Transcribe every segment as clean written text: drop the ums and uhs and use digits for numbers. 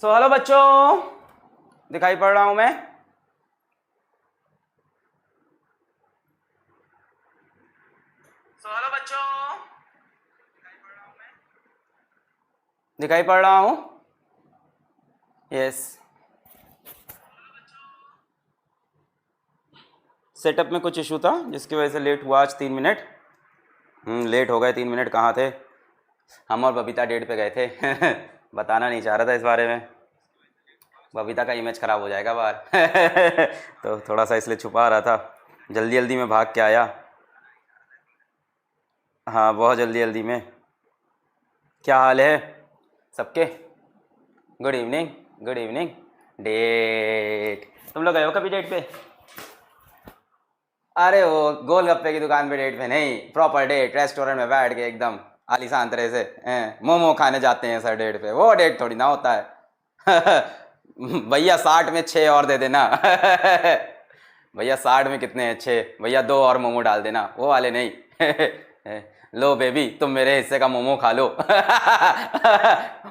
Hello बच्चों, दिखाई पड़ रहा हूं मैं? हेलो बच्चों, दिखाई पड़ रहा हूं? यस। सेटअप में कुछ इशू था जिसकी वजह से लेट हुआ आज 3 मिनट। लेट हो गए 3 मिनट। कहाँ थे हम? और बबीता डेट पे गए थे बताना नहीं चाह रहा था इस बारे में, बबीता का इमेज ख़राब हो जाएगा बाहर तो थोड़ा सा इसलिए छुपा रहा था। जल्दी जल्दी में भाग के आया। हाँ, बहुत जल्दी जल्दी में। क्या हाल है सबके? Good evening. Good evening. Date, तुम लोग गए हो कभी डेट पे? अरे वो गोलगप्पे की दुकान पे डेट पे नहीं, प्रॉपर डेट रेस्टोरेंट में बैठ के एकदम आलीशान तरह से मोमो खाने जाते हैं सर डेट पे। वो डेट थोड़ी ना होता है भैया 60 में 6 और दे देना भैया 60 में कितने हैं? 6। भैया 2 और मोमो डाल देना, वो वाले नहीं लो बेबी तुम मेरे हिस्से का मोमो खा लो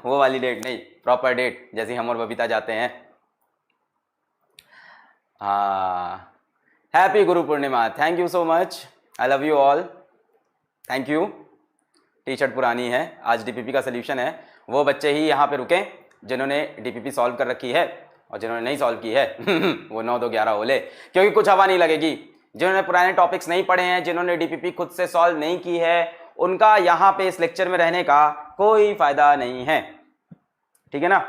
वो वाली डेट नहीं, प्रॉपर डेट जैसी हम और बबीता जाते हैं। हाँ, happy Guru Purnima. Thank you so much, I love you all. Thank you. T shirt पुरानी है, आज डीपीपी का सोल्यूशन है। वो बच्चे ही यहाँ पे रुके जिन्होंने डीपीपी सॉल्व कर रखी है, और जिन्होंने नहीं सॉल्व की है वो 9 2 11 हो ले, क्योंकि कुछ हवा नहीं लगेगी। जिन्होंने पुराने टॉपिक्स नहीं पढ़े हैं, जिन्होंने डीपीपी खुद से सॉल्व नहीं की है, उनका यहाँ पे इस लेक्चर में रहने का कोई फायदा नहीं है, ठीक है ना।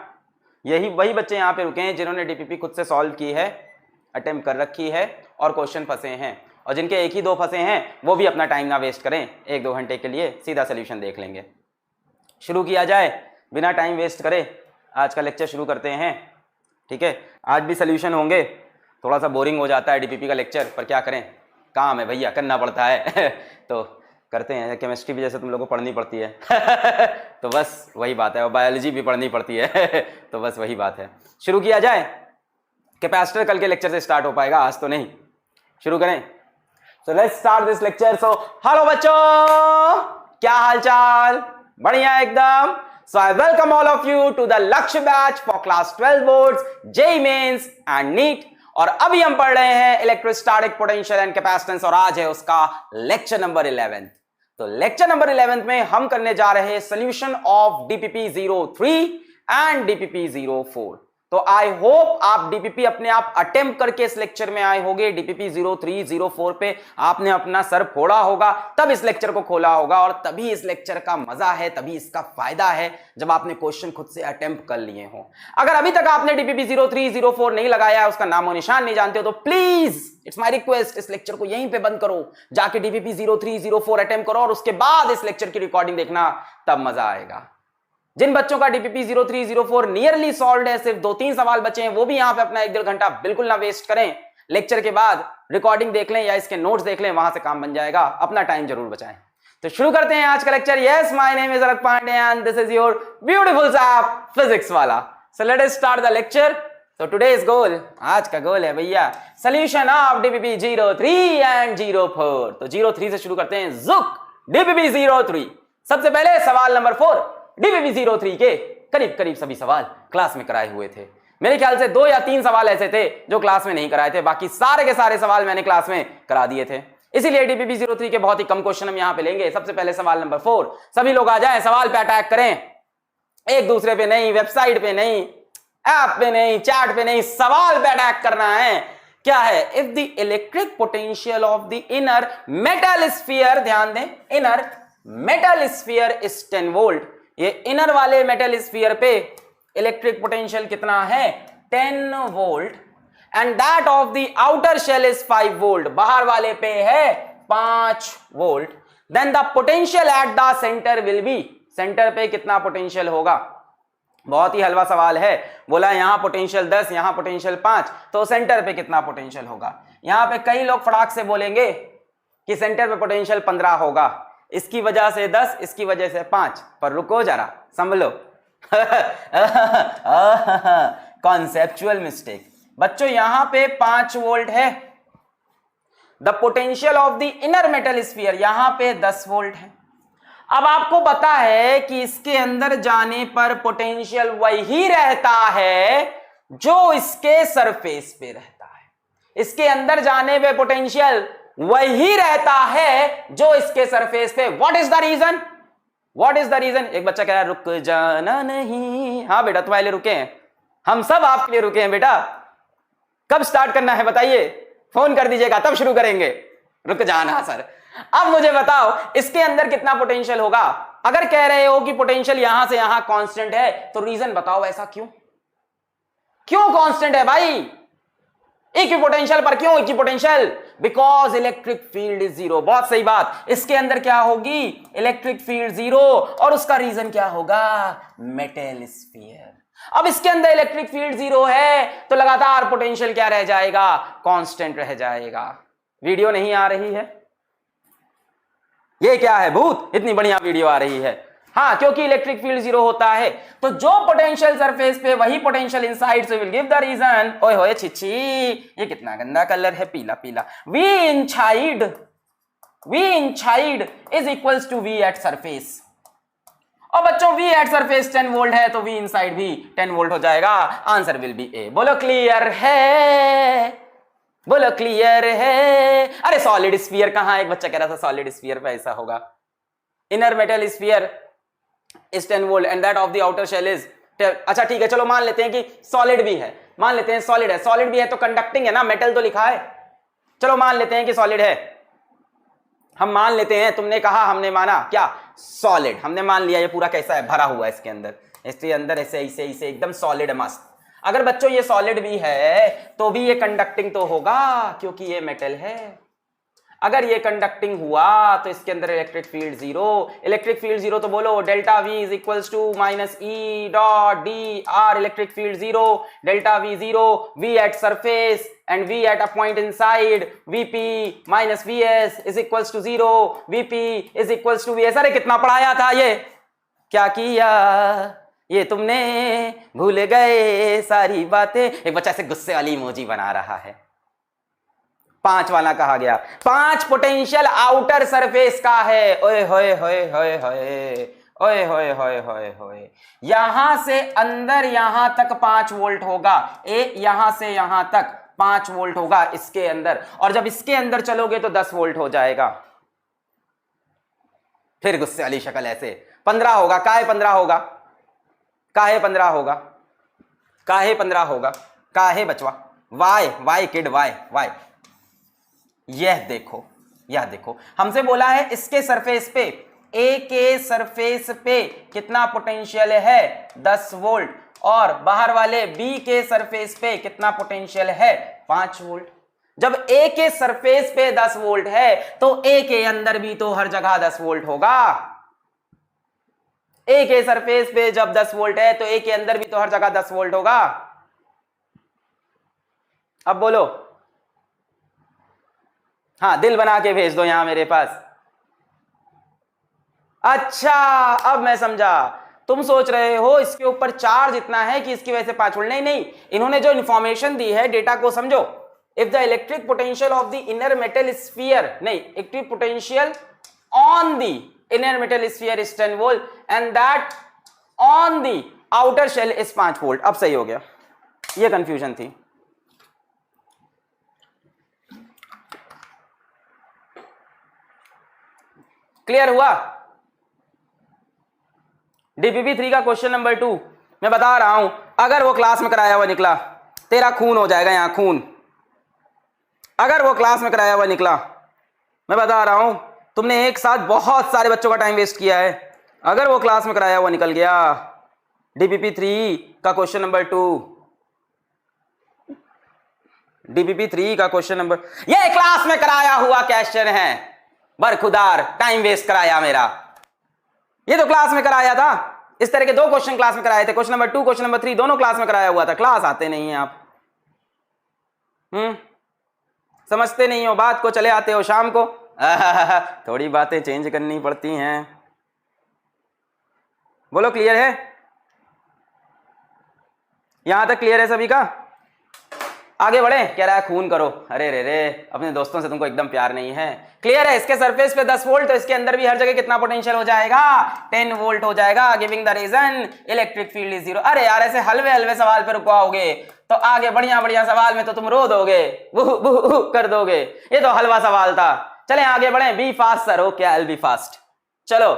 यही वही बच्चे यहाँ पे रुके हैं जिन्होंने डीपीपी खुद से सॉल्व की है, अटेम्प्ट कर रखी है और क्वेश्चन फंसे हैं। और जिनके एक ही 2 फंसे हैं वो भी अपना टाइम ना वेस्ट करें, 1-2 घंटे के लिए सीधा सोल्यूशन देख लेंगे। शुरू किया जाए बिना टाइम वेस्ट करे, आज का लेक्चर शुरू करते हैं, ठीक है। आज भी सोल्यूशन होंगे, थोड़ा सा बोरिंग हो जाता है डीपीपी का लेक्चर, पर क्या करें, काम है भैया, करना पड़ता है तो करते हैं। केमिस्ट्री भी जैसे तुम लोगों को पढ़नी पड़ती है तो बस वही बात है, और बायोलॉजी भी पढ़नी पड़ती है तो बस वही बात है। शुरू किया जाए। कैपेसिटर कल के लेक्चर से स्टार्ट हो पाएगा, आज तो नहीं। शुरू करें। So let's start this lecture. So hello बच्चों, क्या हालचाल? बढ़िया एकदम। So I welcome all of you to the Lakshya batch for class 12 boards, JEE mains and NEET. और अभी हम पढ़ रहे हैं इलेक्ट्रोस्टैटिक पोटेंशियल एंड कैपेसिटेंस, और आज है उसका लेक्चर नंबर 11। तो लेक्चर नंबर 11 में हम करने जा रहे हैं solution of DPP 03 and DPP 04। तो आई होप आप डीपीपी अपने आप अटेम्प्ट करके इस लेक्चर में आए होंगे। डीपीपी 03 04 पे आपने अपना सर फोड़ा होगा, तब इस लेक्चर को खोला होगा, और तभी इस लेक्चर का मजा है, तभी इसका फायदा है जब आपने क्वेश्चन खुद से अटेम्प्ट कर लिए हो। अगर अभी तक आपने डीपीपी 03 04 नहीं लगाया है, उसका नामो निशान नहीं जानते हो, तो प्लीज इट्स माय रिक्वेस्ट, इस लेक्चर को यहीं पे बंद करो, जाके डीपीपी 03 04 अटेम्प्ट करो, और उसके बाद इस लेक्चर की रिकॉर्डिंग देखना, तब मजा आएगा। जिन बच्चों का डीपीपी 03 04 नियरली सॉल्व्ड है, सिर्फ 2-3 सवाल बचे हैं, वो भी यहां पे अपना 1-1.5 घंटा बिल्कुल ना वेस्ट करें। लेक्चर के बाद रिकॉर्डिंग देख लें या इसके नोट्स देख लें, वहां से काम बन जाएगा। अपना टाइम जरूर बचाएं। तो शुरू करते हैं आज का लेक्चर। Yes, my name is Alakh Pandey and this is your beautiful सैप फिजिक्स वाला। So let us start the lecture. तो टुडेज गोल, आज का गोल है भैया सोल्यूशन ऑफ डीपीपी 03 एंड 04। तो 03 से शुरू करते हैं। जुक डीपीपी 03। सबसे पहले सवाल नंबर 4। डीपीपी 03 के करीब करीब सभी सवाल क्लास में कराए हुए थे। मेरे ख्याल से 2 या 3 सवाल ऐसे थे जो क्लास में नहीं कराए थे, बाकी सारे के सारे सवाल मैंने क्लास में करा दिए थे। इसीलिए डीपीपी 03 के बहुत ही कम क्वेश्चन हम यहां पे लेंगे। सबसे पहले सवाल नंबर 4। सभी लोग आ जाएं, सवाल पे अटैक करें, एक दूसरे पे नहीं, वेबसाइट पे नहीं, ऐप पे नहीं, चैट पे नहीं, सवाल पे अटैक करना है। क्या है? If the electric potential of the inner metal sphere, ध्यान दें, inner metal sphere is 10 volt. ये इनर वाले मेटल स्फीयर पे इलेक्ट्रिक पोटेंशियल कितना है? 10 volt. And that of the outer shell is 5 volt. बाहर वाले पे है 5 volt. Then the potential at the centre will be, centre पे कितना पोटेंशियल होगा? बहुत ही हलवा सवाल है। बोला यहां पोटेंशियल 10, यहां पोटेंशियल 5, तो सेंटर पे कितना पोटेंशियल होगा? यहां पे कई लोग फटाक से बोलेंगे कि सेंटर पे पोटेंशियल 15 होगा, इसकी वजह से 10, इसकी वजह से 5, पर रुको जरा, संभलो कॉन्सेप्चुअल मिस्टेक। बच्चों यहां पे 5 वोल्ट है, the potential of the inner metal sphere यहां पे 10 वोल्ट है। अब आपको पता है कि इसके अंदर जाने पर पोटेंशियल वही रहता है जो इसके सरफेस पे रहता है। इसके अंदर जाने पे पोटेंशियल वही रहता है जो इसके सरफेस पे। What is the reason? What is the reason? एक बच्चा कह रहा है रुक जाना नहीं। हाँ बेटा तुम्हारे लिए रुके हैं, हम सब आपके लिए रुके हैं बेटा। कब स्टार्ट करना है बताइए, फोन कर दीजिएगा तब शुरू करेंगे। रुक जाना सर। अब मुझे बताओ इसके अंदर कितना पोटेंशियल होगा। अगर कह रहे हो कि पोटेंशियल यहां से यहां कांस्टेंट है तो रीजन बताओ ऐसा क्यों? क्यों कांस्टेंट है भाई? इक्विपोटेंशियल पर क्यों equipotential? Because electric field is zero. बहुत सही बात। इसके अंदर क्या होगी? Electric field zero. और उसका रीजन क्या होगा? Metal sphere. अब इसके अंदर इलेक्ट्रिक फील्ड जीरो है तो लगातार पोटेंशियल क्या रह जाएगा? कांस्टेंट रह जाएगा। वीडियो नहीं आ रही है? ये क्या है भूत, इतनी बढ़िया वीडियो आ रही है। हाँ, क्योंकि इलेक्ट्रिक फील्ड जीरो होता है तो जो पोटेंशियल सरफेस पे वही पोटेंशियल इनसाइड से विल गिव द रीजन। ओए होए छिछी, ये कितना गंदा कलर है, पीला पीला। V inside is equals to V at surface. और बच्चों V एट सरफेस 10 वोल्ट है तो V इनसाइड भी 10 वोल्ट हो जाएगा। Answer will be A। बोलो क्लियर है? बोलो क्लियर है? अरे सॉलिड स्फीयर कहां? एक बच्चा कह रहा था सॉलिड स्फीयर पे ऐसा होगा। Inner metal sphere is 10 volt and that of the outer shell is. अच्छा ठीक है, चलो मान लेते हैं कि सॉलिड भी है। मान लेते हैं सॉलिड है। सॉलिड भी है तो कंडक्टिंग है ना, मेटल तो लिखा है। चलो मान लेते हैं कि सॉलिड है। हम मान लेते हैं, तुमने कहा हमने माना, क्या सॉलिड हमने मान लिया। ये पूरा कैसा है? भरा हुआ है इसके अंदर। इसके अंदर ऐसे ऐसे ऐसे एकदम सॉलिड है, मस्त। अगर बच्चों ये सॉलिड भी है तो भी ये कंडक्टिंग तो होगा क्योंकि ये मेटल है। अगर ये कंडक्टिंग हुआ तो इसके अंदर electric field zero. Electric field zero तो बोलो delta V is equals to minus E dot D R. Electric field zero, delta V zero, V at surface and V at a point inside VP minus VS is equals to zero. VP is equals to VS। अरे कितना पढ़ाया था ये, क्या किया ये तुमने, भूल गए सारी बातें। एक बच्चा ऐसे गुस्से वाली इमोजी बना रहा है। 5 वाला कहा गया। 5 पोटेंशियल आउटर सरफेस का है। ओए होए होए होए होए ओए होए होए होए होए। यहां से अंदर यहां तक 5 वोल्ट होगा। यहां से यहां तक 5 वोल्ट होगा इसके अंदर। और जब इसके अंदर चलोगे तो 10 वोल्ट हो जाएगा। फिर गुस्से वाली शक्ल ऐसे। 15 होगा। काहे 15 होगा? काहे 15 होगा? काहे 15 होगा? काहे बचवा? Why kid why. यह देखो, यह देखो, हमसे बोला है इसके सरफेस पे, ए के सरफेस पे कितना पोटेंशियल है? 10 वोल्ट। और बाहर वाले बी के सरफेस पे कितना पोटेंशियल है? 5 वोल्ट। जब ए के सरफेस पे 10 वोल्ट है तो ए के अंदर भी तो हर जगह 10 वोल्ट होगा। ए के सरफेस पे जब 10 वोल्ट है तो ए के अंदर भी तो हर जगह 10 वोल्ट होगा। अब बोलो। हाँ, दिल बना के भेज दो यहां मेरे पास। अच्छा, अब मैं समझा। तुम सोच रहे हो इसके ऊपर चार्ज इतना है कि इसकी वजह से 5 वोल्ट। नहीं नहीं, इन्होंने जो इंफॉर्मेशन दी है, डेटा को समझो। If the electric potential of the inner metal sphere, नहीं, electric potential on the inner metal sphere is 10 volt and that on the outer shell is 5 volt। अब सही हो गया, ये कंफ्यूजन थी। क्लियर हुआ? DPP 3 का क्वेश्चन नंबर 2 मैं बता रहा हूं, अगर वो क्लास में कराया हुआ निकला, तेरा खून हो जाएगा यहां, खून। अगर वो क्लास में कराया हुआ निकला, मैं बता रहा हूं, तुमने एक साथ बहुत सारे बच्चों का टाइम वेस्ट किया है। अगर वो क्लास में कराया हुआ निकल गया, DPP 3 का क्वेश्चन नंबर 2, DPP 3 का क्वेश्चन नंबर, ये क्लास में कराया हुआ क्वेश्चन है। बरखुदार टाइम वेस्ट कराया मेरा। ये तो क्लास में कराया था। इस तरह के 2 क्वेश्चन क्लास में कराए थे, क्वेश्चन नंबर 2, क्वेश्चन नंबर 3, दोनों क्लास में कराया हुआ था। क्लास आते नहीं हैं आप, समझते नहीं हो बात को, चले आते हो शाम को। थोड़ी बातें चेंज करनी पड़ती हैं। बोलो क्लियर है? यहां तक क्लियर है सभी का? आगे बढ़े, कह रहा है खून करो। अरे रे रे, अपने दोस्तों से तुमको एकदम प्यार नहीं है। क्लियर है, इसके सरफेस पे 10 वोल्ट, तो इसके अंदर भी हर जगह कितना पोटेंशियल हो जाएगा, 10 वोल्ट हो जाएगा। Giving the reason electric field is zero. अरे यार, ऐसे हलवे हलवे सवाल पे रुकवाओगे तो आगे बढ़िया बढ़िया सवाल में तो तुम रो दोगे, कर दोगे। ये तो हलवा सवाल था। चले आगे बढ़े। Be fast sir. Okay, I will be fast. चलो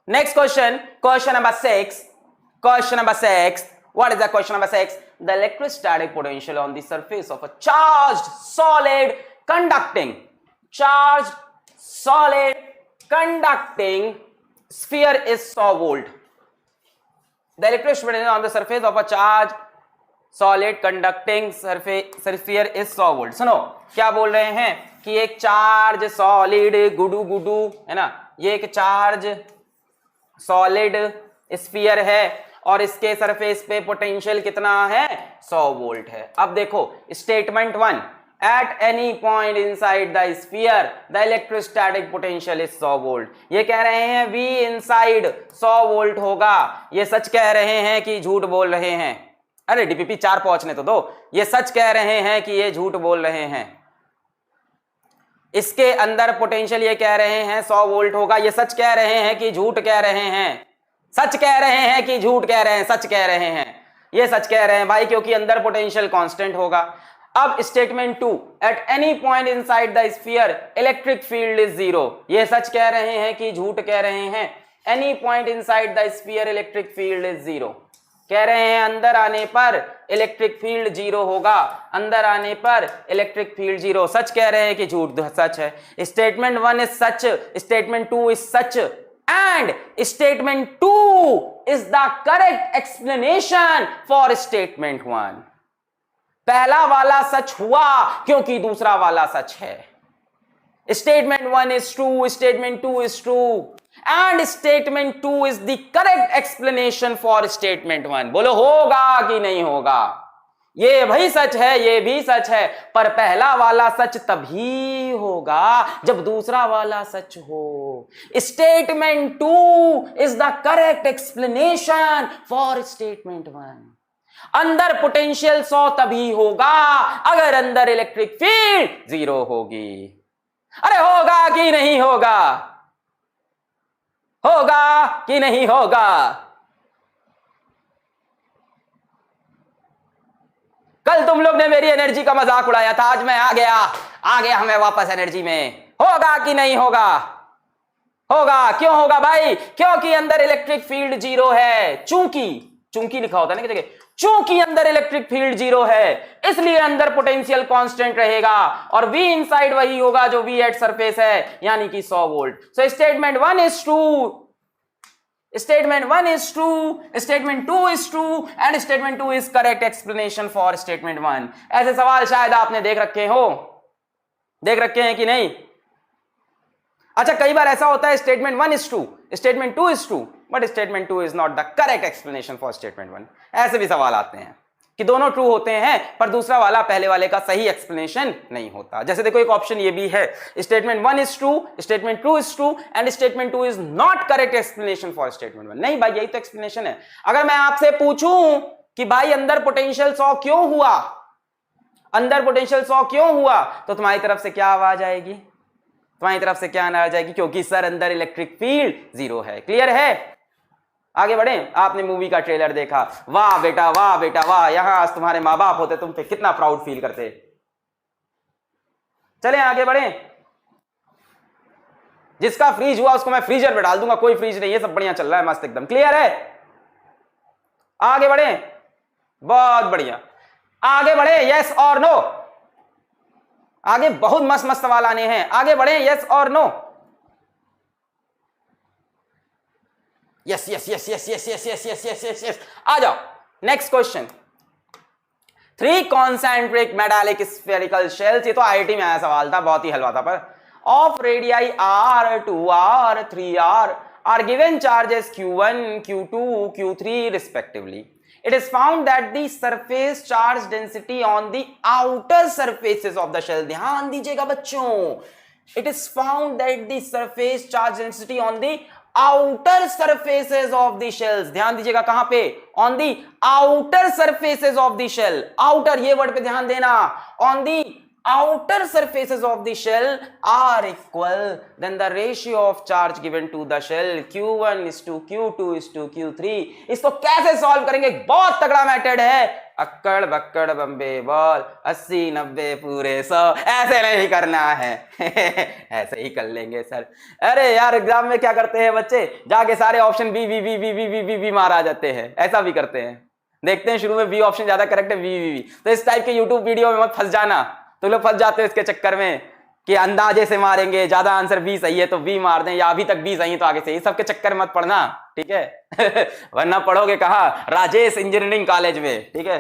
next question, question number 6। Question number 6, what is the question number 6? The electrostatic potential on the surface of a charged solid conducting sphere is 100 volt. The electrostatic potential on the surface of a charged solid conducting sphere is 100 volt. सुनो क्या बोल रहे हैं कि एक charge solid गुडू गुडू है ना, ये एक चार्ज सॉलिड स्फीयर है और इसके सरफेस पे पोटेंशियल कितना है, 100 वोल्ट है। अब देखो statement 1, at any point inside the sphere the electrostatic potential is 100 volt. ये कह रहे हैं V इनसाइड 100 वोल्ट होगा। ये सच कह रहे हैं कि झूठ बोल रहे हैं? अरे डीपीपी 4 पहुंचने तो दो। ये सच कह रहे हैं कि ये झूठ बोल रहे हैं? इसके अंदर पोटेंशियल ये कह रहे हैं 100 वोल्ट होगा। ये सच कह रहे हैं कि झूठ कह रहे हैं? सच कह रहे हैं कि झूठ कह रहे हैं? सच कह रहे हैं। ये सच कह रहे हैं भाई, क्योंकि अंदर पोटेंशियल कांस्टेंट होगा। अब statement 2, at any point inside the sphere electric field is zero. ये सच कह रहे हैं कि झूठ कह रहे हैं? Any point inside the sphere electric field is zero. कह रहे हैं अंदर आने पर इलेक्ट्रिक फील्ड जीरो होगा। अंदर आने पर इलेक्ट्रिक फील्ड जीरो। सच कह रहे हैं कि झूठ? सच है। Statement 1 is such, statement 2 is such, and statement 2 is the correct explanation for statement 1. पहला वाला सच हुआ क्योंकि दूसरा वाला सच है। Statement 1 is true, statement 2 is true, and statement 2 is the correct explanation for statement 1. बोलो होगा कि नहीं होगा? ये भी सच है, ये भी सच है, पर पहला वाला सच तभी होगा जब दूसरा वाला सच हो। Statement 2 is the correct explanation for statement 1। अंदर पोटेंशियल 100 तभी होगा अगर अंदर इलेक्ट्रिक फील्ड 0 होगी। अरे होगा कि नहीं होगा? होगा कि नहीं होगा? कल तुम लोग ने मेरी एनर्जी का मजाक उड़ाया था, आज मैं आ गया हमें वापस एनर्जी में। होगा कि नहीं होगा? होगा। क्यों होगा भाई? क्योंकि अंदर इलेक्ट्रिक फील्ड 0 है। चूंकि लिखा होता है ना कि जगह, चूंकि अंदर इलेक्ट्रिक फील्ड 0 है इसलिए अंदर पोटेंशियल कांस्टेंट रहेगा और V इनसाइड वही होगा जो V एट सरफेस है, यानी कि 100 volt. So statement 1 is true, statement 1 is true, statement 2 is true, and statement 2 is correct explanation for statement 1. ऐसे सवाल शायद आपने देख रखे हैं कि नहीं? अच्छा, कई बार ऐसा होता है statement 1 is true, statement 2 is true, but statement 2 is not the correct explanation for statement 1. ऐसे भी सवाल आते हैं कि दोनों ट्रू होते हैं पर दूसरा वाला पहले वाले का सही एक्सप्लेनेशन नहीं होता। जैसे देखो एक ऑप्शन ये भी है, statement 1 is true, statement 2 is true, and statement 2 is not correct explanation for statement 1। नहीं भाई, यही तो एक्सप्लेनेशन है। अगर मैं आपसे पूछूं कि भाई अंदर पोटेंशियल 100 क्यों हुआ, अंदर पोटेंशियल 100 क्यों हुआ, तो तुम्हारी तरफ से क्या आवाज आएगी? तुम्हारी तरफ से क्या आवाज आएगी? क्योंकि सर अंदर इलेक्ट्रिक फील्ड 0 है। क्लियर है? आगे बढ़े। आपने मूवी का ट्रेलर देखा, वाह बेटा वाह, यहां आज तुम्हारे मां बाप होते तुम पे कितना प्राउड फील करते। चलें आगे बढ़े। जिसका फ्रीज हुआ उसको मैं फ्रीजर में डाल दूंगा, कोई फ्रीज नहीं है, सब बढ़िया चल रहा है, मस्त एकदम। क्लियर है? आगे बढ़े। बहुत बढ़िया, आगे बढ़े। यस और नो। आगे बहुत मस्त मस्त सवाल आने हैं, आगे बढ़े। यस और no. Yes yes yes yes yes yes yes yes yes yes yes. आ जाओ next question. 3 concentric metallic spherical shells, ये तो आईआईटी में आया सवाल था, बहुत ही हलवा था, पर of radii r, 2r, 3r are given charges q1, q2, q3 respectively. It is found that the surface charge density on the outer surfaces of the shell, ध्यान दीजिएगा बच्चों, it is found that the surface charge density on the outer surfaces of the shells. ध्यान दीजिएगा कहां पे, on the outer surfaces of the shell. Outer ये word पे ध्यान देना, ऑन दी outer surfaces of the shell are equal, then the ratio of charge given to the shell q1 is to q2 is to q3। इसको कैसे solve करेंगे, बहुत तगड़ा मेथड है, अक्कड़ बक्कड़ बम्बे बॉल 80 90 पूरे 100, ऐसे नहीं करना है ऐसे ही कर लेंगे सर। अरे यार एग्जाम में क्या करते हैं बच्चे, जाके सारे option B V V V V V V V मार आ जाते हैं, ऐसा भी करते हैं। देखते हैं शुरू में बी ऑप्शन ज्यादा करेक्ट है, वी वी वी। तो इस टाइप के यूट्यूब वीडियो में मत फंस जाना, तो लोग फंस जाते हैं इसके चक्कर में कि अंदाजे से मारेंगे, ज्यादा आंसर बी सही है तो बी मार दें, या अभी तक बी सही है तो आगे से, ये सबके चक्कर मत पड़ना, ठीक है वरना पढ़ोगे कहा, राजेश इंजीनियरिंग कॉलेज में, ठीक है,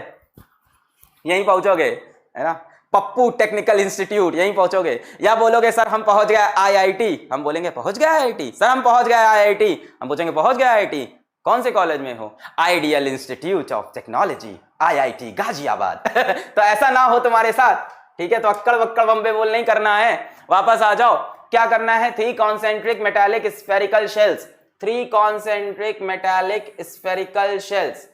यहीं पहुंचोगे, है ना, पप्पू टेक्निकल इंस्टीट्यूट, यहीं पहुंचोगे। या बोलोगे सर हम पहुंच गए आईआईटी, हम बोलेंगे पहुंच गए आईआईटी, सर हम पहुंच गए आईआईटी, हम पूछेंगे पहुंच गए आईआईटी, कौन से कॉलेज में हो, ideal institute of technology IIT Ghaziabad तो ऐसा ना हो तुम्हारे साथ, ठीक है। तो अक्कड़ बक्कड़ बम्बे बोल नहीं करना है, वापस आ जाओ। क्या करना है, 3 concentric metallic spherical shells, 3 concentric metallic spherical shells,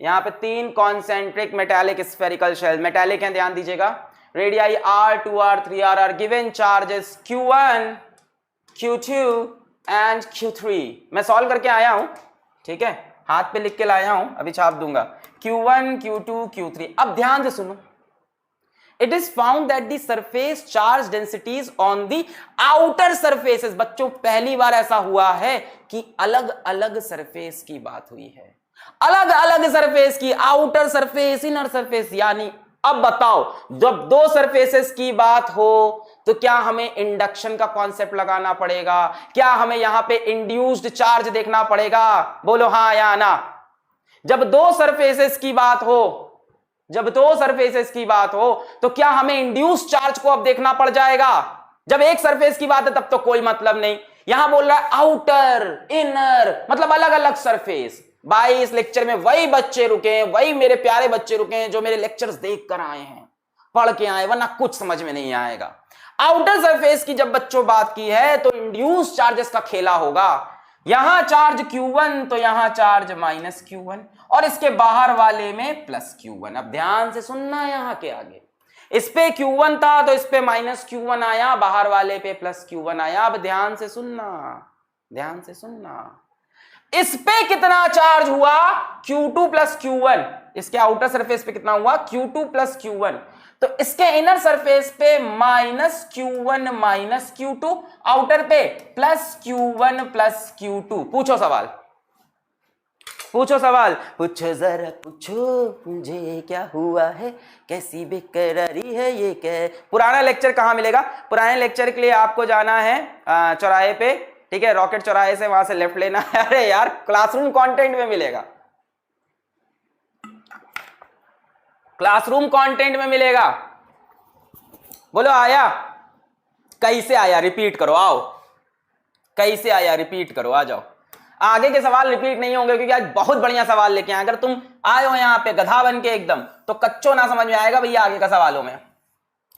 यहां पे 3 concentric metallic spherical shells, metallic हैं ध्यान दीजिएगा, radii r 2r 3r are given charges q1 q2 and q3। मैं सॉल्व करके आया हूं, ठीक है, हाथ पे लिख के लाया हूं, अभी छाप दूंगा, q1 q2 q3। अब ध्यान से सुनो, it is found that the surface charge densities on the outer surfaces, बच्चों पहली बार ऐसा हुआ है कि अलग अलग सरफेस की बात हुई है, अलग अलग सरफेस की, आउटर सरफेस इनर सरफेस। यानी अब बताओ, जब 2 सरफेसेस की बात हो तो क्या हमें इंडक्शन का कॉन्सेप्ट लगाना पड़ेगा, क्या हमें यहां पे इंड्यूस्ड चार्ज देखना पड़ेगा, बोलो हां या ना। जब 2 सरफेसेस की बात हो, जब 2 सरफेसेस की बात हो तो क्या हमें इंड्यूस चार्ज को अब देखना पड़ जाएगा। जब एक सरफेस की बात है तब तो कोई मतलब नहीं। यहां बोल रहा है आउटर इनर, मतलब अलग अलग सरफेस। भाई इस लेक्चर में वही बच्चे रुके हैं, वही मेरे प्यारे बच्चे रुके हैं जो मेरे लेक्चर्स देख कर आए हैं, पढ़ के आए, वरना कुछ समझ में नहीं आएगा। आउटर सरफेस की जब बच्चों बात की है तो इंड्यूस चार्जेस का खेला होगा। यहां चार्ज Q1 तो यहां चार्ज -Q1 और इसके बाहर वाले में +Q1। अब ध्यान से सुनना, यहां के आगे इस पे Q1 था तो इस पे -Q1 आया, बाहर वाले पे +Q1 आया। अब ध्यान से सुनना, ध्यान से सुनना, इस पे कितना चार्ज हुआ, Q2 + Q1। इसके आउटर सरफेस पे कितना हुआ, Q2 + Q1। तो इसके इनर सरफेस पे -Q1 - Q2, आउटर पे +Q1 + Q2। पूछो सवाल, पूछो सवाल, पूछो जरा पूछो मुझे क्या हुआ है, कैसी बेकरारी है ये क्या। पुराना लेक्चर कहां मिलेगा, पुराने लेक्चर के लिए आपको जाना है चौराहे पे, ठीक है, रॉकेट चौराहे से, वहां से लेफ्ट लेना है। अरे यार क्लासरूम कंटेंट में मिलेगा, क्लासरूम कंटेंट में मिलेगा। बोलो आया, कैसे आया, रिपीट करो, आओ, कैसे आया रिपीट करो, आ जाओ। आगे के सवाल रिपीट नहीं होंगे क्योंकि आज बहुत बढ़िया सवाल लेके आए। अगर तुम आए हो यहाँ पे गधा बन के एकदम, तो कच्चो ना समझ में आएगा भैया, आगे का सवालों में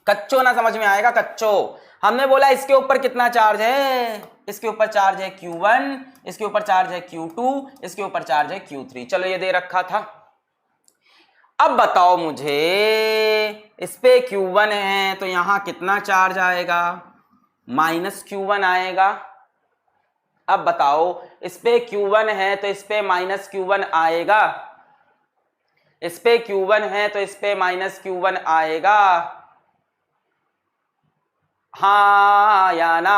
कच्चो ना समझ में आएगा, कच्चो। हमने बोला इसके ऊपर कितना चार्ज है, इसके ऊपर चार्ज है Q1, इसके ऊपर चार्ज है Q2, इसके ऊपर चार्ज है Q3। चलो ये दे रखा था। अब बताओ मुझे, इस पे Q1 है तो यहां कितना चार्ज आएगा, -Q1 आएगा। अब बताओ इस पे Q1 है तो इस पे -Q1 आएगा, इस पे Q1 है तो इस पे -Q1 आएगा, हाँ या ना,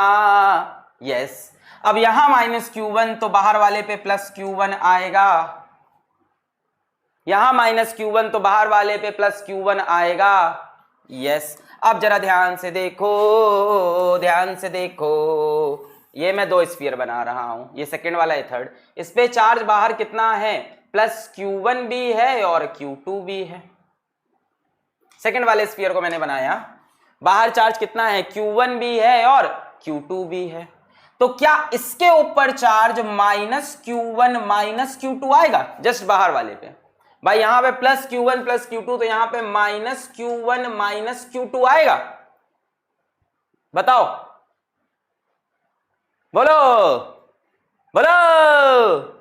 यस। अब यहां -Q1 तो बाहर वाले पे +Q1 आएगा, यहां -Q1 तो बाहर वाले पे +Q1 आएगा, यस। अब जरा ध्यान से देखो, ध्यान से देखो, ये मैं 2 स्फीयर बना रहा हूं, ये सेकंड वाला है थर्ड। इस पे चार्ज बाहर कितना है, +Q1 भी है और Q2 भी है। सेकंड वाले स्फीयर को मैंने बनाया, बाहर चार्ज कितना है, Q1 भी है और Q2 भी है। तो क्या इसके ऊपर चार्ज -Q1 - Q2 आएगा, जस्ट बाहर वाले पे। भाई यहां पे +Q1 + Q2 तो यहां पे -Q1 - Q2 आएगा, बताओ, बोलो। बोलो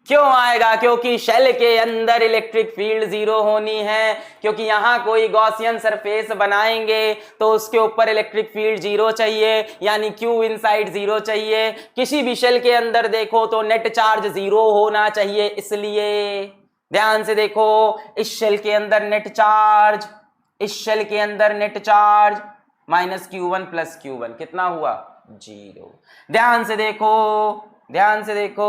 क्यों आएगा? क्योंकि शेल के अंदर इलेक्ट्रिक फील्ड जीरो होनी है, क्योंकि यहां कोई गॉसियन सरफेस बनाएंगे तो उसके ऊपर इलेक्ट्रिक फील्ड जीरो चाहिए, यानी क्यू इनसाइड जीरो चाहिए। किसी भी शेल के अंदर देखो तो नेट चार्ज जीरो होना चाहिए, इसलिए ध्यान से देखो, इस शेल के अंदर नेट चार्ज, इस शेल के अंदर net charge minus Q1 plus Q1 कितना हुआ? जीरो। ध्यान से देखो, ध्यान से देखो,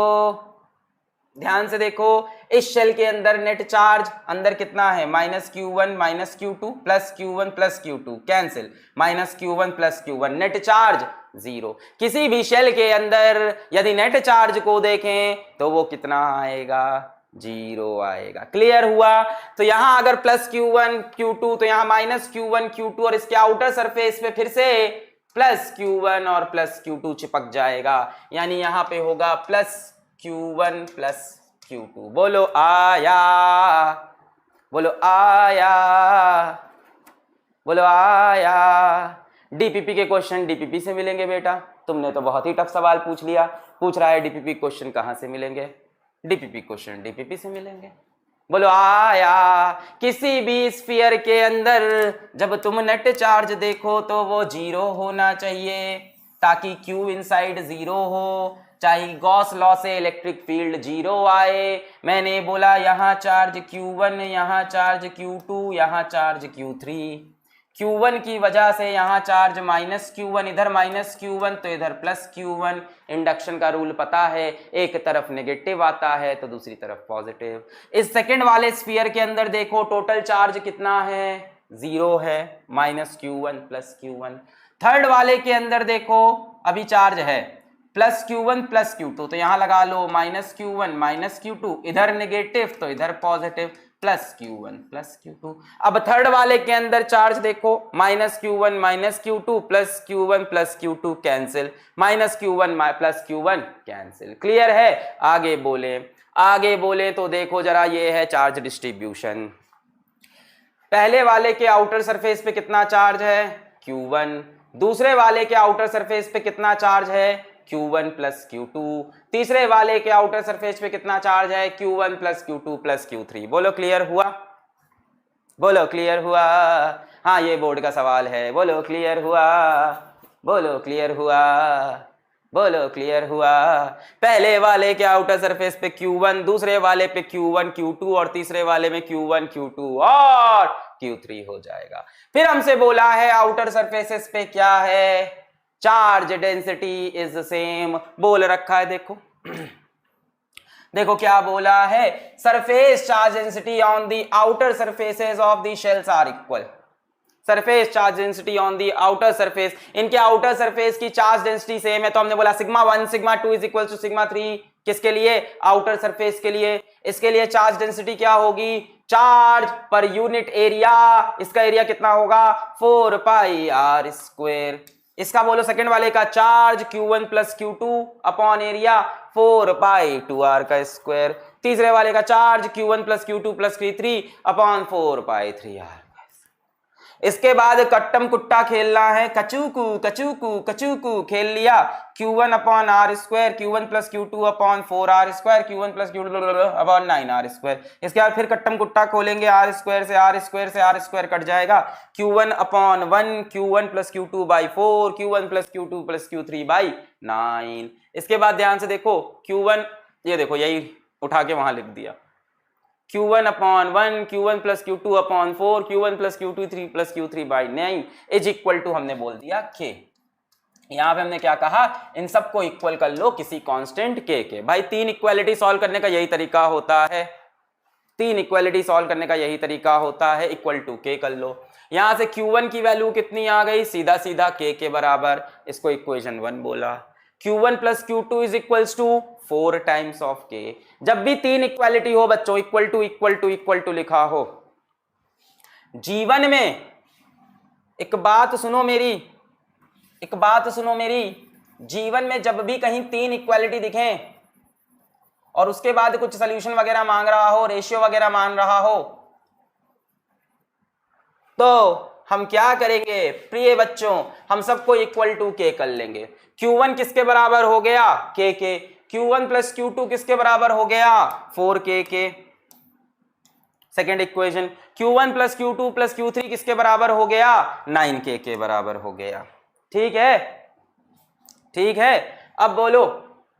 ध्यान से देखो, इस शेल के अंदर नेट चार्ज अंदर कितना है? Minus Q1 minus Q2 plus Q1 plus Q2 cancel, minus Q1 plus Q1, net charge zero. किसी भी शेल के अंदर यदि नेट चार्ज को देखें तो वो कितना आएगा? जीरो आएगा। क्लियर हुआ? तो यहां अगर प्लस Q1 Q2 तो यहां माइनस Q1 Q2 और इसके आउटर सरफेस पे फिर से प्लस Q1 और प्लस Q2 चिपक जाएगा, यानी यहां पे होगा प्लस Q1 प्लस Q2। बोलो आया, बोलो आया, बोलो आया। डीपीपी के क्वेश्चन डीपीपी से मिलेंगे बेटा। तुमने तो बहुत ही टफ सवाल पूछ लिया। पूछ रहा है डीपीपी क्वेश्चन कहां से मिलेंगे? डीपीपी क्वेश्चन डीपीपी से मिलेंगे। बोलो आया। किसी भी स्फीयर के अंदर जब तुम नेट चार्ज देखो तो वो जीरो होना चाहिए, ताकि Q इनसाइड जीरो हो, चाहे गॉस लॉ से इलेक्ट्रिक फील्ड जीरो आए। मैंने बोला यहां चार्ज Q1, यहां चार्ज Q2, यहां चार्ज Q3। Q1 की वजह से यहां चार्ज माइनस Q1, इधर माइनस Q1 तो इधर प्लस Q1। इंडक्शन का रूल पता है, एक तरफ नेगेटिव आता है तो दूसरी तरफ पॉजिटिव। इस सेकंड वाले स्फीयर के अंदर देखो टोटल चार्ज कितना है? जीरो है, minus Q1 plus Q1। Third वाले के अंदर देखो अभी चार्ज है प्लस Q1 प्लस Q2, तो यहां लगा लो माइनस Q1 माइनस Q2, इधर नेगेटिव तो इधर positive, plus Q1 plus Q2। अब थर्ड वाले के अंदर चार्ज देखो minus Q1 minus Q2 plus Q1 plus Q2 cancel, minus Q1 plus Q1 cancel. Clear है? आगे बोले, आगे बोले तो देखो जरा, ये है चार्ज डिस्ट्रीब्यूशन। पहले वाले के आउटर सरफेस पे कितना चार्ज है? Q1। दूसरे वाले के आउटर सरफेस पे कितना चार्ज है? Q1 plus Q2। तीसरे वाले के आउटर सरफेस पे कितना चार्ज है? Q1 plus Q2 plus Q3। बोलो क्लियर हुआ? बोलो क्लियर हुआ? हाँ ये बोर्ड का सवाल है। बोलो क्लियर हुआ? बोलो क्लियर हुआ? बोलो क्लियर हुआ? पहले वाले के आउटर सरफेस पे Q1, दूसरे वाले पे Q1 Q2 और तीसरे वाले में Q1 Q2 और Q3 हो जाएगा। फिर हमसे बोला है आउटर सरफेसेस पे क्या है? चार्ज डेंसिटी इज सेम बोल रखा है। देखो देखो क्या बोला है? Surface charge density on the outer surfaces of the shells are equal. Surface charge density on the outer surface, इनके आउटर सरफेस की चार्ज डेंसिटी सेम है, तो हमने बोला sigma 1 sigma 2 is equal to sigma 3। किसके लिए? आउटर सरफेस के लिए। इसके लिए चार्ज डेंसिटी क्या होगी? Charge per unit area. इसका एरिया कितना होगा? 4 पाई आर स्क्वायर। इसका बोलो सेकंड वाले का charge Q1 plus Q2 upon area 4 पाई 2r का स्क्वायर। तीसरे वाले का charge Q1 plus Q2 plus Q3 upon 4 पाई 3r। इसके बाद कट्टम कुट्टा खेलना है, कचूकू कचूकू कचूकू खेल लिया। Q1 upon r square, Q1 plus Q2 upon 4r square, Q1 plus Q2 upon 9r square. इसके बाद फिर कट्टम कुट्टा खोलेंगे, आर स्क्वायर से आर स्क्वायर से आर स्क्वायर कट जाएगा। Q1 upon 1, Q1 plus Q2 by 4, Q1 plus Q2 plus Q3 by 9। इसके बाद ध्यान से देखो Q1, ये देखो यही उठा के वहां लिख दिया, Q1 upon 1, Q1 plus Q2 upon 4, Q1 plus Q2 3 plus Q3 by 9 is equal to हमने बोल दिया K। यहां पे हमने क्या कहा? इन सबको इक्वल कर लो किसी कांस्टेंट K के। भाई तीन इक्वालिटी सॉल्व करने का यही तरीका होता है, तीन इक्वालिटी सॉल्व करने का यही तरीका होता है, इक्वल टू K कर लो। यहां से Q1 की वैल्यू कितनी आ गई? सीधा सीधा K के बराबर, इसको इक्वेशन 1 बोला। Q1 plus Q2 is equals to 4 times of K। जब भी तीन इक्वालिटी हो बच्चों, equal to equal to equal to लिखा हो। जीवन में एक बात सुनो मेरी, एक बात सुनो मेरी, जीवन में जब भी कहीं तीन इक्वालिटी दिखें और उसके बाद कुछ सोल्यूशन वगैरह मांग रहा हो, रेशियो वगैरह मांग रहा हो, तो हम क्या करेंगे प्रिय बच्चों? हम सबको इक्वल टू K कर लेंगे। Q1 किसके बराबर हो गया? K के। Q1 प्लस Q2 किसके बराबर हो गया? 4K के। Second equation, Q1 plus Q2 plus Q3 किसके बराबर हो गया? 9K के बराबर हो गया। ठीक है, ठीक है। अब बोलो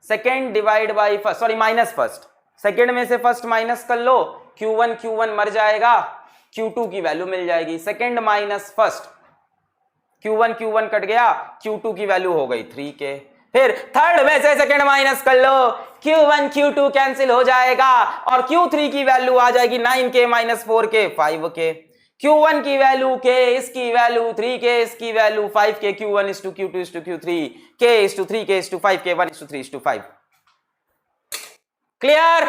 second divide by first, sorry minus first, second में से फर्स्ट माइनस कर लो, Q1 मर जाएगा, Q2 की वैल्यू मिल जाएगी। Second minus first, Q1 cut गया, Q2 की वैल्यू हो गई 3K। फिर थर्ड में से सेकेंड माइनस कर लो, Q1 कैंसिल हो जाएगा और Q3 की वैल्यू आ जाएगी 9K minus 4K 5K। Q1 की वैल्यू K, इसकी वैल्यू 3K, इसकी value 5K। Q1 is to Q2 is to Q3, K is to 3K is to 5K, 1 is to 3 is to 5। Clear?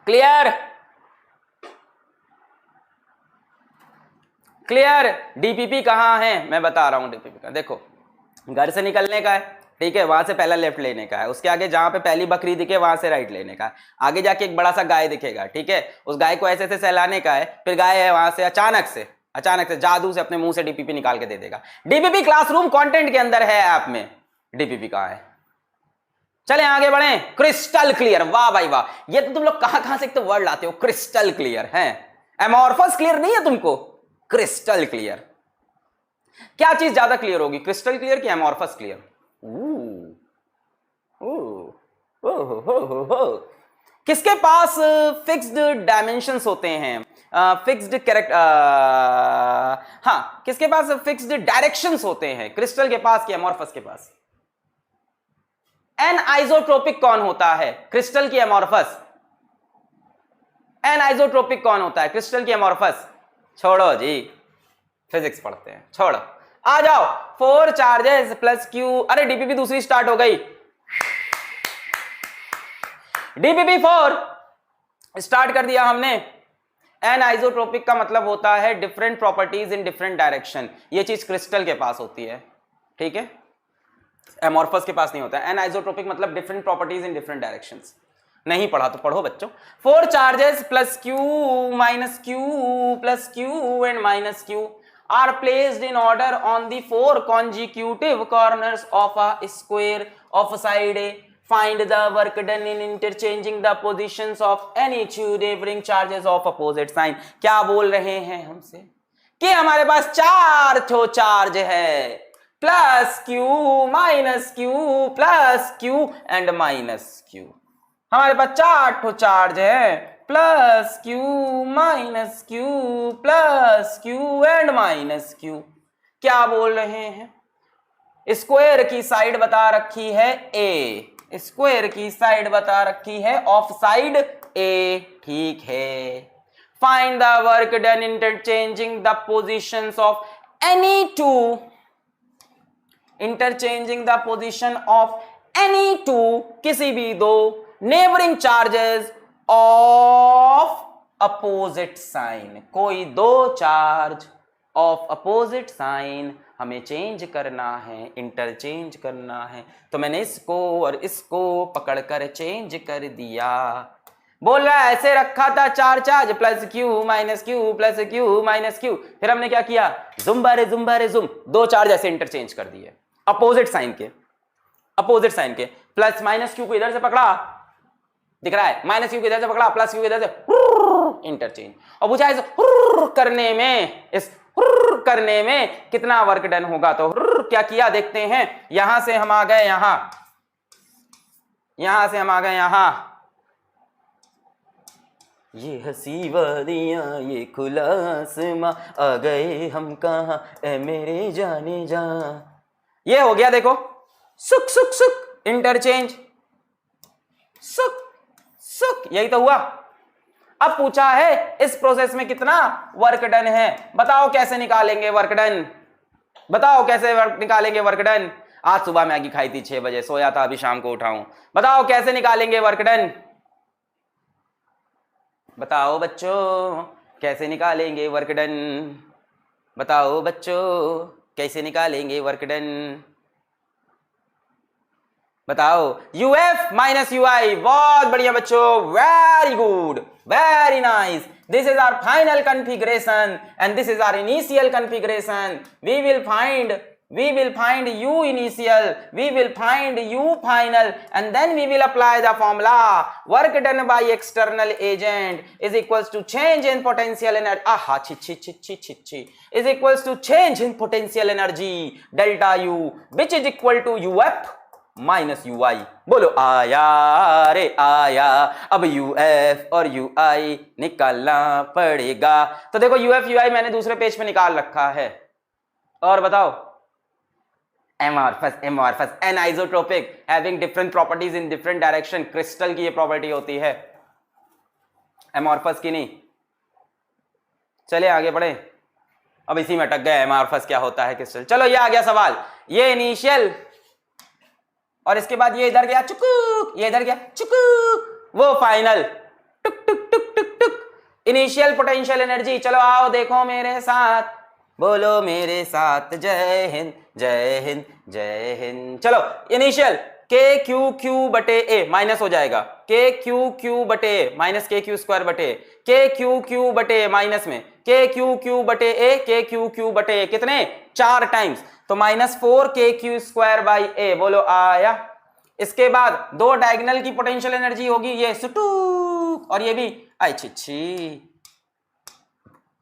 Clear? Clear? DPP कहां है मैं बता रहा हूं। DPP का देखो, घर से निकलने का है, ठीक है, वहां से पहला लेफ्ट लेने का है, उसके आगे जहां पे पहली बकरी दिखे वहां से राइट लेने का है, आगे जाके एक बड़ा सा गाय दिखेगा, ठीक है, उस गाय को ऐसे ऐसे सहलाने का है, फिर गाय है वहां से अचानक से जादू से अपने मुंह से डीपीपी निकाल के दे देगा। डीपीपी क्लासरूम कंटेंट के अंदर है ऐप में। डीपीपी कहां है? चले आगे बढ़े। क्रिस्टल क्लियर, वाह भाई वाह, ये तो तुम लोग कहां से एक तो वर्ड लाते हो, क्रिस्टल क्लियर है। एमॉर्फस क्लियर नहीं है तुमको, क्रिस्टल क्लियर। क्या चीज ज्यादा क्लियर होगी, क्रिस्टल क्लियर कि एमॉर्फस क्लियर? किसके पास फिक्स्ड डायमेंशंस होते हैं, फिक्स्ड कैरेक्टर, हाँ, किसके पास फिक्स्ड डायरेक्शंस होते हैं, क्रिस्टल के पास कि एमॉर्फस के पास? एन आइसोट्रोपिक कौन होता है, क्रिस्टल की एमॉर्फस? एन आइसोट्रोपिक कौन होता है, क्रिस्टल की एमॉर्फस? छोड़ो जी, फिजिक्स पढ़ते हैं, छोड़ो, आ जाओ। 4 चार्जेस प्लस Q, अरे डीपीपी दूसरी स्टार्ट हो गई, डीपीपी 4 स्टार्ट कर दिया हमने। एन आइसोट्रोपिक का मतलब होता है different properties in different direction, ये चीज क्रिस्टल के पास होती है, ठीक है, एमॉर्फस के पास नहीं होता है। एन आइसोट्रोपिक मतलब different properties in different directions. नहीं पढ़ा तो पढ़ो बच्चों। 4 charges plus Q minus Q plus Q and minus Q are placed in order on the 4 consecutive corners of a square of side A. Find the work done in interchanging the positions of any two neighboring charges of opposite sign. क्या बोल रहे हैं हमसे कि हमारे पास 4 ठो charge है, plus Q minus Q plus Q and minus Q। हमारे पास 4 ठो चार्ज है, plus Q minus Q plus Q and minus Q। क्या बोल रहे हैं? स्क्वायर की साइड बता रखी है A, स्क्वायर की साइड बता रखी है ऑफ साइड A, ठीक है। Find the work done interchanging the positions of any two, interchanging the position of any two, किसी भी दो neighbouring charges of opposite sign, कोई दो चार्ज ऑफ अपोजिट साइन हमें चेंज करना है, इंटरचेंज करना है। तो मैंने इसको और इसको पकड़कर चेंज कर दिया। बोल रहा है ऐसे रखा था 4 charge plus Q minus Q plus Q minus Q, फिर हमने क्या किया, जुम्बा रे जुम, 2 चार्ज ऐसे इंटरचेंज कर दिए अपोजिट साइन के, अपोजिट साइन के। प्लस माइनस Q को इधर से पकड़ा, दिख रहा है, माइनस Q को इधर से पकड़ा, प्लस Q इधर से इंटरचेंज। और पूछा इस करने में, इस करने में कितना वर्क डन होगा, तो क्या किया देखते हैं। यहां से हम आ गए यहां, यहां से हम आ गए यहां, ये हंसी वादियां ये खुला आसमां, आ गए हम कहां ए मेरे जाने जा। ये हो गया देखो, सुख सुख सुख इंटरचेंज, सुख सुख, यही तो हुआ। अब पूछा है इस प्रोसेस में कितना वर्क डन है, बताओ कैसे निकालेंगे वर्क डन, बताओ कैसे निकालेंगे वर्क डन। आज सुबह मैगी खाई थी 6 बजे, सोया था अभी शाम को उठाऊं, बताओ कैसे निकालेंगे वर्क डन, बताओ बच्चों कैसे निकालेंगे वर्क डन, बताओ बच्चों कैसे निकालेंगे वर्क डन, बताओ। UF माइनस UI, बहुत बढ़िया बच्चों, very good, very nice. This is our final configuration and this is our initial configuration. We we will find u initial, we will find u final, and then we will apply the formula work done by external agent is equals to change in potential energy, aha chi is equals to change in potential energy delta u, which is equal to uf minus U I. बोलो आया रे आया, अब U F और U I निकालना पड़ेगा। तो देखो यू एफ यू आई मैंने दूसरे पेज पे निकाल रखा है। और बताओ amorphous, amorphous anisotropic having different properties in different direction, crystal की ये प्रॉपर्टी होती है, एमॉर्फस की नहीं। चलिए आगे बढ़े, अब इसी में अटक गए एमॉर्फस क्या होता है क्रिस्टल। चलो ये आ गया सवाल, ये इनिशियल और इसके बाद ये इधर गया चुकुक, ये इधर गया चुकुक, वो फाइनल टुक टुक टुक टुक टुक, इनिशियल पोटेंशियल एनर्जी। चलो आओ देखो मेरे साथ, बोलो मेरे साथ जय हिंद जय हिंद जय हिंद। चलो इनिशियल के क्यू क्यू बटे ए माइनस हो जाएगा, के क्यू क्यू बटे ए माइनस के क्यू स्क्वायर बटे, के क्यू क्यू बटे माइनस में के क्यू क्यू बटे ए, के क्यू क्यू बटे ए कितने 4 टाइम्स, तो माइनस 4 के क्यू स्क्वायर बाई ए। बोलो आया। इसके बाद 2 डायगोनल की पोटेंशियल एनर्जी होगी, ये सुटूक और ये भी आई छी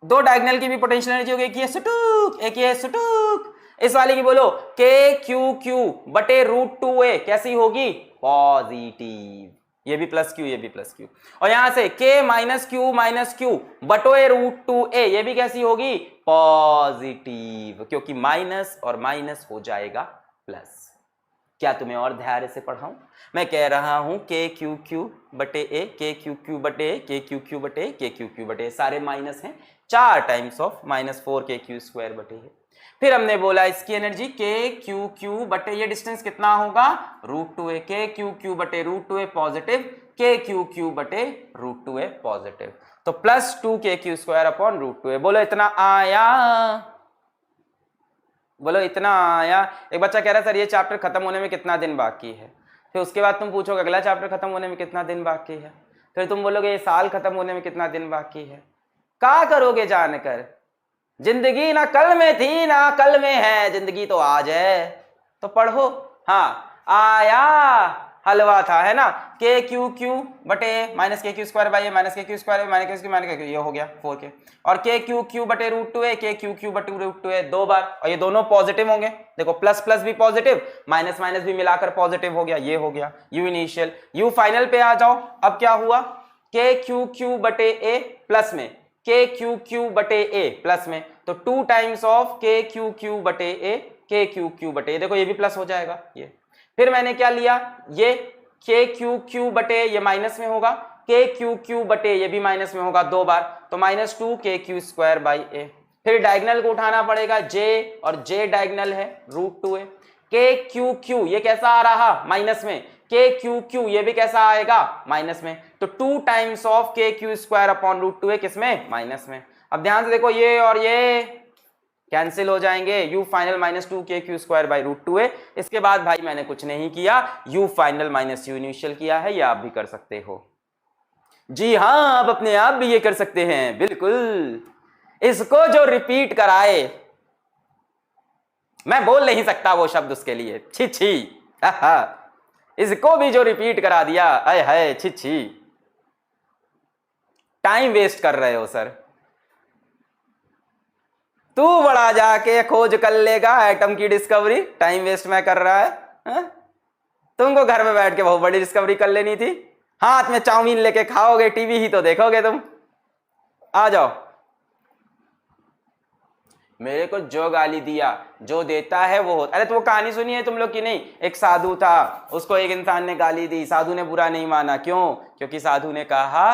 2 डायगोनल की भी पोटेंशियल एनर्जी होगी, एक ये सुटूक एक ये सुटूक। इस वाले की बोलो के क्यू क्यू बटे रूट 2a कैसी होगी, पॉजिटिव, ये भी प्लस क्यू ये भी प्लस क्यू। और यहां से के माइनस क्यू बटोए रूट 2a ये भी कैसी होगी, पॉजिटिव, क्योंकि माइनस और माइनस हो जाएगा प्लस। क्या तुम्हें और धैर्य से पढ़ाऊं? मैं कह रहा हूं के क्यू क्यू बटे ए, के क्यू क्यू बटे ए, के क्यू क्यू बटे ए, के क्यू क्यू बटे ए, सारे माइनस हैं, 4 टाइम्स ऑफ माइनस 4 के क्यू स्क्वायर बटे ए। फिर हमने बोला इसकी एनर्जी के क्यू क्यू बटे ये डिस्टेंस कितना होगा, रूट 2a, के क्यू क्यू बटे रूट 2a पॉजिटिव, के क्यू क्यू बटे रूट 2a पॉजिटिव, तो प्लस 2 के q square upon root 2a। बोलो इतना आया, बोलो इतना आया। एक बच्चा कह रहा है सर ये चैप्टर खत्म होने में कितना दिन बाकी है, फिर उसके बाद तुम पूछोगे अगला चैप्टर खत्म होने में कितना दिन बाकी है, फिर तुम बोलोगे ये साल खत्म होने में कितना दिन बाकी है। क्या करोगे जानकर, जिंदगी ना कल में थी ना कल में है, जिंदगी तो आज है, तो पढ़ो। हाँ आया हलवा था, है ना, के क्यू क्यू बटे minus k q square by minus k q square minus k Q, ये हो गया 4k, और के क्यू क्यू बटे रूट 2a, के क्यू क्यू बटे रूट 2a 2 बार, और ये दोनों पॉजिटिव होंगे। देखो प्लस प्लस भी पॉजिटिव, माइनस माइनस भी मिलाकर पॉजिटिव हो गया, ये हो गया यू इनिशियल। यू फाइनल पे आ जाओ, अब क्या हुआ, के क्यू क्यू बटे ए प्लस में के क्यू क्यू बटे ए प्लस में, तो 2 times of k Q Q बटे ए, के क्यू क्यू बटे ए, देखो ये भी प्लस हो जाएगा ये। फिर मैंने क्या लिया, ये के क्यू क्यू बटे ये माइनस में होगा, के क्यू क्यू बटे ये भी माइनस में होगा 2 बार, तो माइनस 2 के क्यू स्क्वायर बाई ए। फिर डायगोनल को उठाना पड़ेगा, जे और जे डायगोनल है रूट 2a, के क्यू क्यू ये कैसा आ रहा माइनस में, के क्यू क्यू ये भी कैसा आएगा माइनस में, तो 2 times of k q square upon root 2a किसमें, माइनस में। अब ध्यान से देखो ये और ये कैंसिल हो जाएंगे, यू फाइनल माइनस 2 के q square by root 2a। इसके बाद भाई मैंने कुछ नहीं किया, you final minus you initial किया है, ये आप भी कर सकते हो। जी हाँ, आप अपने आप भी ये कर सकते हैं, बिल्कुल। इसको जो रिपीट कराए, मैं बोल नहीं सकता वो शब्द उसके लिए, छी छी, इसको भी जो रिपीट करा दिया, अय है छी छी, टाइम वेस्ट कर रहे हो सर। तू बड़ा जाके खोज कर लेगा एटम की डिस्कवरी, टाइम वेस्ट मैं कर रहा है? तुमको घर में बैठ के बहुत बड़ी डिस्कवरी कर लेनी थी, हाथ में चाउमीन लेके खाओगे, टीवी ही तो देखोगे तुम। आ जाओ। मेरे को जो गाली दिया, जो देता है वो होता। अरे तो वो कहानी सुनी है तुम लोग की नहीं, एक साधु था, उसको एक इंसान ने गाली दी, साधु ने बुरा नहीं माना, क्यों? क्योंकि साधु ने कहा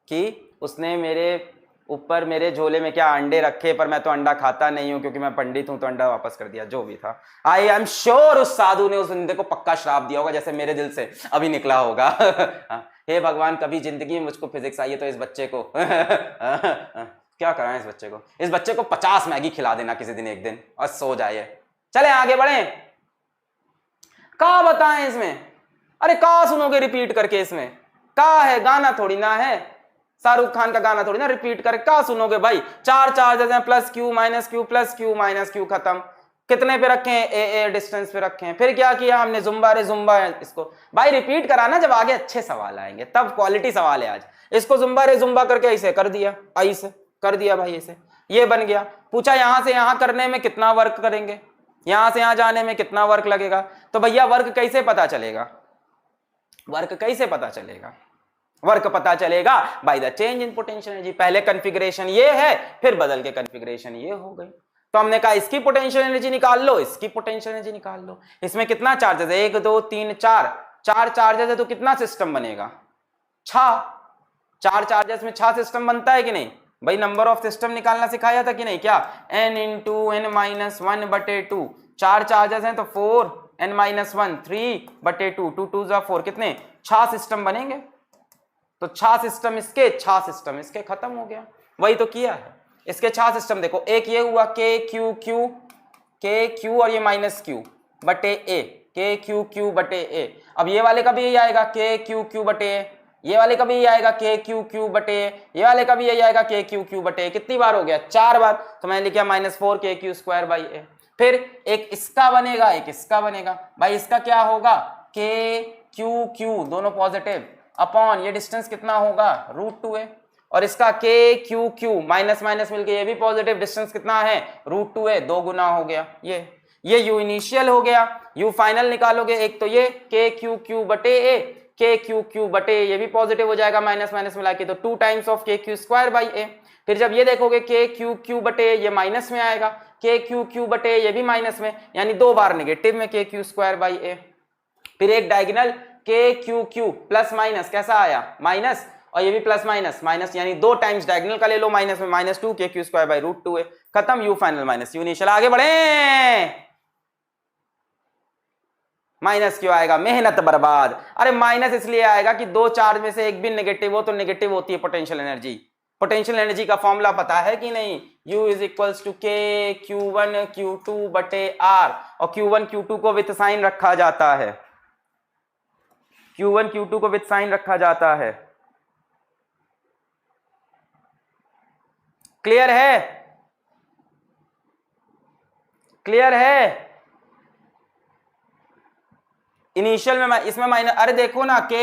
कि उसने मेरे ऊपर मेरे झोले में क्या अंडे रखे, पर मैं तो अंडा खाता नहीं हूं क्योंकि मैं पंडित हूं, तो अंडा वापस कर दिया, जो भी था। आई एम श्योर उस साधु ने उस बंदे को पक्का श्राप दिया होगा, जैसे मेरे दिल से अभी निकला होगा। हे भगवान, कभी जिंदगी में मुझको फिजिक्स आई है तो इस बच्चे को क्या कराएं, इस बच्चे को 50 मैगी खिला देना किसी दिन, एक दिन, और सो जाए। चले आगे बढ़े, क्या बताएं इसमें? अरे क्या सुनोगे रिपीट करके, इसमें क्या है, गाना थोड़ी ना है, शाहरुख खान का गाना थोड़ी ना रिपीट करके क्या सुनोगे भाई। 4 4 जैसे plus Q minus Q plus Q minus Q, खत्म। कितने पे रखे हैं, ए डिस्टेंस पे रखे हैं। फिर क्या किया हमने, जुम्बा रे जुम्बा, इसको भाई रिपीट कराना, जब आगे अच्छे सवाल आएंगे तब क्वालिटी सवाल है आज। इसको जुम्बा रे जुम्बा करके ऐसे कर दिया, ऐसे कर दिया भाई, ऐसे ये बन गया। पूछा यहां से यहां करने में कितना वर्क करेंगे, यहां से यहां जाने में कितना वर्क लगेगा। तो भैया वर्क कैसे पता चलेगा, वर्क कैसे पता चलेगा, वर्क पता चलेगा by the change in potential energy. पहले कॉन्फ़िगरेशन ये है, फिर बदल के कॉन्फ़िगरेशन ये हो गई। तो हमने कहा इसकी पोटेंशियल एनर्जी निकाल लो, इसकी पोटेंशियल एनर्जी निकाल लो। इसमें कितना चार्जेस है, 1 2 3 4, 4 चार्जेस है तो कितना सिस्टम बनेगा, 6। 4 चार्जेस में 6 सिस्टम बनता है कि नहीं भाई। नंबर ऑफ सिस्टम निकालना सिखाया था कि नहीं, क्या n into n minus 1/2। 4 charges हैं तो 4 n माइनस 1 3/2, 2 2 जा 4, कितने 6 सिस्टम बनेंगे। तो 6 सिस्टम इसके, 6 सिस्टम इसके, खत्म हो गया। वही तो किया है, इसके 6 सिस्टम देखो। एक ये हुआ k q और ये माइनस q बटे a, k q बटे a। अब ये वाले का भी यही आएगा k q बटे a, ये वाले का भी यही आएगा k q बटे a, ये वाले का भी यही आएगा k q बटे a। कितनी बार हो गया, 4 बार। तो मैंने लिखा -4 k q square by a। फिर एक इसका बनेगा, एक इसका बनेगा। भाई इसका क्या होगा, k q दोनों पॉजिटिव अपॉन ये डिस्टेंस कितना होगा √2a, और इसका k q माइनस माइनस मिलके ये भी पॉजिटिव, डिस्टेंस कितना है √2a, 2 गुना हो गया। ये u इनिशियल हो गया। u फाइनल निकालोगे, एक तो ये k q बटे a, k q बटे ये भी पॉजिटिव हो जाएगा माइनस माइनस मिला के, तो 2 times of k q square by a। फिर जब ये देखोगे k q बटे ये माइनस में आएगा, k q बटे ये भी माइनस में, यानी 2 बार नेगेटिव में k q square by a। फिर एक diagonal k q plus minus कैसा आया माइनस, और ये भी प्लस माइनस माइनस, यानी 2 टाइम्स डायगोनल का ले लो माइनस में, -2 k q square by √2a। खत्म, u final minus u initial. आगे बढ़े, माइनस क्यों आएगा, मेहनत बर्बाद। अरे माइनस इसलिए आएगा कि 2 चार्ज में से एक भी नेगेटिव हो तो नेगेटिव होती है पोटेंशियल एनर्जी। पोटेंशियल एनर्जी का फॉर्मूला पता है कि नहीं, U is equals to k q1 q2 बटे r, और q1 q2 को विथ साइन रखा जाता है, q1 q2 को विथ साइन रखा जाता है। क्लियर है, क्लियर है। इनिशियल में इसमें माइनस, अरे देखो ना k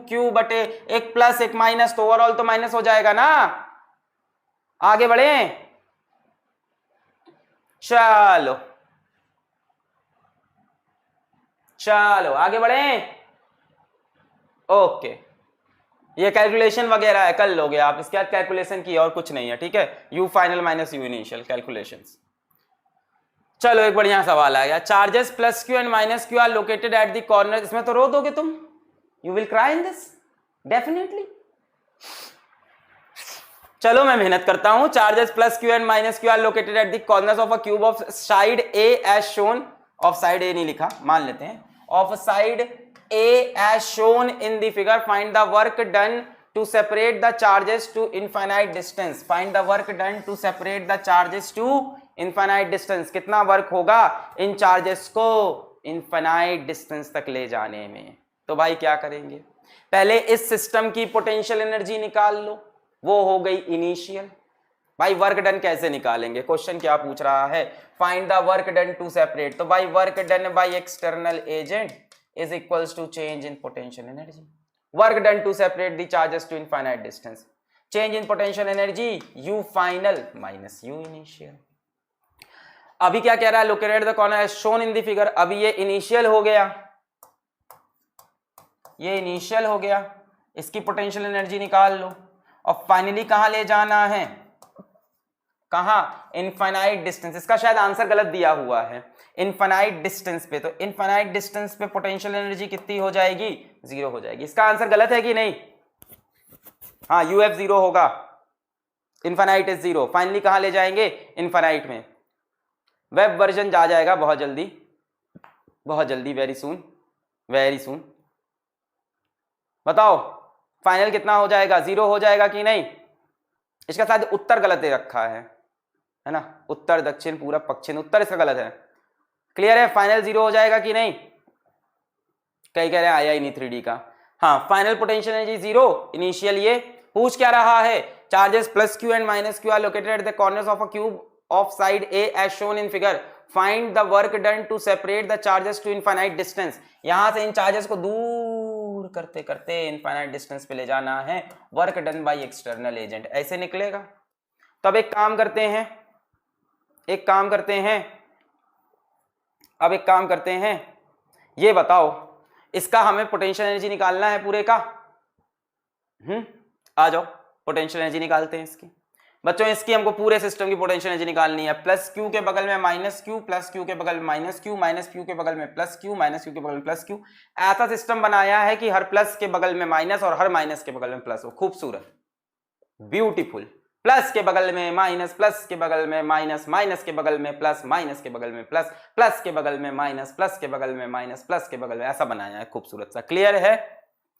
q बटे एक प्लस एक माइनस, तो ओवरऑल तो माइनस हो जाएगा ना। आगे बढ़े, चलो चलो आगे बढ़े। ओके, ये कैलकुलेशन वगैरह है, कर लोगे आप, इसके बाद कैलकुलेशन की और कुछ नहीं है, ठीक है। u final minus u initial calculations. चलो एक बढ़िया सवाल आ गया, charges plus q and minus q are located at the corner. इसमें तो रो दोगे तुम, you will cry in this definitely. चलो मैं मेहनत करता हूं। Charges plus q and minus q are located at the corners of a cube of side a as shown, of side a नहीं लिखा, मान लेते हैं, of side a as shown in the figure. Find the work done to separate the charges to infinite distance. Find the work done to separate the charges to infinite distance. कितना work होगा इन charges को infinite distance तक ले जाने में। तो भाई क्या करेंगे, पहले इस सिस्टम की पोटेंशियल एनर्जी निकाल लो, वो हो गई इनिशियल। भाई वर्क डन कैसे निकालेंगे, क्वेश्चन क्या पूछ रहा है, find the work done to separate. तो भाई work done by external agent is equals to change in potential energy. Work done to separate the charges to infinite distance. Change in potential energy U final minus U initial. अभी क्या कह रहा है, located the corner as shown in the figure। अभी ये initial हो गया, ये initial हो गया, इसकी potential energy निकाल लो, और फाइनली कहां ले जाना है, कहां, इनफाइनाइट डिस्टेंस। इसका शायद आंसर गलत दिया हुआ है, इनफाइनाइट डिस्टेंस पे। तो इनफाइनाइट डिस्टेंस पे पोटेंशियल एनर्जी कितनी हो जाएगी, 0 हो जाएगी। इसका आंसर गलत है कि नहीं, हाँ यूएफ 0 होगा, इनफाइनाइट इज 0। फाइनली कहां ले जाएंगे, इनफाइनाइट में। वेब वर्जन जा जाएगा बहुत जल्दी, बहुत जल्दी, वेरी सून, वेरी सून। बताओ फाइनल कितना हो जाएगा, 0 हो जाएगा कि नहीं। इसका शायद उत्तर गलत दे रखा है ना, उत्तर दक्षिण पूरब पश्चिम, उत्तर इसका गलत है। क्लियर है, फाइनल 0 हो जाएगा कि नहीं। कई कह रहे हैं आया ही नहीं 3D का। हाँ, फाइनल पोटेंशियल एनर्जी 0, इनिशियल। ये पूछ क्या रहा है, charges plus q and minus q are located at the corners of a cube of side a as shown in figure. Find the work done to separate the charges to infinite distance. यहां से इन charges को दूर करते करते infinite distance पे ले जाना है। Work done by external agent, ऐसे निकलेगा। तो अब एक काम करते हैं, ये बताओ इसका हमें पोटेंशियल एनर्जी निकालना है पूरे का। आ जाओ पोटेंशियल एनर्जी निकालते हैं इसकी। बच्चों इसकी हमको पूरे सिस्टम की पोटेंशियल एनर्जी निकालनी है। प्लस क्यू के बगल में माइनस क्यू, प्लस क्यू के बगल में माइनस क्यू, माइनस क्यू के बगल में प्लस क्यू, माइनस क्यू के बगल में प्लस क्यू। ऐसा सिस्टम बनाया है कि हर प्लस के बगल में माइनस और हर माइनस के बगल में प्लस हो। खूबसूरत, ब्यूटीफुल। प्लस के बगल में माइनस, प्लस के बगल में माइनस, माइनस के बगल में प्लस, माइनस के बगल में प्लस, प्लस के बगल में माइनस, प्लस के बगल में माइनस, प्लस के बगल में, ऐसा बनाया है खूबसूरत सा। क्लियर है?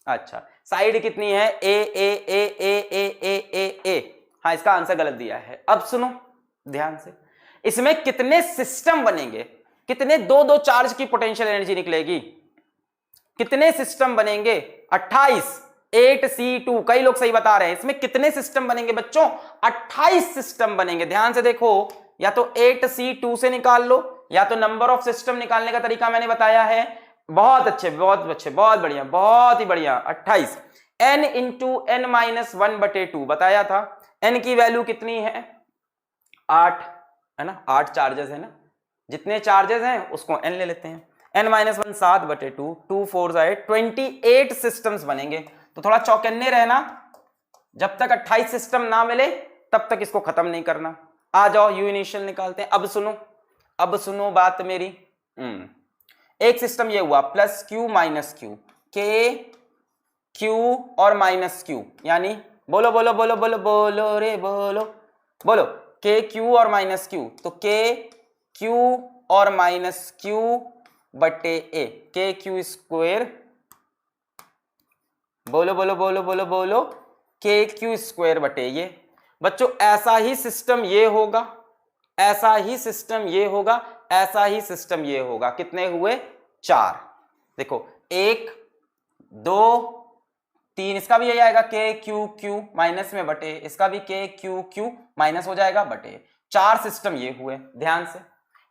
अच्छा, साइड कितनी है? ए ए ए ए ए ए ए ए। हाँ, इसका आंसर गलत दिया है। अब सुनो ध्यान से, इसमें कितने सिस्टम बनेंगे, कितने दो दो चार्ज की पोटेंशियल एनर्जी निकलेगी, कितने सिस्टम बनेंगे? 28 8C2। कई लोग सही बता रहे हैं। इसमें कितने सिस्टम बनेंगे बच्चों? 28 सिस्टम बनेंगे। ध्यान से देखो, या तो 8C2 से निकाल लो, या तो नंबर ऑफ सिस्टम निकालने का तरीका मैंने बताया है। बहुत अच्छे, बहुत अच्छे, बहुत बढ़िया, बहुत ही बढ़िया। 28 n इंटू n माइनस 1/2 बताया था। n की वैल्यू कितनी है? 8 है ना, 8 चार्जेस है ना, जितने चार्जेस हैं उसको n ले लेते हैं। n माइनस 1 7/2, 2 4 8, 28 सिस्टम्स बनेंगे। तो थोड़ा चौकन्ने रहना, जब तक 28 सिस्टम ना मिले तब तक इसको खत्म नहीं करना। आ जाओ यू इनिशियल निकालते हैं। अब सुनो बात मेरी। एक सिस्टम ये हुआ प्लस क्यू माइनस क्यू, के क्यू और माइनस क्यू, यानी बोलो बोलो बोलो बोलो बोलो रे बोलो बोलो, के क्यू और माइनस क्यू। तो के क्यू और माइनस क्यू बटे ए, के क्यू स्क्वायर, बोलो बोलो बोलो बोलो बोलो, के क्यू स्क्वायर बटे ये। बच्चों ऐसा ही सिस्टम ये होगा, ऐसा ही सिस्टम ये होगा, ऐसा ही सिस्टम ये होगा। कितने हुए? 4। देखो 1 2 3, इसका भी यही आएगा के क्यू क्यू माइनस में बटे, इसका भी के क्यू क्यू माइनस हो जाएगा बटे। 4 सिस्टम ये हुए ध्यान से।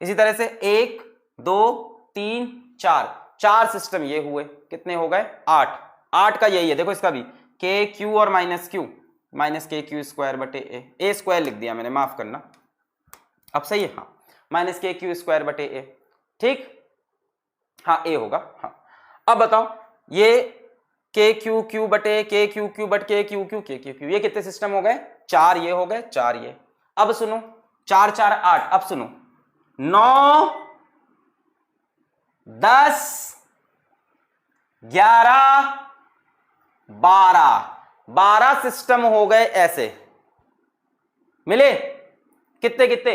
इसी तरह से 1 2 3 4, 4 सिस्टम ये हुए। कितने हो गए? 8। 8 का यही है, देखो इसका भी के क्यू और minus Q, minus k q square बटे ए स्क्वायर लिख दिया मैंने, माफ करना। अब सही है? हाँ, माइनस के क्यू स्क्वायर बटे ए। ठीक, हाँ ए होगा। हाँ, अब बताओ ये के क्यू क्यू बटे के क्यू क्यू बट के क्यू क्यू के क्यू क्यू, ये कितने सिस्टम हो गए? 4 ये हो गए, 4 ये। अब सुनो 4 4 8। अब सुनो 9 10 11 12 सिस्टम हो गए ऐसे। मिले? कितने कितने?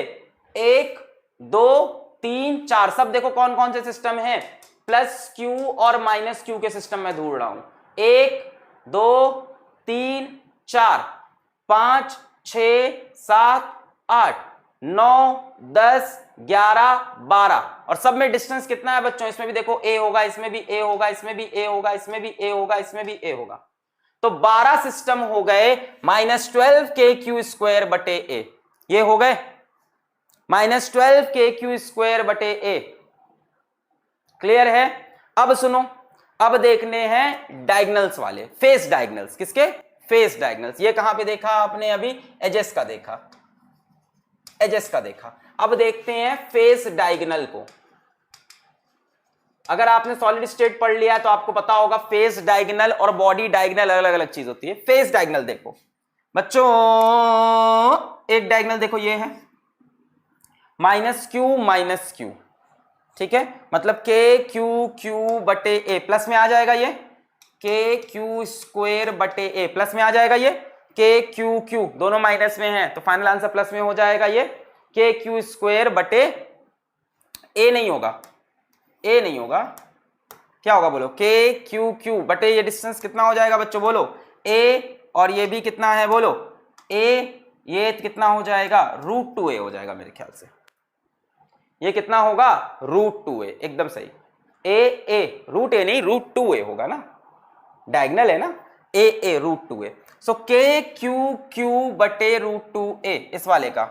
1 2 3 4। सब देखो कौन कौन से सिस्टम हैं। प्लस क्यू और माइनस क्यू के सिस्टम में ढूंढ रहा हूं। 1 2 3 4 5 6 7 8 9 10 11 12, और सब में डिस्टेंस कितना है बच्चों? इसमें भी देखो ए होगा, इसमें भी ए होगा, इसमें भी ए होगा, इसमें भी ए होगा, इसमें भी ए होगा। तो 12 सिस्टम हो गए -12 के क्यू स्क्वायर बटे ए। ये हो गए -12 के क्यू स्क्वायर बटे ए। क्लियर है? अब सुनो, अब देखने हैं डायगनल्स वाले, फेस डायगनल्स। किसके? Face diagonals. ये कहां पे देखा आपने? अभी एजेस का देखा, एजेस का देखा। अब देखते हैं फेस डायगनल को। अगर आपने सॉलिड स्टेट पढ़ लिया तो आपको पता होगा फेस डायगनल और बॉडी डायगनल अलग अलग चीज होती है। फेस डायगनल देखो बच्चों, एक डायगनल देखो ये है माइनस क्यू, ठीक है, मतलब के क्यू क्यू बटे ए, प्लस में आ जाएगा ये के क्यू स्क्वायर बटे ए, प्लस में आ जाएगा ये के क्यू क्यू, दोनों माइनस में है तो फाइनल आंसर प्लस में हो जाएगा ये के क्यू स्क्वायर बटे ए। नहीं होगा, ए नहीं होगा, क्या होगा बोलो? के क्यू क्यू बटे ये डिस्टेंस कितना हो जाएगा बच्चों? बोलो ए, और ये भी कितना है? बोलो ए, ये कितना हो जाएगा? √2a हो जाएगा मेरे ख्याल से। ये कितना होगा? √2a, एकदम सही। ए √a नहीं, √2a होगा ना, डायगनल है ना, ए √2a। सो के क्यू क्यू बटे √2a, इस वाले का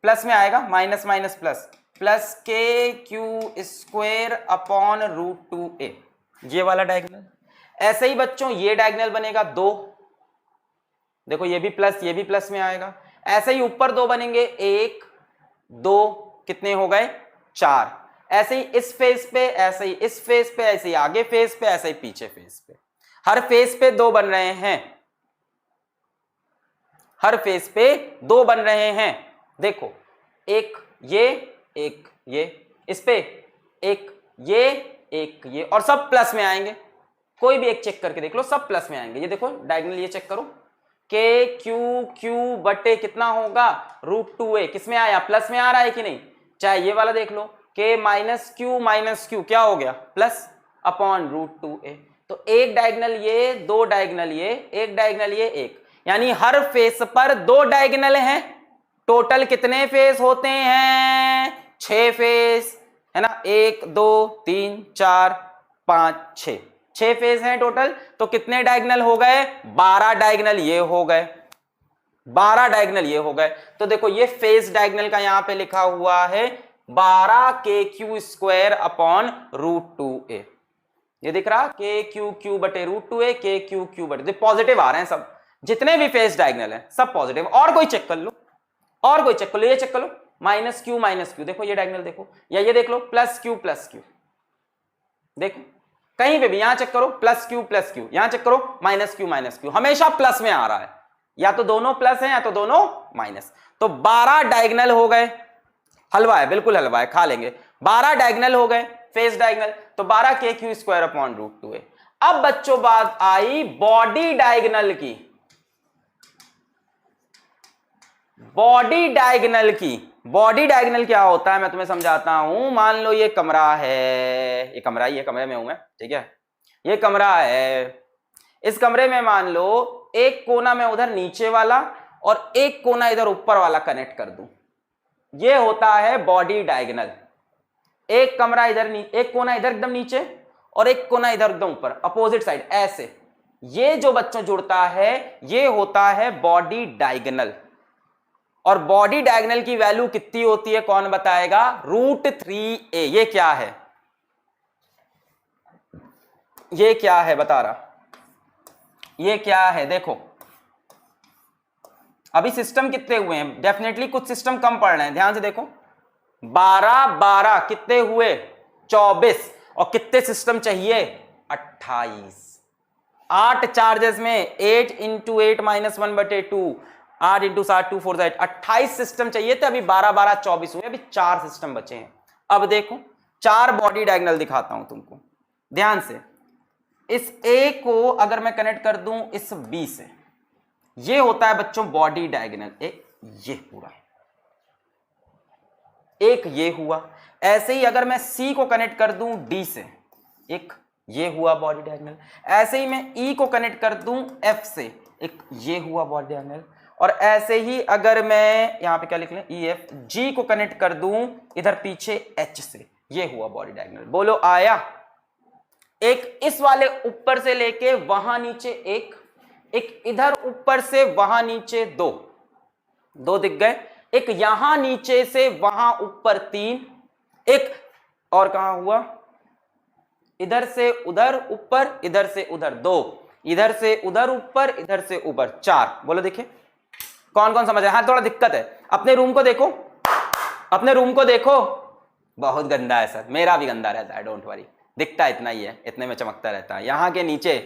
प्लस में आएगा, minus minus plus, plus k q square upon root 2a, ये वाला डायगोनल। ऐसे ही बच्चों ये डायगोनल बनेगा 2, देखो ये भी प्लस में आएगा। ऐसे ही ऊपर 2 बनेंगे, 1 2, कितने हो गए 4। ऐसे ही इस फेस पे, ऐसे ही इस फेस पे, ऐसे ही आगे फेस पे, ऐसे ही पीछे फेस पे, हर फेस पे 2 बन रहे हैं, हर फेस पे 2 बन रहे हैं। देखो एक ये इस पे एक ये और सब प्लस में आएंगे। कोई भी एक चेक करके देख लो, सब प्लस में आएंगे। ये देखो डायगोनल ये चेक करो, के क्यू बटे कितना होगा रूट 2a, किसमें आया प्लस में आ रहा है कि नहीं। चाहे ये वाला देख लो, के माइनस क्यू क्या हो गया प्लस अपॉन रूट 2a। तो एक डायगोनल ये, 2 डायगोनल ये, एक डायगोनल ये, एक, यानी हर फेस पर 2 डायगोनल हैं। टोटल कितने फेस होते हैं 6 फेस, है ना, 1 2 3 4 5 6 फेस हैं टोटल। तो कितने डायगोनल हो गए 12 डायगोनल ये हो गए, 12 डायगोनल ये हो गए। तो देखो ये फेस डायगोनल का यहां पे लिखा हुआ है 12 के q square upon root 2a। ये दिख रहा के क्यू बटे रूट 2a, के क्यू बटे, पॉजिटिव आ रहे हैं सब, जितने भी फेस डायगोनल है सब पॉजिटिव। और कोई चेक कर लो, और कोई चेक कर लो, ये चेक कर लो माइनस क्यू, देखो ये डायगोनल देखो, या ये देख लो प्लस क्यू, देखो कहीं पे भी, यहां चेक करो प्लस क्यू, यहां चेक करो माइनस क्यू, हमेशा प्लस में आ रहा है, या तो दोनों प्लस है या तो दोनों माइनस। तो 12 डायगोनल हो गए, हलवा है, बिल्कुल हलवा है, खा लेंगे। 12 डायगोनल हो गए फेस डायगोनल, तो 12 के q square upon root 2a। अब बच्चों बात आई बॉडी डायगोनल की, बॉडी डायगोनल क्या होता है मैं तुम्हें समझाता हूं। मान लो ये कमरा है, ये कमरे में हूं मैं, ठीक है, ये कमरा है। इस कमरे में मान लो एक कोना में उधर नीचे वाला और एक कोना इधर ऊपर वाला कनेक्ट कर दूं, ये होता है बॉडी डायगोनल। एक कमरा इधर, एक कोना इधर एकदम नीचे और एक कोना इधर एकदम ऊपर, अपोजिट साइड, ऐसे। ये जो बच्चों जुड़ता है ये होता है बॉडी डायगोनल। और बॉडी डायगोनल की वैल्यू कितनी होती है कौन बताएगा, रूट 3a। ये क्या है, ये क्या है बता रहा, ये क्या है, देखो अभी सिस्टम कितने हुए हैं, डेफिनेटली कुछ सिस्टम कम पड़ रहे हैं, ध्यान से देखो। 12 कितने हुए 24, और कितने सिस्टम चाहिए 28। 8 चार्जेस में 8 इंटू 8 माइनस 1/2, 8 इंटू 7 2 4 8, 28 सिस्टम चाहिए थे। अभी 12 12 24 हुए, अभी 4 सिस्टम बचे हैं। अब देखो 4 बॉडी डायगोनल दिखाता हूं तुमको ध्यान से। इस A को अगर मैं कनेक्ट कर दूं इस B से, ये होता है बच्चों बॉडी डायगोनल। ये पूरा एक ये हुआ। ऐसे ही अगर मैं C को कनेक्ट कर दूं D से, एक ये हुआ बॉडी डायगोनल। ऐसे ही मैं E को कनेक्ट कर दूं F से, एक ये हुआ बॉडी डायगोनल। और ऐसे ही अगर मैं यहां पे क्या लिख लें EF, G को कनेक्ट कर दूं इधर पीछे H से, ये हुआ बॉडी डायगोनल। बोलो आया। एक इस वाले ऊपर से लेके वहां नीचे एक इधर ऊपर से वहां नीचे दो दिख गए। एक यहां नीचे से वहां ऊपर 3, एक और कहां हुआ, इधर से उधर ऊपर, इधर से उधर 2, इधर से उधर ऊपर, इधर से ऊपर 4। बोलो देखिए कौन कौन समझ रहा है। हाँ थोड़ा दिक्कत है, अपने रूम को देखो, अपने रूम को देखो। बहुत गंदा है सर, मेरा भी गंदा रहता है, डोंट वरी, दिखता इतना ही है, इतने में चमकता रहता है। यहां के नीचे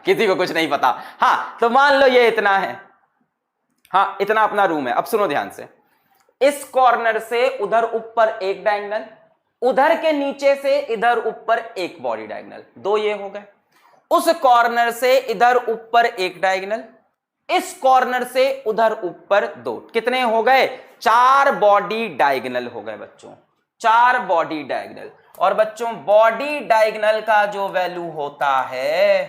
किसी को कुछ नहीं पता। हाँ तो मान लो ये इतना है, हाँ इतना अपना रूम है। अब सुनो ध्यान से, इस कॉर्नर से उधर ऊपर एक डायगोनल, उधर के नीचे से इधर ऊपर एक बॉडी डायगोनल, 2 ये हो गए। उस कॉर्नर से इधर ऊपर एक डायगोनल, इस कॉर्नर से उधर ऊपर 2, कितने हो गए 4 बॉडी डायगोनल हो गए बच्चों, 4 बॉडी डायगोनल। और बच्चों बॉडी डायगोनल का जो वैल्यू होता है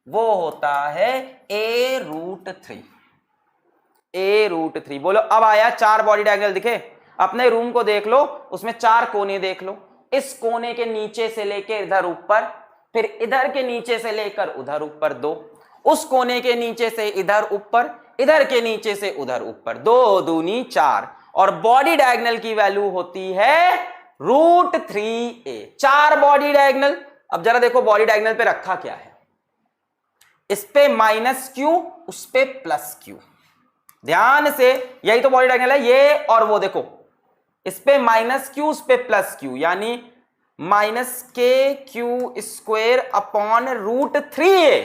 वो होता है a√3, a√3। बोलो अब आया 4 बॉडी डायगोनल दिखे। अपने रूम को देख लो, उसमें 4 कोने देख लो। इस कोने के नीचे से लेकर इधर ऊपर, फिर इधर के नीचे से लेकर उधर ऊपर 2, उस कोने के नीचे से इधर ऊपर, इधर के नीचे से उधर ऊपर, 2 दूनी 4। और बॉडी डायगोनल की वैल्यू होती है √3a। 4 body diagonal. अब जरा देखो बॉडी डायगोनल पे रखा क्या है, इस पे -q, उस पे +q। ध्यान से, यही तो बॉडी डायगोनल है ये, और वो देखो इस पे -q, उस पे +q, यानी -kq² upon √3a,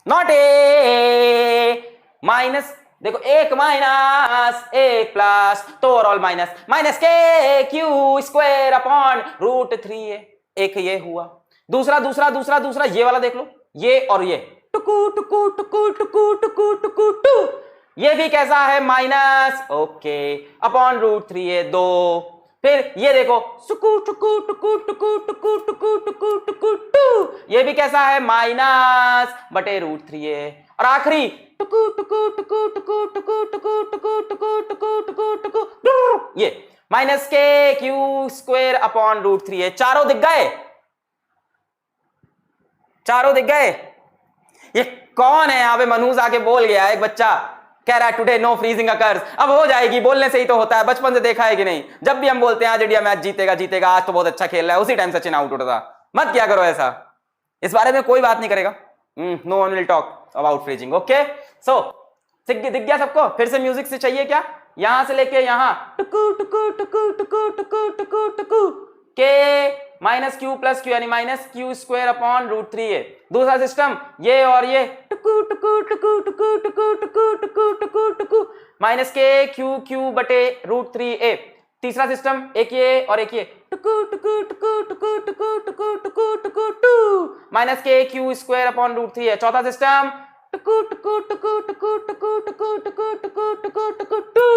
not a। Minus देखो, एक माइनस एक प्लस, तो ओवरऑल -kq² अपॉन √3a। एक ये हुआ। दूसरा दूसरा दूसरा दूसरा ये वाला देख लो, ये और ये टुकु टुकु टुकु टुकु टुकु टुकु टू, ये भी कैसा है माइनस, ओके, अपॉन √3a 2। फिर ये देखो सुकु टुकु टुकु टुकु टुकु टुकु टुकु टुकु टू, ये भी कैसा है माइनस बटे √3a। और आखिरी टुकु टुकु टुकु टुकु टुकु टुकु टुकु टुकु टुकु टुकु टुकु, ये -kq² अपॉन √3a। चारों दिख गए, चारों दिख गए। ये कौन है यहाँ पे? मनूज आके बोल गया, एक बच्चा कह रहा है टुडे नो फ्रीजिंग अकर्स। अब हो जाएगी, बोलने से ही तो होता है, बचपन से देखा है कि नहीं? जब भी हम बोलते हैं आज इंडिया मैच जीतेगा जीतेगा, आज तो बहुत अच्छा खेल रहा है, उसी टाइम सचिन आउट होता था। मत क्या करो ऐसा, इस बारे में कोई बात नहीं करेगा। No one will talk about freezing, okay. So दिख गया सबको? फिर से म्यूजिक से चाहिए क्या? यहां से लेके यहां टुकु टुकु टुकु टुकु टुकु टुकु टुकु के -q + q यानी -q² अपॉन √3a। दूसरा सिस्टम ये और ये टुकु टुकु टुकु टुकु टुकु टुकु टुकु टुकु टुकु -kq³ बटे √3a। तीसरा सिस्टम एक ये और एक ये टुकु टुकु टुकु टुकु टुकु टुकु टुकु टुकु टू -kq² अपॉन √3a। चौथा सिस्टम टुकु टुकु टुकु टुकु टुकु टुकु टुकु टुकु टुकु टुकु टू।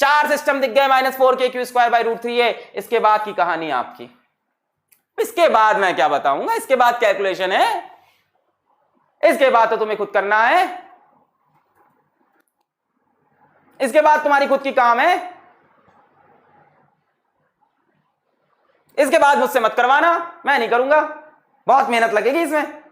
4 सिस्टम दिख गए, -4kq²/√3a। इसके बाद की कहानी आपकी। इसके बाद मैं क्या बताऊंगा, इसके बाद कैलकुलेशन है, इसके बाद तो तुम्हें खुद करना है, इसके बाद तुम्हारी खुद की काम है, इसके बाद मुझसे मत करवाना, मैं नहीं करूंगा, बहुत मेहनत लगेगी इसमें।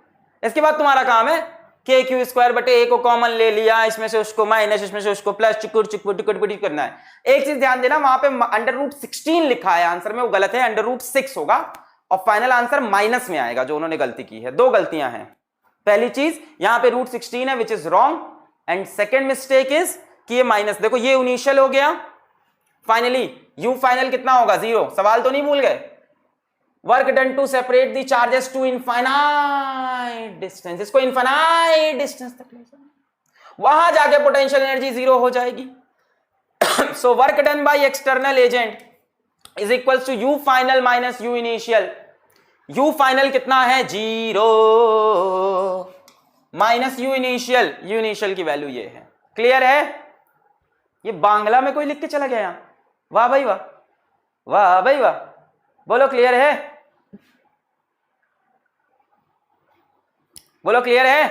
इसके बाद तुम्हारा काम है kq² बटे a को कॉमन ले लिया, इसमें से उसको माइनस, इसमें से उसको प्लस, चिकुर चिकुर टिकुर करना है। एक चीज ध्यान देना, वहां पे √16 लिखा है आंसर में, वो गलत है, √6 होगा और फाइनल आंसर माइनस में आएगा, जो उन्होंने गलती की है। 2 गलतियां हैं। पहली चीज यहां पे √16 है which is wrong, and second mistake is कि ये माइनस, देखो ये इनिशियल हो गया, फाइनली u फाइनल कितना होगा 0। सवाल तो नहीं भूल गए? Work done to separate the charges to infinite distance, इसको इनफाइनाइट डिस्टेंस तक ले जाना, वहां जाके पोटेंशियल एनर्जी 0 हो जाएगी। So work done by external agent is equals to u final minus u initial. u final कितना है 0 minus u initial, u initial की वैल्यू ये है। क्लियर है? ये बांग्ला में कोई लिख के चला गया यहां, वाह भाई वाह, वाह भाई वाह, बोलो क्लियर है, बोलो क्लियर है।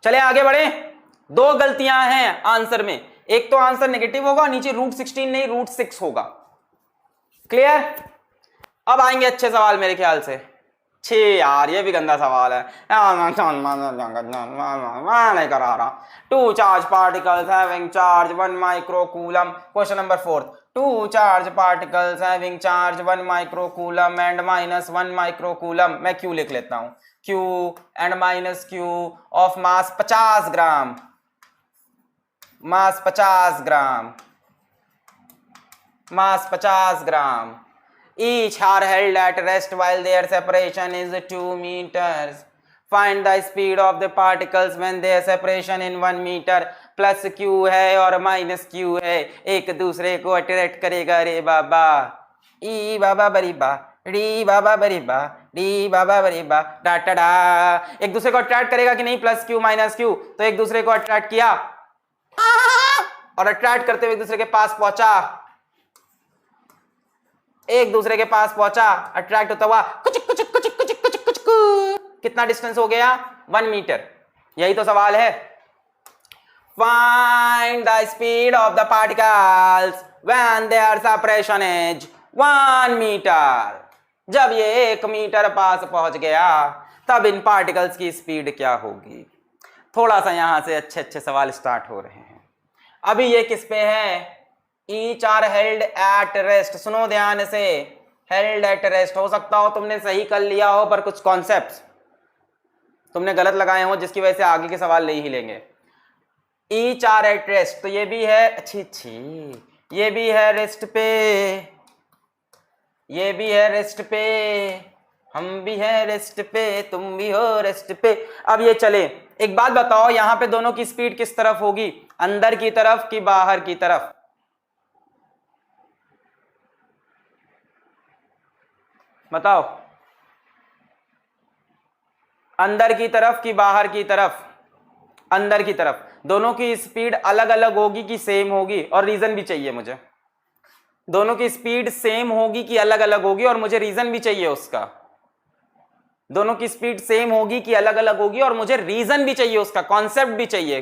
चले आगे बढ़े। 2 गलतियां हैं आंसर में, एक तो आंसर नेगेटिव होगा, नीचे √16 नहीं √6 होगा। क्लियर? अब आएंगे अच्छे सवाल मेरे ख्याल से। छे यार ये भी गंदा सवाल है, नहीं करा रहा। 2 charge particles having charge 1 microcoulomb, question number 4। 2 charge particles having charge 1 microcoulomb and -1 microcoulomb, मैं Q लिख लेता हूं, Q and -Q of mass 50 gram, mass 50 gram, mass 50 gram. Each are held at rest while their separation is 2 meters. Find the speed of the particles when their separation in 1 meter. Plus Q है और minus Q है, एक दूसरे को attract करेगा रे बाबा। ई बाबा बरी बा, डी बाबा बरी बा, डी बाबा बरी बा, डा डा डा। एक दूसरे को अट्रैक्ट करेगा कि नहीं, प्लस Q माइनस Q, तो एक दूसरे को अट्रैक्ट किया और अट्रैक्ट करते हुए एक दूसरे के पास पहुंचा, एक दूसरे के पास पहुंचा, अट्रैक्ट होता हुआ कुछ कुछ कुछ कुछ कुछ कुछ, कितना डिस्टेंस हो गया 1 मीटर। यही तो सवाल है। Find the speed of the particles when their separation is 1 metre. जब ये 1 मीटर पास पहुंच गया तब इन पार्टिकल्स की स्पीड क्या होगी। थोड़ा सा यहां से अच्छे अच्छे सवाल स्टार्ट हो रहे हैं। अभी ये किस पे है, each are held at rest. सुनो ध्यान से, हेल्ड एट रेस्ट। हो सकता हो तुमने सही कर लिया हो पर कुछ कॉन्सेप्ट्स तुमने गलत लगाए हो, जिसकी वजह से आगे के सवाल ले ही लेंगे। ईच आर एट रेस्ट, तो ये भी है, अच्छी ये भी है रेस्ट पे, ये भी है रेस्ट पे, हम भी है रेस्ट पे, तुम भी हो रेस्ट पे। अब ये चले, एक बात बताओ, यहां पे दोनों की स्पीड किस तरफ होगी, अंदर की तरफ कि बाहर की तरफ? बताओ, अंदर की तरफ कि बाहर की तरफ? अंदर की तरफ। दोनों की स्पीड अलग अलग होगी कि सेम होगी? और रीजन भी चाहिए मुझे। दोनों की स्पीड सेम होगी कि अलग अलग होगी, और मुझे रीजन भी चाहिए उसका। दोनों की स्पीड सेम होगी कि अलग अलग होगी, और मुझे रीजन भी चाहिए उसका, कॉन्सेप्ट भी चाहिए।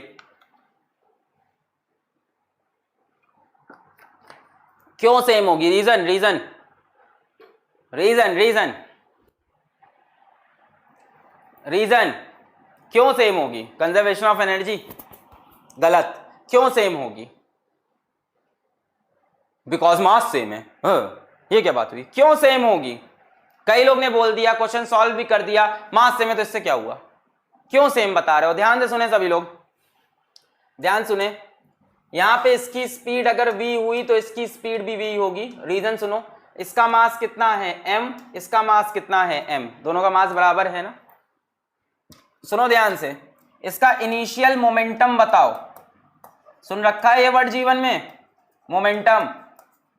क्यों सेम होगी? Reason reason reason reason reason क्यों सेम होगी? Conservation of energy? गलत। क्यों सेम होगी? बिकॉज मास सेम है। ये क्या बात हुई? क्यों सेम होगी? कई लोग ने बोल दिया, क्वेश्चन सॉल्व भी कर दिया, मास सेम है तो इससे क्या हुआ? क्यों सेम बता रहे हो? ध्यान से सुने सभी लोग, ध्यान सुने। यहां पे इसकी स्पीड अगर v हुई तो इसकी स्पीड भी v होगी। रीजन सुनो, इसका मास कितना है m, इसका मास कितना है m, दोनों का मास बराबर है ना। सुनो ध्यान से, इसका इनिशियल मोमेंटम बताओ। सुन रखा है ये वर्ड जीवन में, मोमेंटम।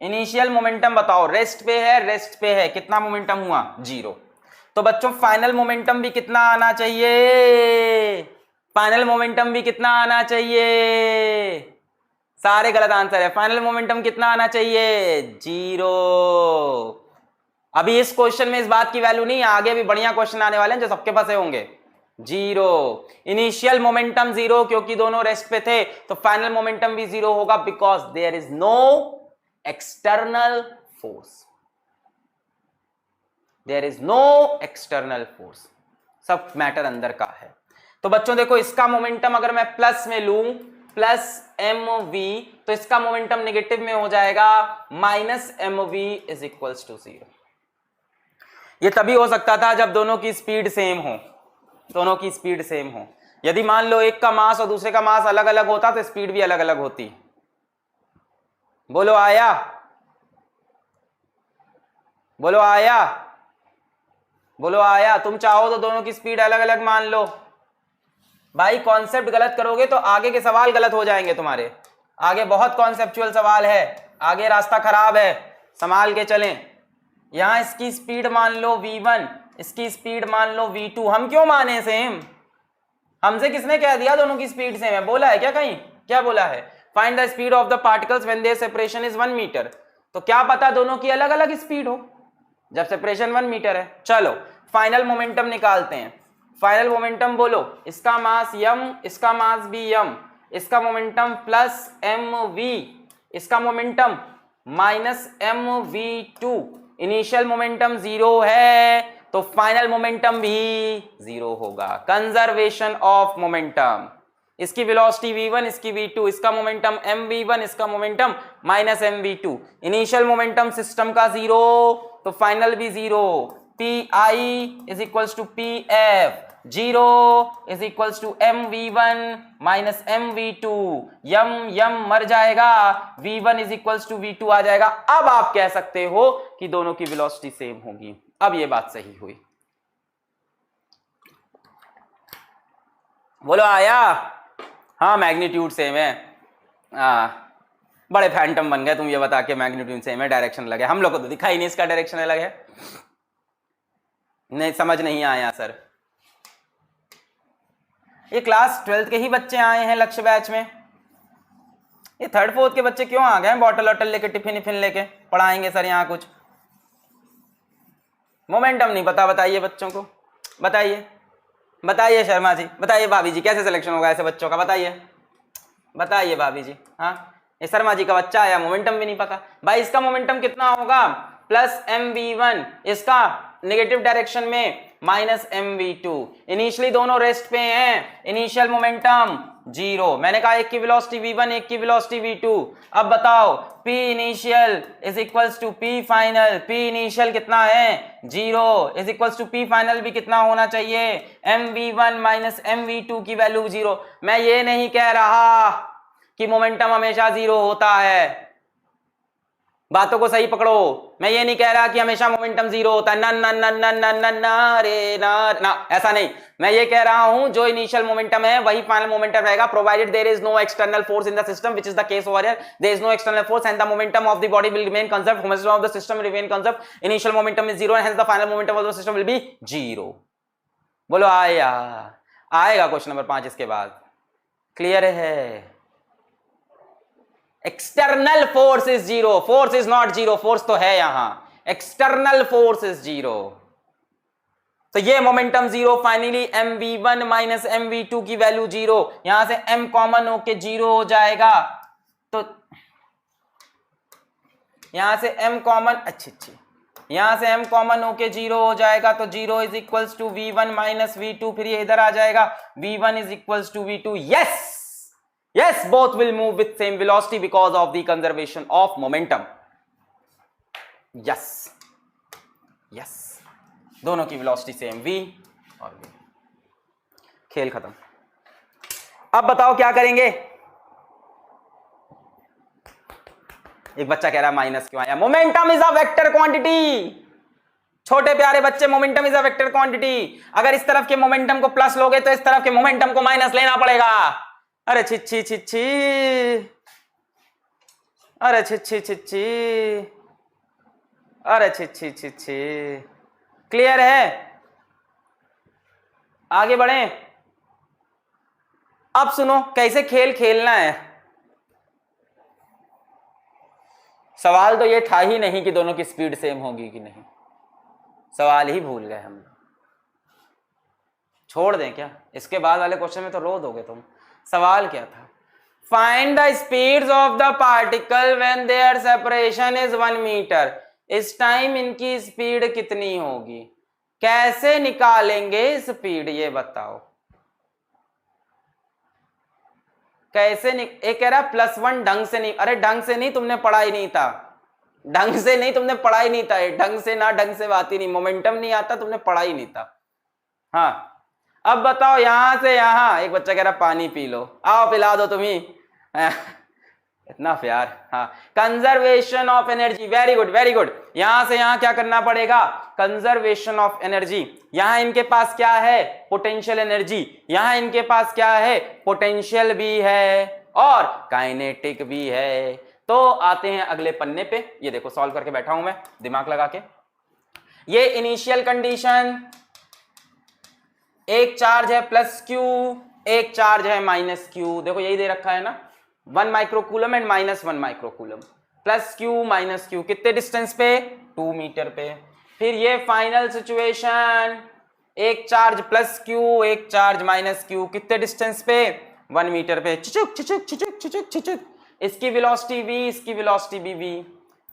इनिशियल मोमेंटम बताओ, रेस्ट पे है, रेस्ट पे है, कितना मोमेंटम हुआ? 0। तो बच्चों फाइनल मोमेंटम भी कितना आना चाहिए? फाइनल मोमेंटम भी कितना आना चाहिए? सारे गलत आंसर है। फाइनल मोमेंटम कितना आना चाहिए? 0। अभी इस क्वेश्चन में इस बात की वैल्यू नहीं है, आगे भी बढ़िया क्वेश्चन आने वाले हैं जो सबके फंसे होंगे। 0 इनिशियल मोमेंटम 0, क्योंकि दोनों रेस्ट पे थे, तो फाइनल मोमेंटम भी 0 होगा, because there is no external force. There is no external force, सब मैटर अंदर का है। तो बच्चों देखो, इसका मोमेंटम अगर मैं प्लस में लूं, प्लस mv, तो इसका मोमेंटम नेगेटिव में हो जाएगा, minus mv is equals to 0। ये तभी हो सकता था जब दोनों की स्पीड सेम हो, दोनों की स्पीड सेम हो। यदि मान लो एक का मास और दूसरे का मास अलग अलग होता तो स्पीड भी अलग अलग होती। बोलो आया? बोलो आया? बोलो आया? तुम चाहो तो दोनों की स्पीड अलग अलग मान लो। भाई कॉन्सेप्ट गलत करोगे तो आगे के सवाल गलत हो जाएंगे तुम्हारे। आगे बहुत कॉन्सेप्चुअल सवाल है, आगे रास्ता खराब है, संभाल के चलें। यहां इसकी स्पीड मान लो v1, इसकी स्पीड मान लो v2। हम क्यों माने सेम? हमसे किसने कह दिया दोनों की स्पीड सेम है? बोला है क्या कहीं? क्या बोला है? Find the speed of the particles when their separation is 1 metre. तो क्या पता दोनों की अलग अलग स्पीड हो जब सेपरेशन 1 मीटर है। चलो फाइनल मोमेंटम निकालते हैं। फाइनल मोमेंटम बोलो, इसका मास m, इसका मास भी m, इसका मोमेंटम प्लस mv, इसका momentum minus mv2। Initial momentum 0 है तो फाइनल मोमेंटम भी 0 होगा। Conservation of momentum. इसकी वेलोसिटी v1, इसकी v2, इसका मोमेंटम mv1, इसका momentum minus mv2। Initial momentum system का 0 तो फाइनल भी 0। pi is equals to pf, 0 is equals to mv1 minus mv2। यम मर जाएगा, v1 is equals to v2 आ जाएगा। अब आप कह सकते हो कि दोनों की वेलोसिटी सेम होगी। अब ये बात सही हुई। बोलो आया? हाँ मैग्नीट्यूड सेम है। बड़े फैंटम बन गए तुम ये बता के मैग्नीट्यूड सेम है, डायरेक्शन अलग है। हम लोग को तो दिखाई नहीं इसका डायरेक्शन अलग है। नहीं समझ नहीं आया सर। ये क्लास 12th के ही बच्चे आए हैं लक्ष्य बैच में, ये 3rd 4th के बच्चे क्यों आ गए हैं बॉटल वॉटल लेके, टिफिन इफिन लेके? पढ़ाएंगे सर यहाँ कुछ, मोमेंटम नहीं पता। बताइए बच्चों को, बताइए बताइए शर्मा जी, बताइए भाभी जी, कैसे सिलेक्शन होगा ऐसे बच्चों का? बताइए बताइए भाभी जी। हाँ ये शर्मा जी का बच्चा आया, मोमेंटम भी नहीं पता। भाई इसका मोमेंटम कितना होगा? प्लस mv1, इसका नेगेटिव डायरेक्शन में माइनस mv2। इनिशियली दोनों रेस्ट पे हैं, इनिशियल मोमेंटम जीरो। मैंने कहा एक की वेलोसिटी v1, एक की वेलोसिटी v2। अब बताओ p initial is equals to p final. p initial कितना है? Zero. Is equals to p final भी कितना होना चाहिए? mv1 माइनस mv2 की वैल्यू जीरो। मैं ये नहीं कह रहा कि मोमेंटम हमेशा जीरो होता है, बातों को सही पकड़ो। मैं ये नहीं कह रहा कि हमेशा मोमेंटम जीरो होता है, ना ना ना ना ना ना ना रे ना ना, ऐसा नहीं। मैं ये कह रहा हूं जो इनिशियल मोमेंटम है वही फाइनल मोमेंटम रहेगा, provided there is no external force in the system, which is the case over here. There is no external force and the momentum of the body will remain conserved, momentum of the system remain conserved, initial momentum is zero and hence the final momentum of the system will be zero. बोलो आया, आएगा question number 5 इसके बाद। Clear है? External force is zero, force is not zero, force तो है यहां, external force is zero. तो ये momentum zero, finally mv1 minus mv2 की वैल्यू जीरो। यहां से m कॉमन होके जीरो हो जाएगा, तो यहां से m कॉमन, अच्छी यहां से m कॉमन होके जीरो हो जाएगा, तो zero is equals to v1 minus v2। फिर ये इधर आ जाएगा, v1 is equals to v2। Yes yes, both will move with same velocity because of the conservation of momentum. yes दोनों की velocity सेम v और v। खेल खत्म। अब बताओ क्या करेंगे? एक बच्चा कह रहा है माइनस क्यों आया? Momentum is a vector quantity. छोटे प्यारे बच्चे, momentum is a vector quantity. अगर इस तरफ के मोमेंटम को प्लस लोगे तो इस तरफ के मोमेंटम को माइनस लेना पड़ेगा। अरे छिच्छी छिच्छी, अरे छिच्छी छिच्छी, अरे छिच्छी छिच्छी। क्लियर है? आगे बढ़े। अब सुनो कैसे खेल खेलना है। सवाल तो ये था ही नहीं कि दोनों की स्पीड सेम होगी कि नहीं, सवाल ही भूल गए हम। छोड़ दें क्या? इसके बाद वाले क्वेश्चन में तो रो दोगे तुम। सवाल क्या था? Find the speeds of the particle when their separation is 1 metre. इस टाइम इनकी स्पीड कितनी होगी? कैसे निकालेंगे स्पीड, ये बताओ कैसे एक कह रहा +1 ढंग से नहीं। अरे ढंग से नहीं, तुमने पढ़ा ही नहीं था। ढंग से नहीं, तुमने पढ़ा ही नहीं था। ढंग से ना, ढंग से बात ही नहीं। मोमेंटम नहीं आता, तुमने पढ़ा ही नहीं था। हाँ अब बताओ यहां से यहां। एक बच्चा कह रहा पानी पी लो, आओ पिला दो तुम्ही। इतना प्यार। हाँ, conservation of energy, very good very good. यहां से यहां क्या करना पड़ेगा? Conservation of energy. यहां इनके पास क्या है? Potential energy. यहां इनके पास क्या है? पोटेंशियल भी है और काइनेटिक भी है। तो आते हैं अगले पन्ने पे। ये देखो सॉल्व करके बैठा हूं मैं दिमाग लगा के। ये इनिशियल कंडीशन, एक चार्ज है प्लस क्यू, एक चार्ज है माइनस क्यू। देखो यही दे रखा है ना, 1 microcoulomb and -1 microcoulomb. Plus Q minus Q कितने डिस्टेंस पे? 2 मीटर पे। फिर ये फाइनल सिचुएशन, एक चार्ज प्लस क्यू, एक चार्ज माइनस क्यू, कितने डिस्टेंस पे? 1 मीटर पे। चिचुक चिचुक चिचुक चिचुक चिचुक। इसकी वेलोसिटी v, इसकी वेलोसिटी भी v।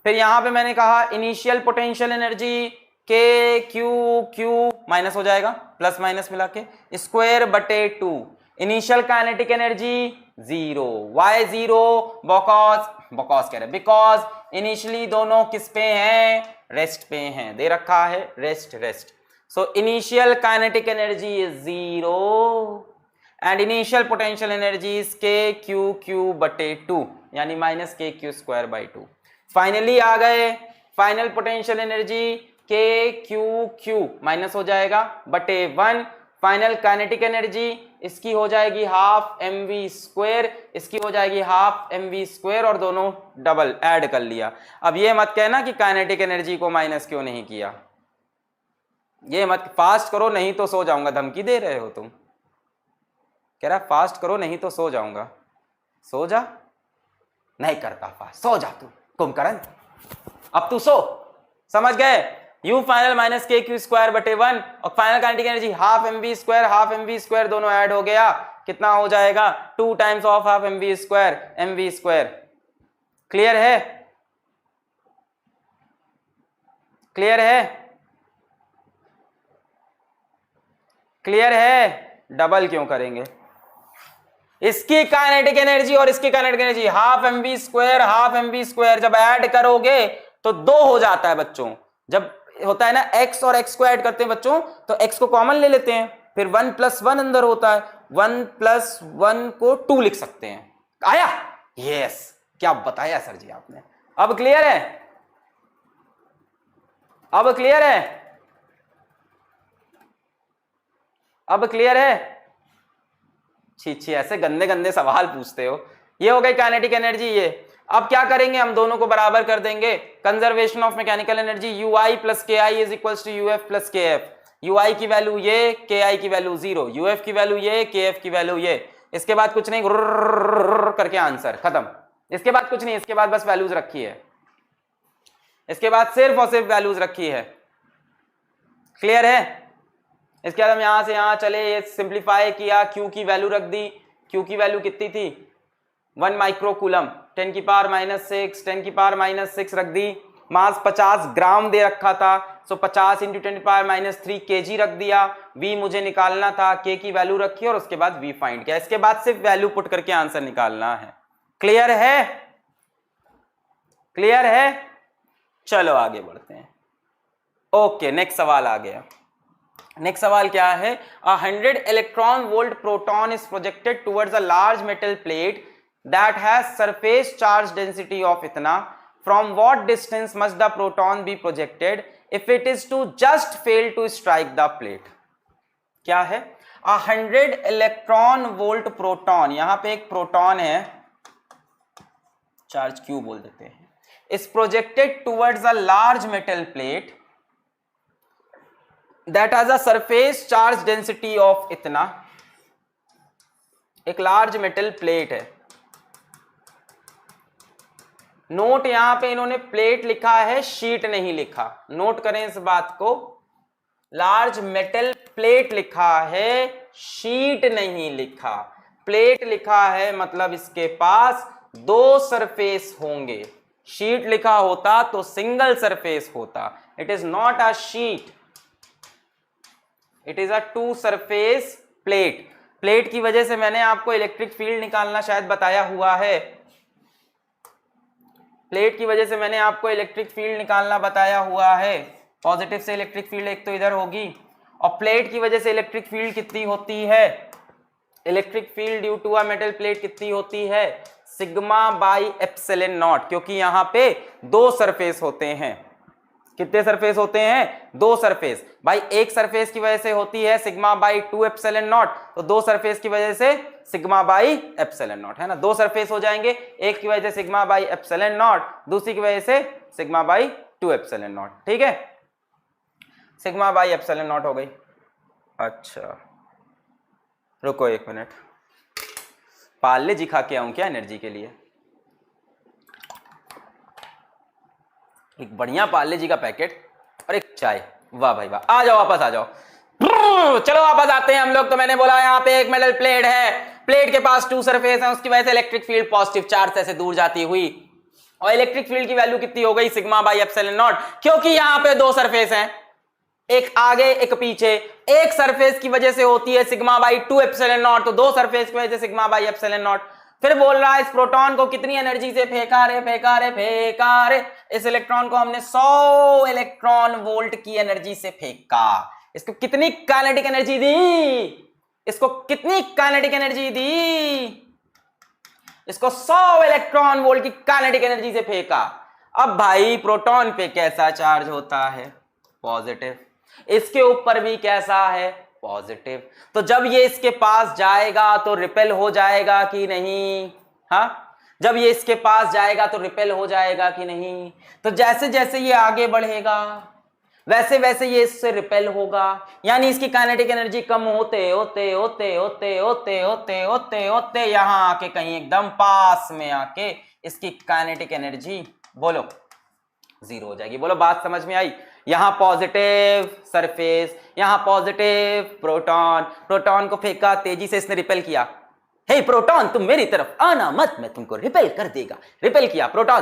फिर यहां पे मैंने कहा इनिशियल पोटेंशियल एनर्जी के क्यू क्यू माइनस हो जाएगा, प्लस माइनस मिला के स्क्वायर बटे 2। Initial kinetic energy 0। Why 0? Because कह रहे बिकॉज इनिशियली दोनों किस पे हैं? रेस्ट पे हैं, दे रखा है rest rest. So initial kinetic energy is 0 and initial potential energy is के क्यू क्यू बटे 2, यानी minus k q square by 2। Finally आ गए फाइनल पोटेंशियल एनर्जी के क्यू क्यू माइनस हो जाएगा बटे 1। फाइनल काइनेटिक एनर्जी इसकी हो जाएगी हाफ mv स्क्वायर, इसकी हो जाएगी हाफ mv स्क्वायर, और दोनों डबल ऐड कर लिया। अब ये मत कहना कि काइनेटिक एनर्जी को माइनस क्यों नहीं किया, ये मत। फास्ट करो नहीं तो सो जाऊंगा, धमकी दे रहे हो तुम। कह रहा फास्ट करो नहीं तो सो जाऊंगा। सो जा, नहीं करता फास्ट, सो जा तू कुंभकर्ण, अब तू सो। समझ गए? u final minus k q square बटे 1 और final kinetic energy half mv square दोनों ऐड हो गया, कितना हो जाएगा? 2 times of half mv square. Clear है? क्लियर है? क्लियर है? डबल क्यों करेंगे? इसकी काइनेटिक एनर्जी और इसकी kinetic energy half m v square जब ऐड करोगे तो 2 हो जाता है बच्चों। जब होता है ना x और x को ऐड करते हैं बच्चों तो x को कॉमन ले लेते हैं, फिर 1 + 1 अंदर होता है, 1 + 1 को 2 लिख सकते हैं। आया? यस, क्या बताया सर जी आपने। अब क्लियर है? अब क्लियर है? अब क्लियर है? छी ऐसे गंदे गंदे सवाल पूछते हो। ये हो गई काइनेटिक एनर्जी। ये अब क्या करेंगे, हम दोनों को बराबर कर देंगे। Conservation of mechanical energy ui + ki = uf + kf। ui की वैल्यू ये, ki की वैल्यू 0, uf की वैल्यू ये, kf की वैल्यू ये। इसके बाद कुछ नहीं, करके आंसर खत्म। इसके बाद कुछ नहीं, इसके बाद बस वैल्यूज रखी है, इसके बाद सिर्फ और सिर्फ वैल्यूज रखी है। क्लियर है? इसके बाद हम यहां से यहां चले, ये सिंप्लीफाई किया, Q की वैल्यू रख दी। Q की वैल्यू कितनी थी? 1 माइक्रोकूलम, 10⁻⁶, 10⁻⁶ रख दी। मास 50 ग्राम दे रखा था, सो 50 × 10⁻³ kg रख दिया। V मुझे निकालना था, K की वैल्यू रखी और उसके बाद V फाइंड किया। इसके बाद सिर्फ वैल्यू पुट करके आंसर निकालना है। क्लियर है? क्लियर है? चलो आगे बढ़ते हैं। ओके, नेक्स्ट सवाल आ गया। नेक्स्ट सवाल क्या है? 100 electron volt proton is projected towards a large metal plate that has surface charge density of इतना। From what distance must the proton be projected if it is to just fail to strike the plate? क्या है? 100 electron volt proton, यहां पे एक proton है, charge Q बोल देते हैं, is projected towards a large metal plate that has a surface charge density of इतना। एक लार्ज मेटल प्लेट है। नोट यहां पे इन्होंने प्लेट लिखा है, शीट नहीं लिखा। नोट करें इस बात को, लार्ज मेटल प्लेट लिखा है, शीट नहीं लिखा। प्लेट लिखा है मतलब इसके पास 2 सरफेस होंगे। शीट लिखा होता तो सिंगल सरफेस होता। It is not a sheet, it is a 2 surface plate. Plate की वजह से मैंने आपको इलेक्ट्रिक फील्ड निकालना शायद बताया हुआ है। प्लेट की वजह से मैंने आपको इलेक्ट्रिक फील्ड निकालना बताया हुआ है। पॉजिटिव से इलेक्ट्रिक फील्ड एक तो इधर होगी, और प्लेट की वजह से इलेक्ट्रिक फील्ड कितनी होती है? Electric field due to a metal plate कितनी होती है? σ/ε0, क्योंकि यहां पे 2 सरफेस होते हैं। कितने सरफेस होते हैं? 2 सरफेस। भाई एक सरफेस की वजह से होती है σ/2ε0, तो 2 सरफेस की वजह से σ/ε0 है ना। 2 सरफेस हो जाएंगे, एक की वजह से σ/ε0, दूसरी की वजह से σ/2ε0। ठीक है, σ/ε0 हो गई। अच्छा रुको 1 मिनट, पार्ले जी खा के आऊं क्या एनर्जी के लिए? एक बढ़िया पार्ले जी का पैकेट और एक चाय। वाह भाई वाह, आ जाओ वापस आ जाओ। चलो वापस आते हैं हम लोग। तो मैंने बोला यहाँ पे एक मेटल प्लेट है, प्लेट के पास 2 सरफेस हैं, उसकी वजह से इलेक्ट्रिक फील्ड पॉजिटिव चार्ज से दूर जाती हुई, और इलेक्ट्रिक फील्ड की वैल्यू कितनी हो गई? σ/ε0, क्योंकि यहाँ पे 2 सरफेस हैं, एक आगे एक पीछे। एक सरफेस की वजह से होती है σ/2ε0, तो 2 सरफेस की वजह से σ/ε0। फिर बोल रहा है इस प्रोटॉन को कितनी एनर्जी से फेंका रे? इस इलेक्ट्रॉन को हमने 100 इलेक्ट्रॉन वोल्ट की एनर्जी से फेंका। इसको कितनी काइनेटिक एनर्जी दी? इसको कितनी काइनेटिक एनर्जी दी? इसको 100 इलेक्ट्रॉन वोल्ट की काइनेटिक एनर्जी से फेंका। अब भाई प्रोटॉन पे कैसा चार्ज होता है? पॉजिटिव। इसके ऊपर भी कैसा है? पॉजिटिव। तो जब ये इसके पास जाएगा तो रिपेल हो जाएगा कि नहीं? हाँ, जब ये इसके पास जाएगा तो रिपेल हो जाएगा कि नहीं? तो जैसे जैसे ये आगे बढ़ेगा वैसे वैसे ये इससे रिपेल होगा, यानी इसकी काइनेटिक एनर्जी कम होते होते होते होते होते होते होते होते यहां आके कहीं एकदम पास में आके इसकी काइनेटिक एनर्जी बोलो 0 हो जाएगी। बोलो बात समझ में आई? यहां पॉजिटिव सरफेस, यहां पॉजिटिव प्रोटॉन, प्रोटॉन को फेंका, तेजी से इसने रिपेल किया। हे प्रोटॉन तुम मेरी तरफ आना मत, मैं तुमको रिपेल कर देगा। रिपेल किया, प्रोटॉन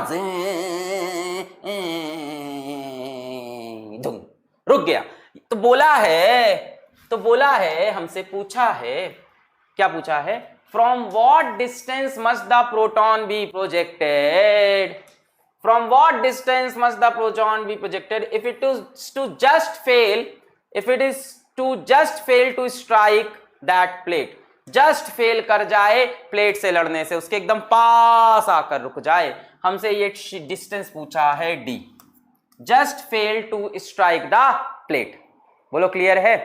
धुम रुक गया। तो बोला है हमसे पूछा है, क्या पूछा है? From what distance must the proton be projected, from what distance must the proton be projected if it is to just fail, if it is to just fail to strike that plate, just fail कर जाए plate से लड़ने से, उसके एकदम पास आकर रुक जाए। हमसे ये डिस्टेंस पूछा है D, just fail to strike the plate. बोलो क्लियर है,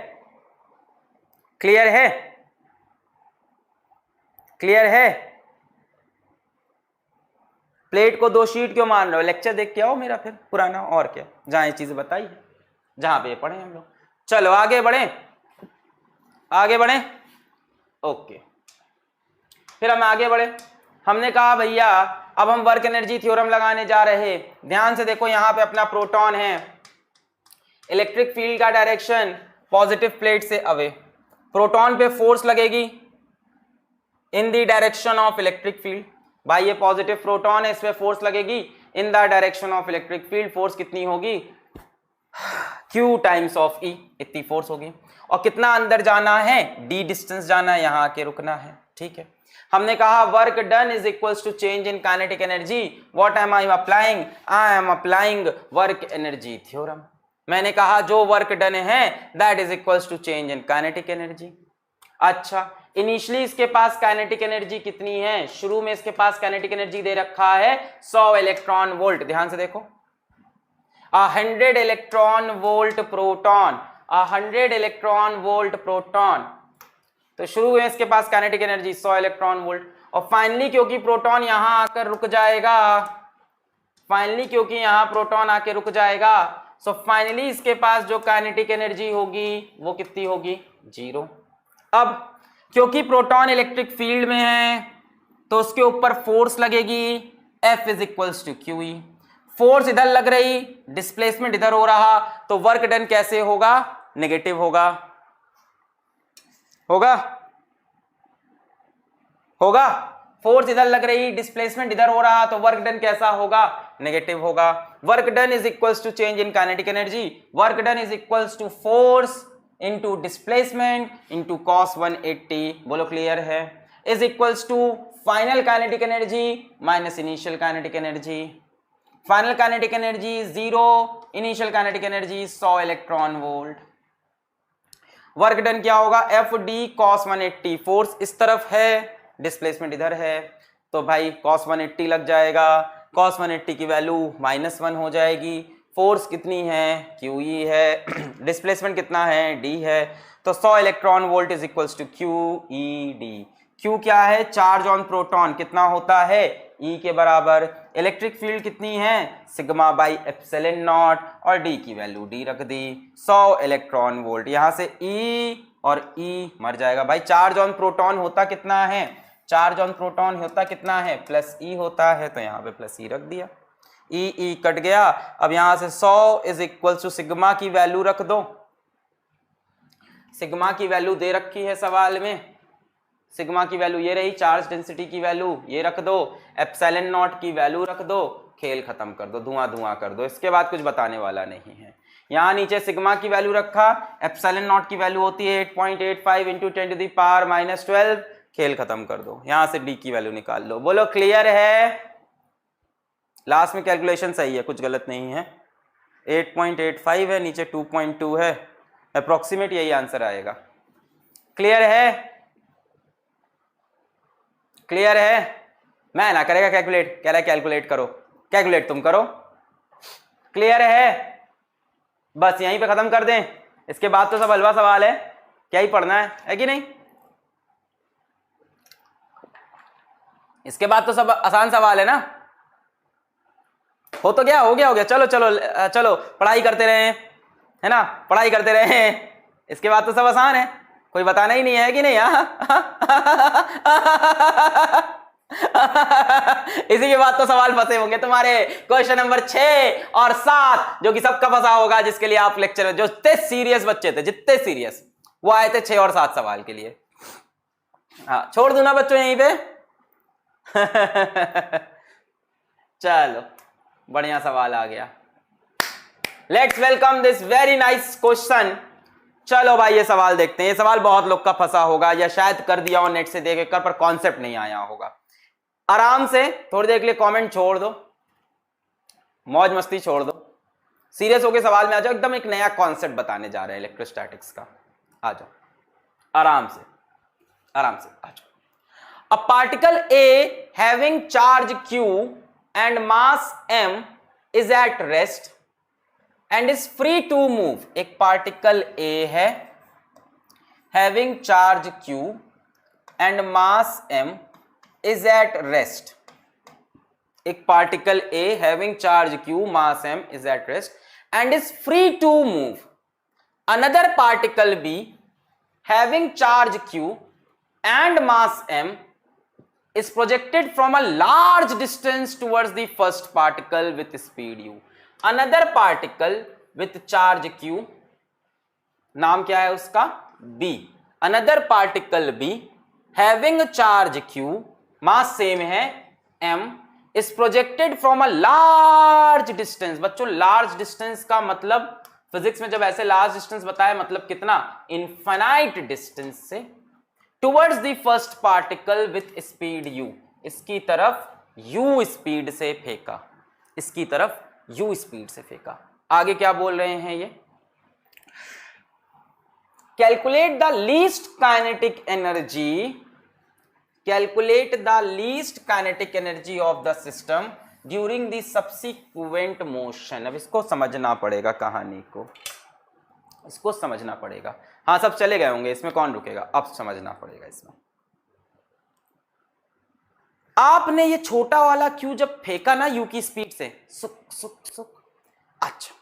क्लियर है, क्लियर है। प्लेट को 2 शीट क्यों मान रहे हो? लेक्चर देख के आओ मेरा फिर पुराना, और क्या, जहां ये चीजें बताई है, जहां पे पढ़े हम लोग। चलो आगे बढ़े, आगे बढ़े। ओके, फिर हम आगे बढ़े। हमने कहा भैया अब हम वर्क एनर्जी थ्योरम लगाने जा रहे हैं। ध्यान से देखो, यहां पे अपना प्रोटॉन है, इलेक्ट्रिक फील्ड का डायरेक्शन पॉजिटिव प्लेट से अवे, प्रोटॉन पे फोर्स लगेगी in the direction of electric field. भाई ये पॉजिटिव प्रोटॉन है, इस पे फोर्स लगेगी in the direction of electric field. Force कितनी होगी? Q टाइम्स ऑफ E, इतनी फोर्स होगी। और कितना अंदर जाना है? D डिस्टेंस जाना है, यहां आके रुकना है। ठीक है, हमने कहा work done is equals to change in kinetic energy. What am I applying? I am applying work energy theorem. मैंने कहा जो वर्क डन है that is equals to change in kinetic energy. अच्छा, इनिशियली इसके पास काइनेटिक एनर्जी कितनी है? शुरू में इसके पास काइनेटिक एनर्जी दे रखा है 100 इलेक्ट्रॉन वोल्ट। ध्यान से देखो, 100 electron volt proton, 100 electron volt proton. तो शुरू में इसके पास काइनेटिक एनर्जी 100 इलेक्ट्रॉन वोल्ट, और फाइनली क्योंकि प्रोटॉन यहां आकर रुक जाएगा, फाइनली क्योंकि यहां प्रोटॉन आके रुक जाएगा, सो फाइनली इसके पास जो काइनेटिक एनर्जी होगी वो कितनी होगी? 0। अब क्योंकि प्रोटॉन इलेक्ट्रिक फील्ड में है तो उसके ऊपर फोर्स लगेगी F is equals to QE। Force इधर लग रही, डिस्प्लेसमेंट इधर हो रहा, तो वर्क डन कैसे होगा? नेगेटिव होगा, होगा, होगा। फोर्स इधर लग रही, डिस्प्लेसमेंट इधर हो रहा, तो वर्क डन कैसा होगा? नेगेटिव होगा। Work done is equals to change in kinetic energy, work done is equals to force into displacement into cos 180। बोलो क्लियर है? Is equals to final kinetic energy minus initial kinetic energy. Final kinetic energy 0, initial kinetic energy 100 electron volt. Work done क्या होगा? F D cos 180। Force इस तरफ है, displacement इधर है, तो भाई cos 180 लग जाएगा। cos 180 की वैल्यू -1 हो जाएगी। फोर्स कितनी है? QE है, डिस्प्लेसमेंट कितना है? D है, तो 100 electron volt is equals to QED। Q क्या है? चार्ज ऑन प्रोटॉन कितना होता है? E के बराबर। इलेक्ट्रिक फील्ड कितनी है? सिग्मा बाई एप्सिलॉन नॉट, और D की वैल्यू D रख दी, 100 इलेक्ट्रॉन वोल्ट। यहां से E और E मर जाएगा। भाई चार्ज ऑन प्रोटॉन होता कितना है? चार्ज ऑन प्रोटॉन होता कितना है? +E होता है, तो यहाँ पे +E रख दिया, E कट गया। अब यहां से 100 इज इक्वल टू सिग्मा की वैल्यू रख दो, सिग्मा की वैल्यू दे रखी है सवाल में, सिग्मा की वैल्यू ये रही, चार्ज डेंसिटी की वैल्यू ये रख दो, एप्सिलॉन नॉट की वैल्यू रख दो, खेल खत्म कर दो, धुआं धुआं कर दो। इसके बाद कुछ बताने वाला नहीं है। यहाँ नीचे सिग्मा की वैल्यू रखा, एप्सिलॉन नॉट की वैल्यू होती है 8.85 इंटू 10⁻⁻12, खेल खत्म कर दो। यहां से डी की वैल्यू निकाल लो। बोलो क्लियर है? लास्ट में कैलकुलेशन सही है, कुछ गलत नहीं है। 8.85 है, नीचे 2.2 है, अप्रोक्सीमेट यही आंसर आएगा। क्लियर है? क्लियर है? मैं ना करेगा कैलकुलेट, कह रहा है कैलकुलेट करो, कैलकुलेट तुम करो। क्लियर है? बस यहीं पे खत्म कर दें, इसके बाद तो सब हलवा सवाल है, क्या ही पढ़ना है कि नहीं? इसके बाद तो सब आसान सवाल है ना। हो तो गया, हो गया, हो गया। चलो चलो चलो, पढ़ाई करते रहे, है ना, पढ़ाई करते रहे, इसके बाद तो सब आसान है, कोई बताना ही नहीं है कि नहीं? इसी के बाद तो सवाल फंसे होंगे तुम्हारे, क्वेश्चन नंबर 6 और 7, जो कि सबका फंसा होगा, जिसके लिए आप लेक्चर में जो जितने सीरियस बच्चे थे, जितने सीरियस, वो आए थे 6 और 7 सवाल के लिए। हाँ, छोड़ दूं ना बच्चों यहीं पे? चलो, बढ़िया सवाल आ गया। Let's welcome this very nice question. चलो भाई ये सवाल देखते हैं। ये सवाल बहुत लोग का फंसा होगा या शायद कर दिया हो नेट से देख कर, पर कॉन्सेप्ट नहीं आया होगा। आराम से थोड़ी देर के लिए कमेंट छोड़ दो, मौज मस्ती छोड़ दो, सीरियस होकर सवाल में आ जाओ। एकदम एक नया कॉन्सेप्ट बताने जा रहे हैं इलेक्ट्रोस्टैटिक्स का। आ जाओ आराम से, आराम से आ जाओ। A particle A having charge Q and mass M is at rest and is free to move. एक पार्टिकल A है having charge Q and mass M is at rest. एक particle A having charge Q, mass M is at rest and is free to move. Another particle B having charge Q and mass M is projected from a large distance towards the first particle with speed u. Another particle with charge Q, नाम क्या है उसका? B. Another particle B having charge Q, mass same है M, is projected from a large distance. बच्चों large distance का मतलब physics में जब ऐसे लार्ज डिस्टेंस बताया मतलब कितना? इनफाइनाइट डिस्टेंस से towards the first particle with speed u, इसकी तरफ u स्पीड से फेंका, इसकी तरफ u स्पीड से फेंका। आगे क्या बोल रहे हैं ये? Calculate the least kinetic energy, calculate the least kinetic energy of the system during the subsequent motion. अब इसको समझना पड़ेगा, कहानी को इसको समझना पड़ेगा। हाँ सब चले गए होंगे, इसमें कौन रुकेगा? अब समझना पड़ेगा इसमें। आपने ये छोटा वाला क्यू जब फेंका ना यू की स्पीड से, सुक सुक सुक, अच्छा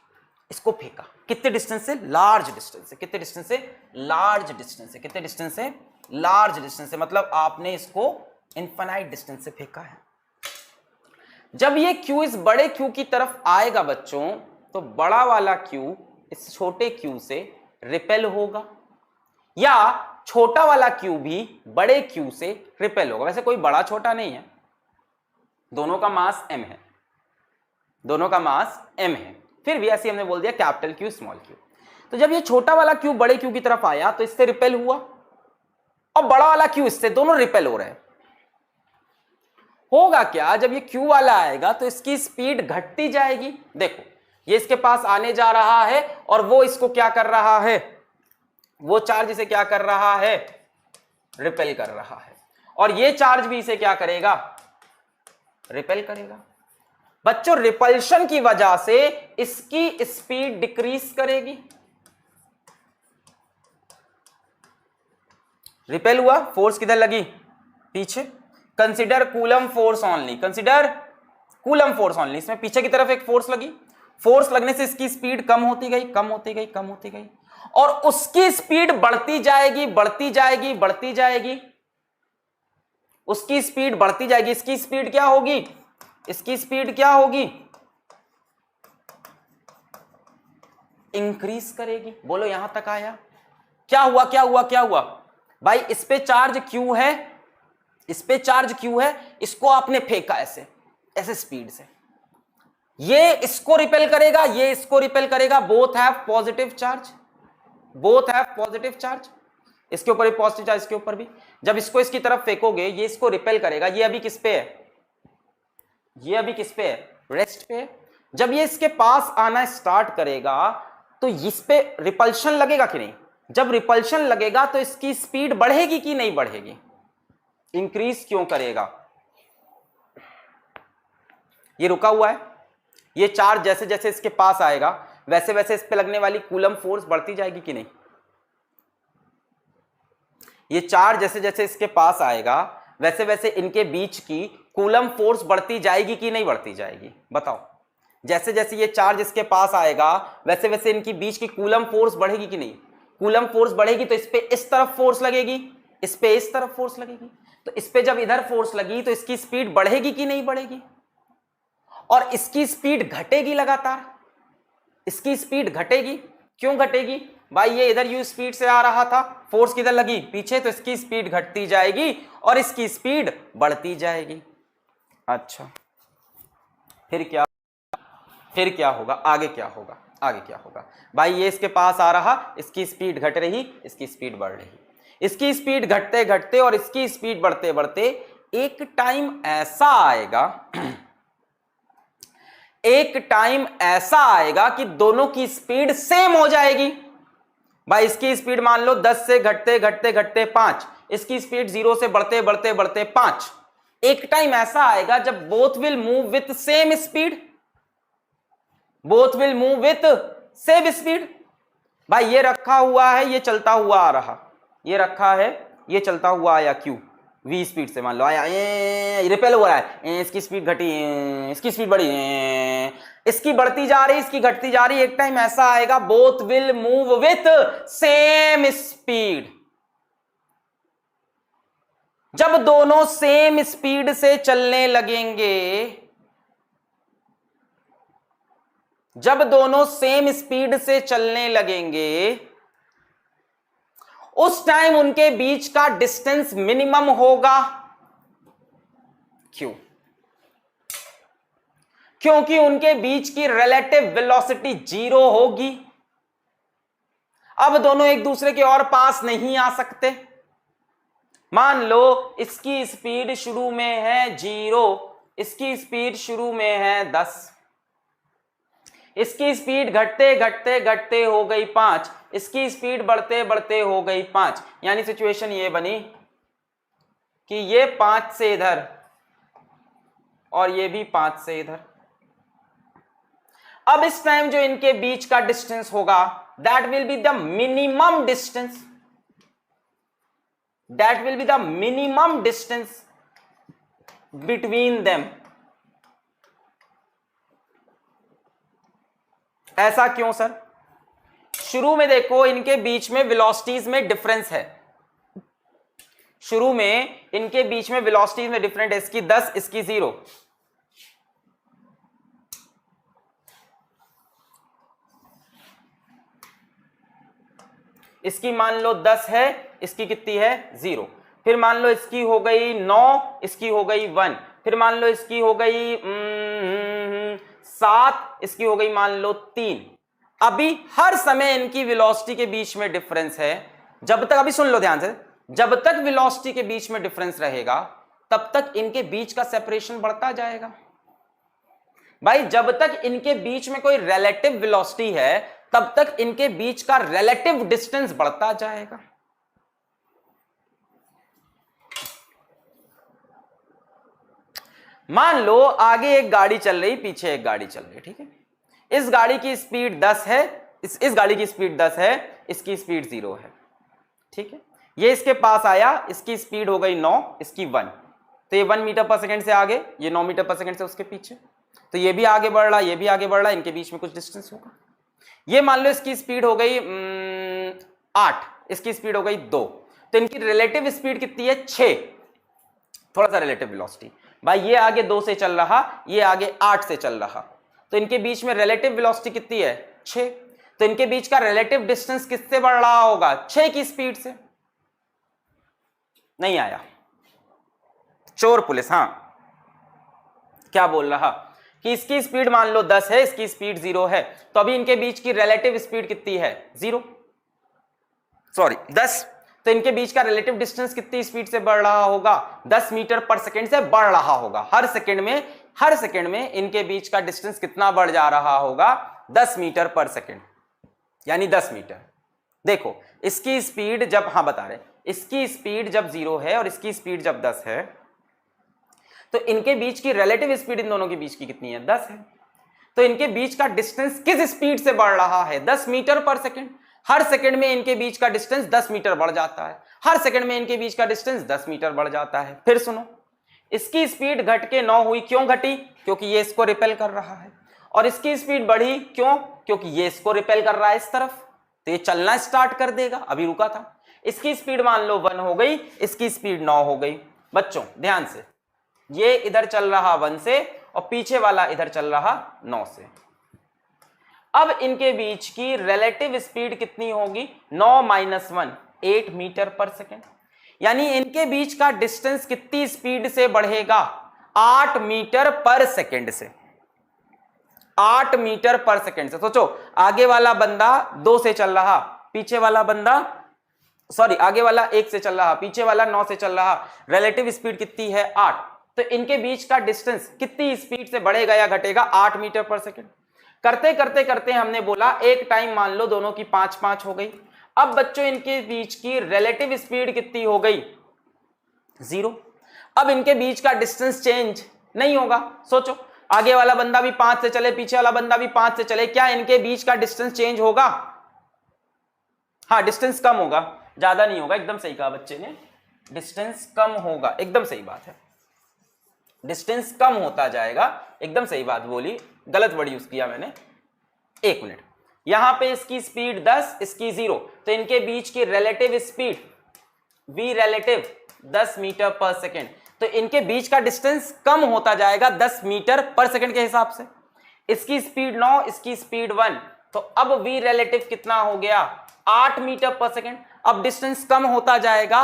इसको फेंका कितने डिस्टेंस से? लार्ज डिस्टेंस से। कितने डिस्टेंस से? लार्ज डिस्टेंस से। कितने डिस्टेंस से? लार्ज डिस्टेंस से। मतलब आपने इसको इनफाइनाइट डिस्टेंस से फेंका है। जब ये Q इस बड़े Q की तरफ आएगा बच्चों, तो बड़ा वाला Q इस छोटे Q से रिपेल होगा, या छोटा वाला Q भी बड़े Q से रिपेल होगा। वैसे कोई बड़ा छोटा नहीं है, दोनों का मास M है, दोनों का मास M है, फिर भी ऐसे हमने बोल दिया कैपिटल Q स्मॉल q। तो जब ये छोटा वाला Q बड़े Q की तरफ आया तो इससे रिपेल हुआ, और बड़ा वाला Q इससे, दोनों रिपेल हो रहे हैं। होगा क्या? जब ये Q वाला आएगा तो इसकी स्पीड घटती जाएगी। देखो ये इसके पास आने जा रहा है और वो इसको क्या कर रहा है? वो चार्ज इसे क्या कर रहा है? रिपेल कर रहा है। और ये चार्ज भी इसे क्या करेगा? रिपेल करेगा। बच्चों रिपल्शन की वजह से इसकी स्पीड डिक्रीज करेगी। रिपेल हुआ, फोर्स किधर लगी? पीछे। Consider coulomb force only, consider coulomb force only. इसमें पीछे की तरफ एक फोर्स लगी, फोर्स लगने से इसकी स्पीड कम होती गई, कम होती गई, कम होती गई, और उसकी स्पीड बढ़ती जाएगी, बढ़ती जाएगी, बढ़ती जाएगी। उसकी स्पीड बढ़ती जाएगी। इसकी स्पीड क्या होगी? इसकी स्पीड क्या होगी? इंक्रीज करेगी। बोलो यहां तक आया? क्या हुआ? क्या हुआ? क्या हुआ भाई? इस पे चार्ज Q है, इस पे चार्ज Q है, इसको आपने फेंका ऐसे ऐसे स्पीड से, ये इसको रिपेल करेगा, ये इसको रिपेल करेगा। Both have positive charge, both have positive charge. इसके ऊपर भी पॉजिटिव चार्ज, इसके ऊपर भी। जब इसको इसकी तरफ फेंकोगे ये इसको रिपेल करेगा। ये अभी किस पे है? ये अभी किस पे है? रेस्ट पे है। जब ये इसके पास आना स्टार्ट करेगा तो इस पे रिपल्शन लगेगा कि नहीं? जब रिपल्शन लगेगा तो इसकी स्पीड बढ़ेगी कि नहीं बढ़ेगी? इंक्रीज क्यों करेगा? ये रुका हुआ है, ये चार्ज जैसे जैसे इसके पास आएगा वैसे वैसे इस पे लगने वाली कूलम फोर्स बढ़ती जाएगी कि नहीं? ये चार्ज जैसे जैसे इसके पास आएगा वैसे वैसे इनके बीच की कूलम फोर्स बढ़ती जाएगी कि नहीं बढ़ती जाएगी? बताओ। जैसे जैसे ये चार्ज इसके पास आएगा वैसे वैसे इनकी बीच की कूलम फोर्स बढ़ेगी कि नहीं? कूलम फोर्स बढ़ेगी तो इस पे इस तरफ फोर्स लगेगी, इस पे इस तरफ फोर्स लगेगी। तो इस पे जब इधर फोर्स लगी तो इसकी स्पीड बढ़ेगी कि नहीं बढ़ेगी? और इसकी स्पीड घटेगी लगातार, इसकी स्पीड घटेगी। क्यों घटेगी भाई? ये इधर यू स्पीड से आ रहा था, फोर्स किधर लगी? पीछे, तो इसकी स्पीड घटती जाएगी और इसकी स्पीड बढ़ती जाएगी। अच्छा फिर क्या? फिर क्या होगा, आगे क्या होगा, आगे क्या होगा भाई, ये इसके पास आ रहा, इसकी स्पीड घट रही, इसकी स्पीड बढ़ रही, इसकी स्पीड घटते घटते और इसकी स्पीड बढ़ते बढ़ते एक टाइम ऐसा आएगा एक टाइम ऐसा आएगा कि दोनों की स्पीड सेम हो जाएगी। भाई इसकी स्पीड मान लो 10 से घटते घटते घटते 5, इसकी स्पीड 0 से बढ़ते बढ़ते बढ़ते 5। एक टाइम ऐसा आएगा जब both will move with same speed, both will move with same speed. भाई ये रखा हुआ है, ये चलता हुआ आ रहा, ये रखा है, ये चलता हुआ आया क्यू v स्पीड से, मान लो आया, रिपेल हो रहा है, इसकी स्पीड घटी, इसकी स्पीड बढ़ी, इसकी बढ़ती जा रही, इसकी घटती जा रही। एक टाइम ऐसा आएगा both will move with same speed. जब दोनों सेम स्पीड से चलने लगेंगे, जब दोनों सेम स्पीड से चलने लगेंगे, उस टाइम उनके बीच का डिस्टेंस मिनिमम होगा। क्यों? क्योंकि उनके बीच की रिलेटिव वेलोसिटी 0 होगी। अब दोनों एक दूसरे के और पास नहीं आ सकते। मान लो इसकी स्पीड शुरू में है 0, इसकी स्पीड शुरू में है 10, इसकी स्पीड घटते घटते घटते हो गई 5, इसकी स्पीड बढ़ते बढ़ते हो गई 5। यानी सिचुएशन ये बनी कि ये 5 से इधर और ये भी 5 से इधर। अब इस टाइम जो इनके बीच का डिस्टेंस होगा, that will be the minimum distance, that will be the minimum distance between them. ऐसा क्यों सर? शुरू में देखो इनके बीच में वेलोसिटीज में डिफरेंस है, शुरू में इनके बीच में वेलोसिटीज में डिफरेंट है, इसकी 10 इसकी 0। इसकी मान लो 10 है, इसकी कितनी है 0। फिर मान लो इसकी हो गई 9, इसकी हो गई 1। फिर मान लो इसकी हो गई 7, इसकी हो गई मान लो 3। अभी हर समय इनकी वेलोसिटी के बीच में डिफरेंस है। जब तक, अभी सुन लो ध्यान से, जब तक वेलोसिटी के बीच में डिफरेंस रहेगा तब तक इनके बीच का सेपरेशन बढ़ता जाएगा। भाई जब तक इनके बीच में कोई रिलेटिव वेलोसिटी है तब तक इनके बीच का रिलेटिव डिस्टेंस बढ़ता जाएगा। मान लो आगे एक गाड़ी चल रही, पीछे एक गाड़ी चल रही, ठीक है। इस गाड़ी की स्पीड 10 है, इस गाड़ी की स्पीड 10 है, इसकी स्पीड 0 है, ठीक है। ये इसके पास आया, इसकी स्पीड हो गई 9, इसकी 1। तो ये 1 मीटर पर सेकंड से आगे, ये 9 मीटर पर सेकंड से उसके पीछे। तो ये भी आगे बढ़ रहा, ये भी आगे बढ़ रहा, इनके बीच में कुछ डिस्टेंस होगा। ये मान लो इसकी स्पीड हो गई 8, इसकी स्पीड हो गई 2। तो इनकी रिलेटिव स्पीड कितनी है 6, थोड़ा सा रिलेटिव वेलोसिटी। भाई ये आगे 2 से चल रहा, ये आगे 8 से चल रहा, तो इनके बीच में रिलेटिव वेलोसिटी कितनी है 6। तो इनके बीच का रिलेटिव डिस्टेंस किससे बढ़ रहा होगा 6 की स्पीड से। नहीं आया चोर पुलिस? हाँ, क्या बोल रहा कि इसकी स्पीड मान लो 10 है, इसकी स्पीड 0 है, तो अभी इनके बीच की रिलेटिव स्पीड कितनी है 10। तो इनके बीच का रिलेटिव डिस्टेंस कितनी स्पीड से बढ़ रहा होगा 10 मीटर पर सेकंड से बढ़ रहा होगा। हर सेकंड में इनके बीच का डिस्टेंस कितना बढ़ जा रहा होगा 10 मीटर पर सेकंड, यानी 10 मीटर। देखो इसकी स्पीड जब, हाँ बता रहे, इसकी स्पीड जब 0 है और इसकी स्पीड जब 10 है, तो इनके बीच की रिलेटिव स्पीड इन दोनों के बीच की कितनी है 10 है। तो इनके बीच का डिस्टेंस किस स्पीड से बढ़ रहा है 10 मीटर पर सेकंड। हर सेकंड में इनके बीच का डिस्टेंस 10 मीटर बढ़ जाता है, हर सेकंड में इनके बीच का डिस्टेंस 10 मीटर बढ़ जाता है। फिर सुनो, इसकी स्पीड घट के 9 हुई, क्यों घटी? क्योंकि ये इसको रिपेल कर रहा है। और इसकी स्पीड बढ़ी, क्यों? क्योंकि ये इसको रिपेल कर रहा है इस तरफ, तो ये चलना स्टार्ट कर देगा, अभी रुका था। इसकी स्पीड मान लो 1 हो गई, इसकी स्पीड 9 हो गई। बच्चों ध्यान से, ये इधर चल रहा 1 से और पीछे वाला इधर चल रहा 9 से। अब इनके बीच की रिलेटिव स्पीड कितनी होगी 9 - 1, 8 मीटर पर सेकंड। यानी इनके बीच का डिस्टेंस कितनी स्पीड से बढ़ेगा 8 मीटर पर सेकंड से। 8 मीटर पर सेकेंड से। सोचो आगे वाला बंदा 2 से चल रहा, पीछे वाला बंदा आगे वाला 1 से चल रहा, पीछे वाला 9 से चल रहा, रिलेटिव स्पीड कितनी है 8, तो इनके बीच का डिस्टेंस कितनी स्पीड से बढ़ेगा या घटेगा 8 मीटर पर सेकेंड। करते करते करते हमने बोला एक टाइम मान लो दोनों की 5-5 हो गई। अब बच्चों इनके बीच की रिलेटिव स्पीड कितनी हो गई 0। अब इनके बीच का डिस्टेंस चेंज नहीं होगा। सोचो आगे वाला बंदा भी 5 से चले, पीछे वाला बंदा भी 5 से चले, क्या इनके बीच का डिस्टेंस चेंज होगा? हाँ, डिस्टेंस कम होगा, ज्यादा नहीं होगा। एकदम सही कहा बच्चे ने, डिस्टेंस कम होगा, एकदम सही बात है, डिस्टेंस कम होता जाएगा, एकदम सही बात बोली, गलत वर्ड यूज किया मैंने। 1 मिनट, यहां पे इसकी स्पीड 10, इसकी 0, तो इनके बीच की relative speed v relative 10 metre पर सेकेंड, तो इनके बीच का डिस्टेंस कम होता जाएगा 10 मीटर पर सेकेंड के हिसाब से। इसकी स्पीड 9, इसकी स्पीड 1, तो अब v रिलेटिव कितना हो गया 8 मीटर पर सेकेंड। अब डिस्टेंस कम होता जाएगा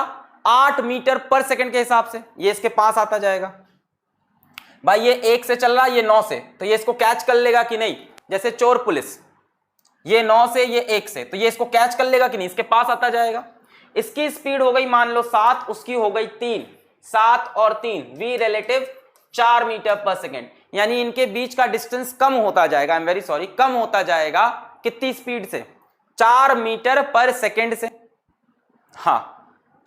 8 मीटर पर सेकेंड के हिसाब से, ये इसके पास आता जाएगा। भाई ये 1 से चल रहा, ये 9 से, तो ये इसको कैच कर लेगा कि नहीं? जैसे चोर पुलिस, ये 9 से, ये 1 से, तो ये इसको कैच कर लेगा कि नहीं? इसके पास आता जाएगा। इसकी स्पीड हो गई मान लो 7, उसकी हो गई 3, 7 और 3 v रिलेटिव 4 मीटर पर सेकेंड, यानी इनके बीच का डिस्टेंस कम होता जाएगा, आई एम वेरी सॉरी, कम होता जाएगा कितनी स्पीड से? 4 मीटर पर सेकेंड से। हाँ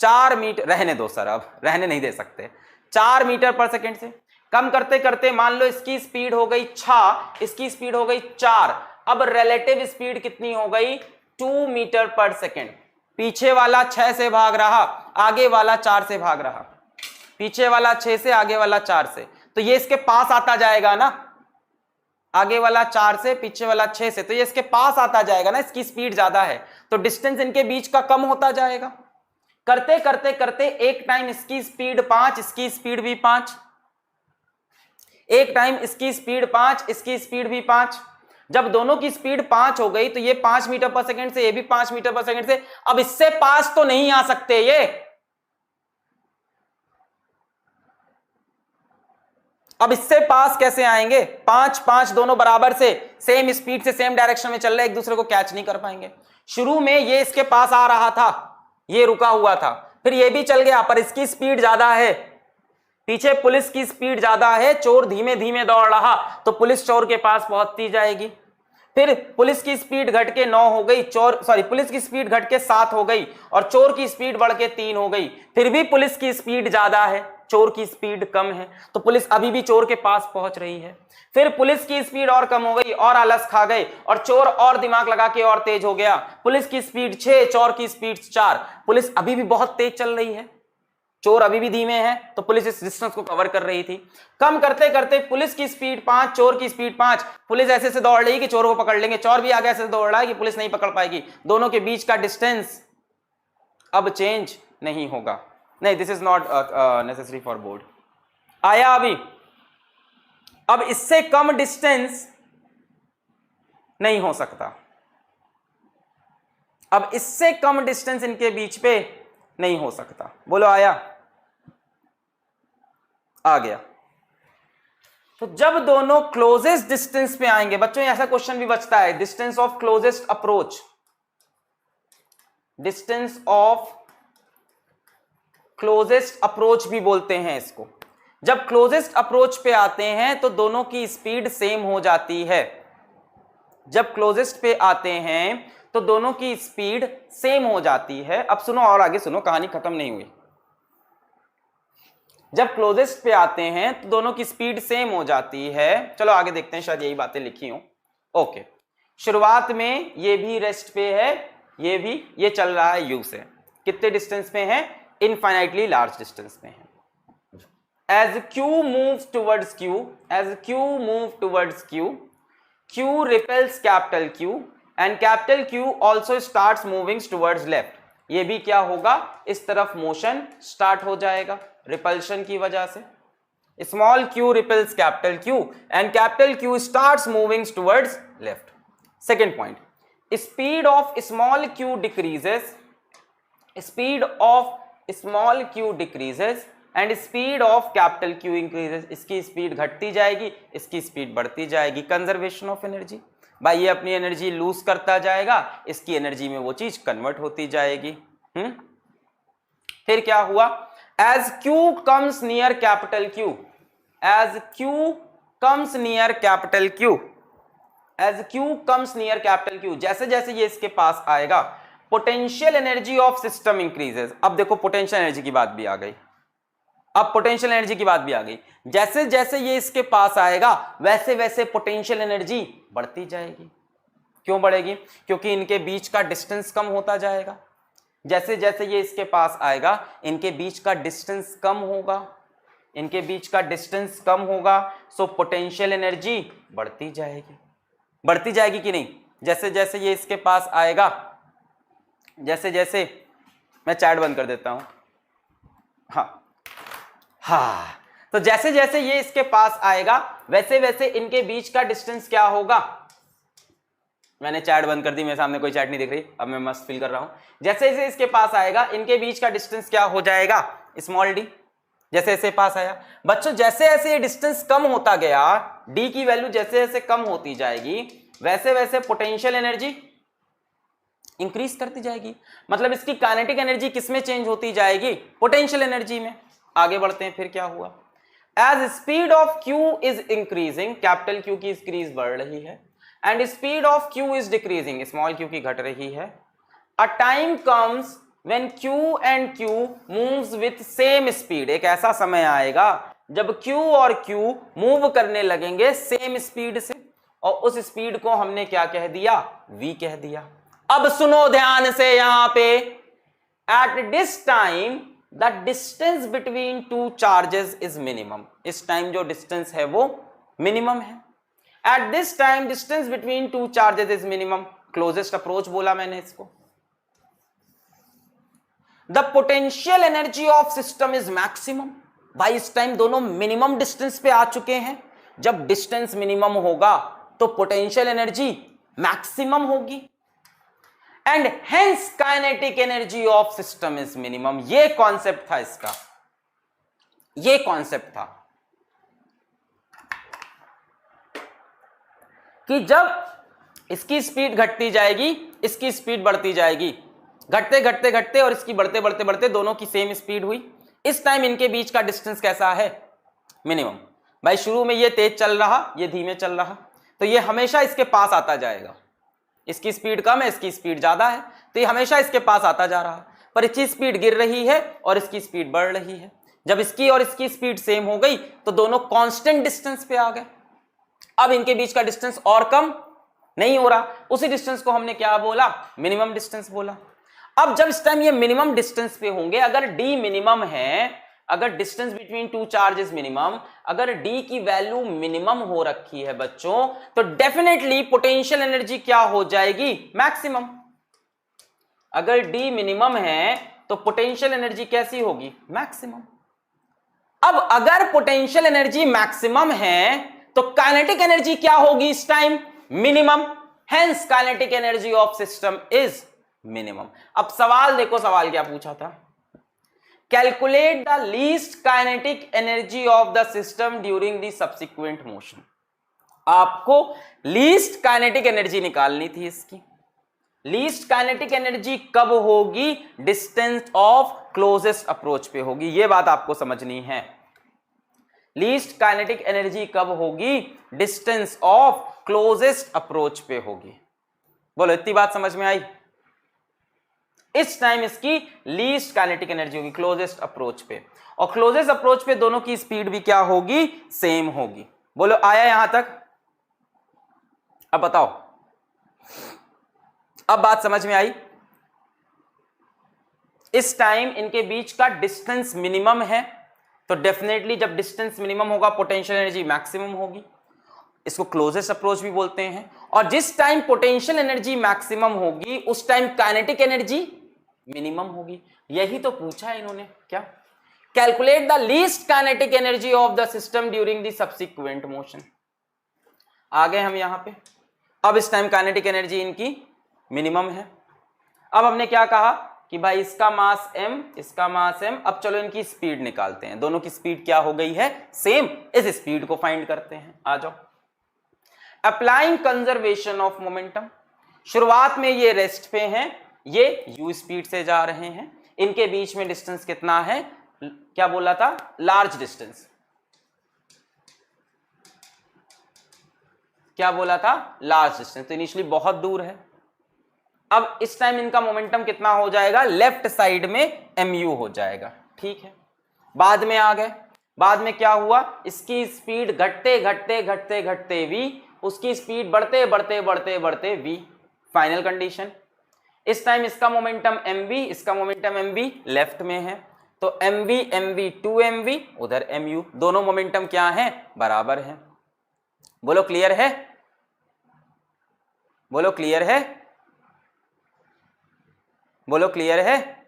4 मीटर, रहने दो सर, अब रहने नहीं दे सकते, 4 मीटर पर सेकेंड से। कम करते करते मान लो इसकी स्पीड हो गई 6, इसकी स्पीड हो गई 4, अब रिलेटिव स्पीड कितनी हो गई 2 मीटर पर सेकेंड। पीछे वाला 6 से भाग रहा, आगे वाला 4 से भाग रहा, पीछे वाला 6 से, आगे वाला 4 से, तो ये इसके पास आता जाएगा ना, आगे वाला 4 से, पीछे वाला 6 से, तो ये इसके पास आता जाएगा ना, इसकी स्पीड ज्यादा है, तो डिस्टेंस इनके बीच का कम होता जाएगा। करते करते करते एक टाइम इसकी स्पीड 5, इसकी स्पीड भी 5, एक टाइम इसकी स्पीड 5, इसकी स्पीड भी 5। जब दोनों की स्पीड 5 हो गई तो ये 5 मीटर पर सेकेंड से, ये भी 5 मीटर पर सेकेंड से, अब इससे पास तो नहीं आ सकते ये, अब इससे पास कैसे आएंगे? 5-5 दोनों बराबर से, सेम स्पीड से, सेम डायरेक्शन में चल रहे, एक दूसरे को कैच नहीं कर पाएंगे। शुरू में ये इसके पास आ रहा था, ये रुका हुआ था, फिर ये भी चल गया, पर इसकी स्पीड ज्यादा है, पीछे पुलिस की स्पीड ज्यादा है, चोर धीमे धीमे दौड़ रहा, तो पुलिस चोर के पास पहुंचती जाएगी। फिर पुलिस की स्पीड घट के 9 हो गई, पुलिस की स्पीड घट के 7 हो गई, और चोर की स्पीड बढ़ के 3 हो गई। फिर भी पुलिस की स्पीड ज्यादा है, चोर की स्पीड कम है, तो पुलिस अभी भी चोर के पास पहुंच रही है। फिर पुलिस की स्पीड और कम हो गई, और आलस खा गए, और चोर और दिमाग लगा के और तेज हो गया। पुलिस की स्पीड 6, चोर की स्पीड 4, पुलिस अभी भी बहुत तेज चल रही है, चोर अभी भी धीमे हैं, तो पुलिस इस डिस्टेंस को कवर कर रही थी। कम करते करते पुलिस की स्पीड 5, चोर की स्पीड 5, पुलिस ऐसे से दौड़ रही कि चोर को पकड़ लेंगे, चोर भी आगे ऐसे दौड़ रहा है कि पुलिस नहीं पकड़ पाएगी। दोनों के बीच का डिस्टेंस अब चेंज नहीं होगा। नहीं, this is not necessary for board. आया अभी? अब इससे कम डिस्टेंस नहीं हो सकता, अब इससे कम डिस्टेंस इनके बीच पे नहीं हो सकता। बोलो आया? आ गया। तो जब दोनों क्लोजेस्ट डिस्टेंस पे आएंगे, बच्चों ऐसा क्वेश्चन भी बचता है, distance of closest approach, distance of closest approach भी बोलते हैं इसको। जब क्लोजेस्ट अप्रोच पे आते हैं तो दोनों की स्पीड सेम हो जाती है, जब क्लोजेस्ट पे आते हैं तो दोनों की स्पीड सेम हो जाती है। अब सुनो और आगे सुनो, कहानी खत्म नहीं हुई। जब क्लोजेस्ट पे आते हैं तो दोनों की स्पीड सेम हो जाती है। चलो आगे देखते हैं, शायद यही बातें लिखी हो। ओके, शुरुआत में ये भी रेस्ट पे है, ये भी, ये चल रहा है यू से, कितने डिस्टेंस पे है? इनफाइनाइटली लार्ज डिस्टेंस पे है। As Q moves towards Q, as Q move towards Q, Q repels capital Q and capital Q also starts moving towards left. ये भी क्या होगा? इस तरफ मोशन स्टार्ट हो जाएगा रिपल्शन की वजह से। Small q repels capital Q and capital Q starts moving towards left. Second point, speed of small q decreases, speed of small q decreases and speed of capital Q increases, इसकी speed घटती जाएगी, इसकी speed बढ़ती जाएगी। Conservation of energy, भाई ये अपनी energy lose करता जाएगा, इसकी एनर्जी में वो चीज कन्वर्ट होती जाएगी। फिर क्या हुआ, as q comes near capital q, as q comes near capital q, as q comes near capital q, जैसे जैसे ये इसके पास आएगा potential energy of system increases. अब देखो पोटेंशियल एनर्जी की बात भी आ गई, अब पोटेंशियल एनर्जी की बात भी आ गई, जैसे जैसे ये इसके पास आएगा वैसे वैसे पोटेंशियल एनर्जी बढ़ती जाएगी। क्यों बढ़ेगी, क्योंकि इनके बीच का डिस्टेंस कम होता जाएगा। जैसे जैसे ये इसके पास आएगा इनके बीच का डिस्टेंस कम होगा, इनके बीच का डिस्टेंस कम होगा, सो पोटेंशियल एनर्जी बढ़ती जाएगी। बढ़ती जाएगी कि नहीं, जैसे जैसे ये इसके पास आएगा, जैसे जैसे, मैं चैट बंद कर देता हूं, हाँ, तो जैसे जैसे ये इसके पास आएगा वैसे वैसे इनके बीच का डिस्टेंस क्या होगा। मैंने चैट बंद कर दी, मेरे सामने कोई चैट नहीं दिख रही, अब मैं मस्त फील कर रहा हूं। जैसे जैसे इसके पास आएगा इनके बीच का डिस्टेंस क्या हो जाएगा, स्मॉल डी। जैसे जैसे पास आया बच्चों, जैसे जैसे ये डिस्टेंस कम होता गया, डी की वैल्यू जैसे जैसे कम होती जाएगी वैसे वैसे पोटेंशियल एनर्जी इंक्रीज करती जाएगी। मतलब इसकी काइनेटिक एनर्जी किसमें चेंज होती जाएगी, पोटेंशियल एनर्जी में। आगे बढ़ते हैं, फिर क्या हुआ, as speed of q is increasing, capital q की स्क्रीज बढ़ रही है, and speed of q is decreasing, small q की घट रही है। A time comes when q and q moves with same speed, एक ऐसा समय आएगा जब क्यू और क्यू मूव करने लगेंगे सेम स्पीड से, और उस स्पीड को हमने क्या कह दिया, v कह दिया। अब सुनो ध्यान से यहां पे, at this time the distance between two charges is minimum, इस टाइम जो डिस्टेंस है वो मिनिमम है। At this time distance between two charges is minimum, closest approach बोला मैंने इसको। The potential energy of system is maximum, भाई इस टाइम दोनों मिनिमम डिस्टेंस पे आ चुके हैं। जब डिस्टेंस मिनिमम होगा तो पोटेंशियल एनर्जी मैक्सिमम होगी, and hence kinetic energy of system is minimum. ये कॉन्सेप्ट था इसका, ये कॉन्सेप्ट था कि जब इसकी स्पीड घटती जाएगी इसकी स्पीड बढ़ती जाएगी, घटते घटते घटते और इसकी बढ़ते बढ़ते बढ़ते दोनों की सेम स्पीड हुई। इस टाइम इनके बीच का डिस्टेंस कैसा है, मिनिमम। भाई शुरू में ये तेज चल रहा, ये धीमे चल रहा, तो ये हमेशा इसके पास आता जाएगा। इसकी स्पीड कम है, इसकी स्पीड ज्यादा है, तो ये हमेशा इसके पास आता जा रहा है। पर इसकी स्पीड गिर रही है और इसकी स्पीड बढ़ रही है। जब इसकी और इसकी स्पीड सेम हो गई तो दोनों कांस्टेंट डिस्टेंस पे आ गए। अब इनके बीच का डिस्टेंस और कम नहीं हो रहा, उसी डिस्टेंस को हमने क्या बोला, मिनिमम डिस्टेंस बोला। अब जब इस टाइम ये मिनिमम डिस्टेंस पे होंगे, अगर डी मिनिमम है, अगर distance between two charges minimum, अगर डी की वैल्यू मिनिमम हो रखी है बच्चों, तो डेफिनेटली पोटेंशियल एनर्जी क्या हो जाएगी, मैक्सिमम। अगर डी मिनिमम है तो पोटेंशियल एनर्जी कैसी होगी, मैक्सिमम। अब अगर पोटेंशियल एनर्जी मैक्सिमम है तो काइनेटिक एनर्जी क्या होगी इस time, minimum. Hence kinetic energy of system is minimum. अब सवाल देखो, सवाल क्या पूछा था, calculate the least kinetic energy of the system during the subsequent motion. आपको लीस्ट काइनेटिक एनर्जी निकालनी थी इसकी। लीस्ट काइनेटिक एनर्जी कब होगी, डिस्टेंस ऑफ क्लोजेस्ट अप्रोच पे होगी, ये बात आपको समझनी है। लीस्ट काइनेटिक एनर्जी कब होगी, डिस्टेंस ऑफ क्लोजेस्ट अप्रोच पे होगी। बोलो इतनी बात समझ में आई। इस टाइम इसकी लीस्ट काइनेटिक एनर्जी होगी क्लोजेस्ट अप्रोच पे, और क्लोजेस्ट अप्रोच पे दोनों की स्पीड भी क्या होगी, सेम होगी। बोलो आया यहां तक, अब बताओ, अब बात समझ में आई। इस टाइम इनके बीच का डिस्टेंस मिनिमम है, तो डेफिनेटली जब डिस्टेंस मिनिमम होगा पोटेंशियल एनर्जी मैक्सिमम होगी, इसको क्लोजेस्ट अप्रोच भी बोलते हैं। और जिस टाइम पोटेंशियल एनर्जी मैक्सिमम होगी उस टाइम काइनेटिक एनर्जी मिनिमम होगी। यही तो पूछा है इन्होंने, क्या, calculate the least kinetic energy of the system during the subsequent motion. आ गए हम यहां पे। अब इस टाइम काइनेटिक एनर्जी इनकी मिनिमम है। अब हमने क्या कहा, कि भाई इसका मास m, इसका मास m, अब चलो इनकी स्पीड निकालते हैं, दोनों की स्पीड क्या हो गई है, सेम, इस स्पीड को फाइंड करते हैं, आ जाओ। अप्लाइंग कंजर्वेशन ऑफ मोमेंटम, शुरुआत में ये रेस्ट पे हैं, ये u स्पीड से जा रहे हैं, इनके बीच में डिस्टेंस कितना है, क्या बोला था, लार्ज डिस्टेंस, क्या बोला था, लार्ज डिस्टेंस, तो इनिशियली बहुत दूर है। अब इस टाइम इनका मोमेंटम कितना हो जाएगा, लेफ्ट साइड में mu हो जाएगा, ठीक है। बाद में आ गए, बाद में क्या हुआ, इसकी स्पीड घटते घटते घटते घटते v, उसकी स्पीड बढ़ते बढ़ते बढ़ते बढ़ते v, फाइनल कंडीशन। इस टाइम इसका मोमेंटम mv, इसका मोमेंटम mv लेफ्ट में है, तो mv mv 2mv, उधर mu, दोनों मोमेंटम क्या है, बराबर है। बोलो क्लियर है, बोलो क्लियर है, बोलो क्लियर है।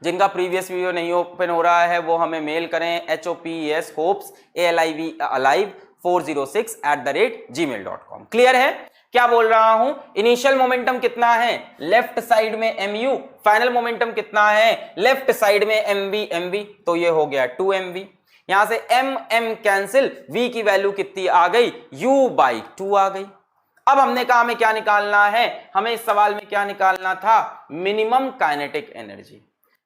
जिनका प्रीवियस वीडियो नहीं ओपन हो रहा है वो हमें मेल करें HOPES hopes alive 406@gmail.com। Clear है, क्या बोल रहा हूं, इनिशियल मोमेंटम कितना है, लेफ्ट साइड में mu, फाइनल मोमेंटम कितना है, लेफ्ट साइड में mv, तो ये हो गया 2mv, यहां से m कैंसिल, v की वैल्यू कितनी आ गई, u/2 आ गई। अब हमने कहा हमें क्या निकालना है, हमें इस सवाल में क्या निकालना था, minimum kinetic energy.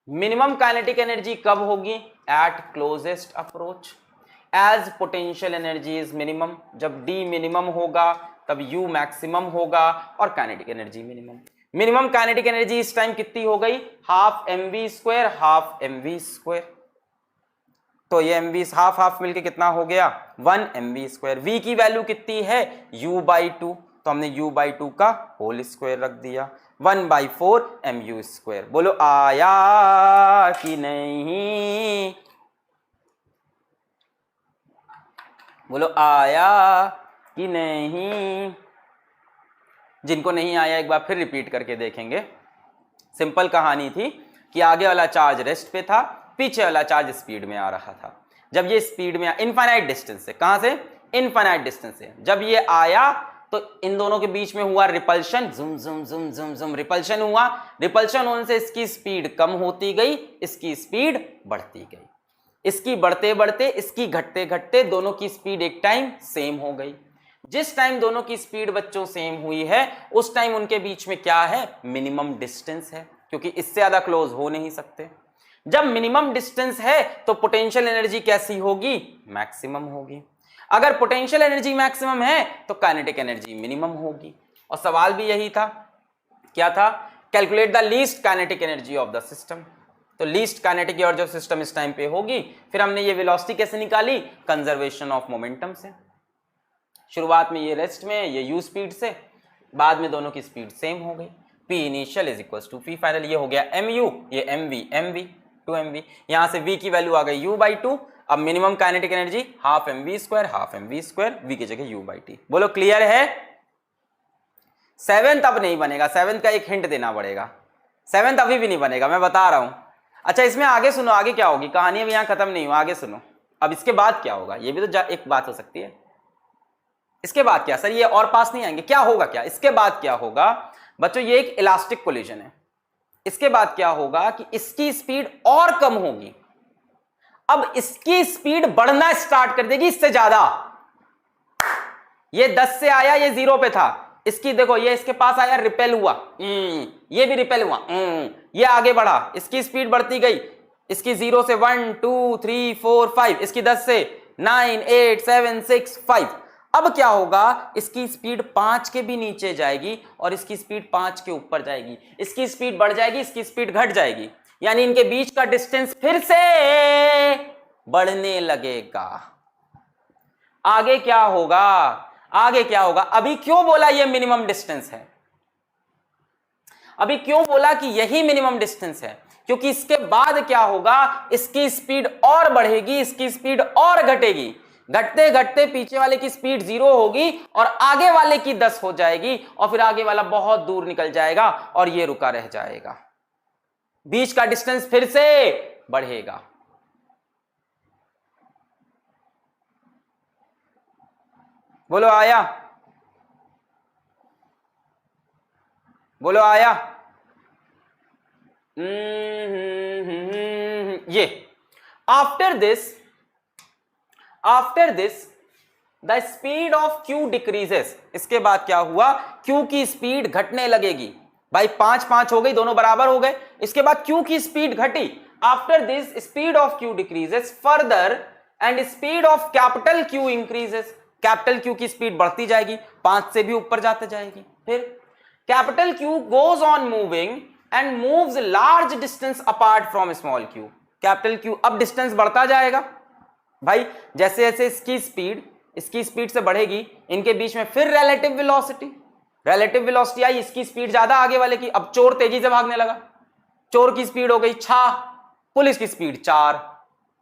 Minimum kinetic energy कब होगी, at closest approach, as potential energy is minimum, जब d मिनिमम होगा तब u मैक्सिमम होगा और kinetic energy minimum. Minimum kinetic energy इस टाइम कितनी हो गई, हाफ mv², हाफ mv², तो ये mv हाफ हाफ मिलके कितना हो गया, 1 mv²। v की वैल्यू कितनी है, u/2, तो हमने u/2 का होल स्क्वायर रख दिया, 1/4 mu²। बोलो आया कि नहीं, बोलो आया कि नहीं। जिनको नहीं आया एक बार फिर रिपीट करके देखेंगे। सिंपल कहानी थी कि आगे वाला चार्ज रेस्ट पे था, पीछे वाला चार्ज स्पीड में आ रहा था। जब ये स्पीड में इनफाइनाइट डिस्टेंस से, कहां से, इनफाइनाइट डिस्टेंस से, जब ये आया तो इन दोनों के बीच में हुआ रिपल्शन, जुम जुम जुम जुम जुम रिपल्शन हुआ, रिपल्शन होने से इसकी स्पीड कम होती गई, इसकी स्पीड बढ़ती गई, इसकी बढ़ते बढ़ते, इसकी घटते घटते, दोनों की स्पीड एक टाइम सेम हो गई। जिस टाइम दोनों की स्पीड बच्चों सेम हुई है उस टाइम उनके बीच में क्या है, मिनिमम डिस्टेंस है, क्योंकि इससे ज्यादा क्लोज हो नहीं सकते। जब मिनिमम डिस्टेंस है तो पोटेंशियल एनर्जी कैसी होगी, मैक्सिमम होगी। अगर पोटेंशियल एनर्जी मैक्सिमम है तो काइनेटिक एनर्जी मिनिमम होगी। और सवाल भी यही था, क्या था, calculate the least kinetic energy of the system. तो least kinetic energy of system इस टाइम पे होगी। फिर हमने ये वेलोसिटी कैसे निकाली, कंजर्वेशन ऑफ मोमेंटम से। शुरुआत में ये रेस्ट में, ये u स्पीड से, बाद में दोनों की स्पीड सेम हो गई, p initial is equal to p final, ये हो गया mu, ये mv 2mv, यहां से v की वैल्यू आ गई u/2। अब minimum kinetic energy half mv², half mv², v की जगह u/t। बोलो क्लियर है। सेवेंथ अब नहीं बनेगा, सेवेंथ का एक हिंट देना पड़ेगा, सेवेंथ अभी भी नहीं बनेगा, मैं बता रहा हूं। अच्छा इसमें आगे सुनो, आगे क्या होगी कहानी, अभी यहां खत्म नहीं हुआ, आगे सुनो। अब इसके बाद क्या होगा, ये भी तो एक बात हो सकती है। इसके बाद क्या सर, ये और पास नहीं आएंगे, क्या होगा, क्या इसके बाद क्या होगा बच्चों, ये एक इलास्टिक कोलिजन है। इसके बाद क्या होगा कि इसकी स्पीड और कम होगी, अब इसकी स्पीड बढ़ना स्टार्ट कर देगी इससे ज्यादा। ये 10 से आया, ये 0 पे था, इसकी देखो ये इसके पास आया, रिपेल हुआ, ये भी रिपेल हुआ, ये आगे बढ़ा, इसकी स्पीड बढ़ती गई, इसकी 0 से 1 2 3 4 5, इसकी 10 से 9 8 7 6 5। अब क्या होगा, इसकी स्पीड 5 के भी नीचे जाएगी और इसकी स्पीड 5 के ऊपर जाएगी, इसकी स्पीड बढ़ जाएगी, इसकी स्पीड घट जाएगी, यानी इनके बीच का डिस्टेंस फिर से बढ़ने लगेगा। आगे क्या होगा, आगे क्या होगा, अभी क्यों बोला ये मिनिमम डिस्टेंस है, अभी क्यों बोला कि यही मिनिमम डिस्टेंस है, क्योंकि इसके बाद क्या होगा, इसकी स्पीड और बढ़ेगी, इसकी स्पीड और घटेगी, घटते घटते पीछे वाले की स्पीड 0 होगी और आगे वाले की 10 हो जाएगी, और फिर आगे वाला बहुत दूर निकल जाएगा और ये रुका रह जाएगा, बीच का डिस्टेंस फिर से बढ़ेगा। बोलो आया, बोलो आया। ये after this the speed of Q decreases, इसके बाद क्या हुआ, क्यू की स्पीड घटने लगेगी। भाई 5-5 हो गई, दोनों बराबर हो गए। इसके बाद क्यू की स्पीड घटी। After this speed of Q decreases further and speed of capital Q increases, capital q की स्पीड बढ़ती जाएगी, 5 से भी ऊपर जाते जाएगी। फिर capital Q goes on moving and moves large distance apart from small Q, capital Q अब डिस्टेंस बढ़ता जाएगा। भाई जैसे जैसे इसकी स्पीड से बढ़ेगी, इनके बीच में फिर रिलेटिव वेलोसिटी आई, इसकी स्पीड ज्यादा आगे वाले की। अब चोर तेजी से भागने लगा, चोर की स्पीड हो गई 6, पुलिस की स्पीड 4,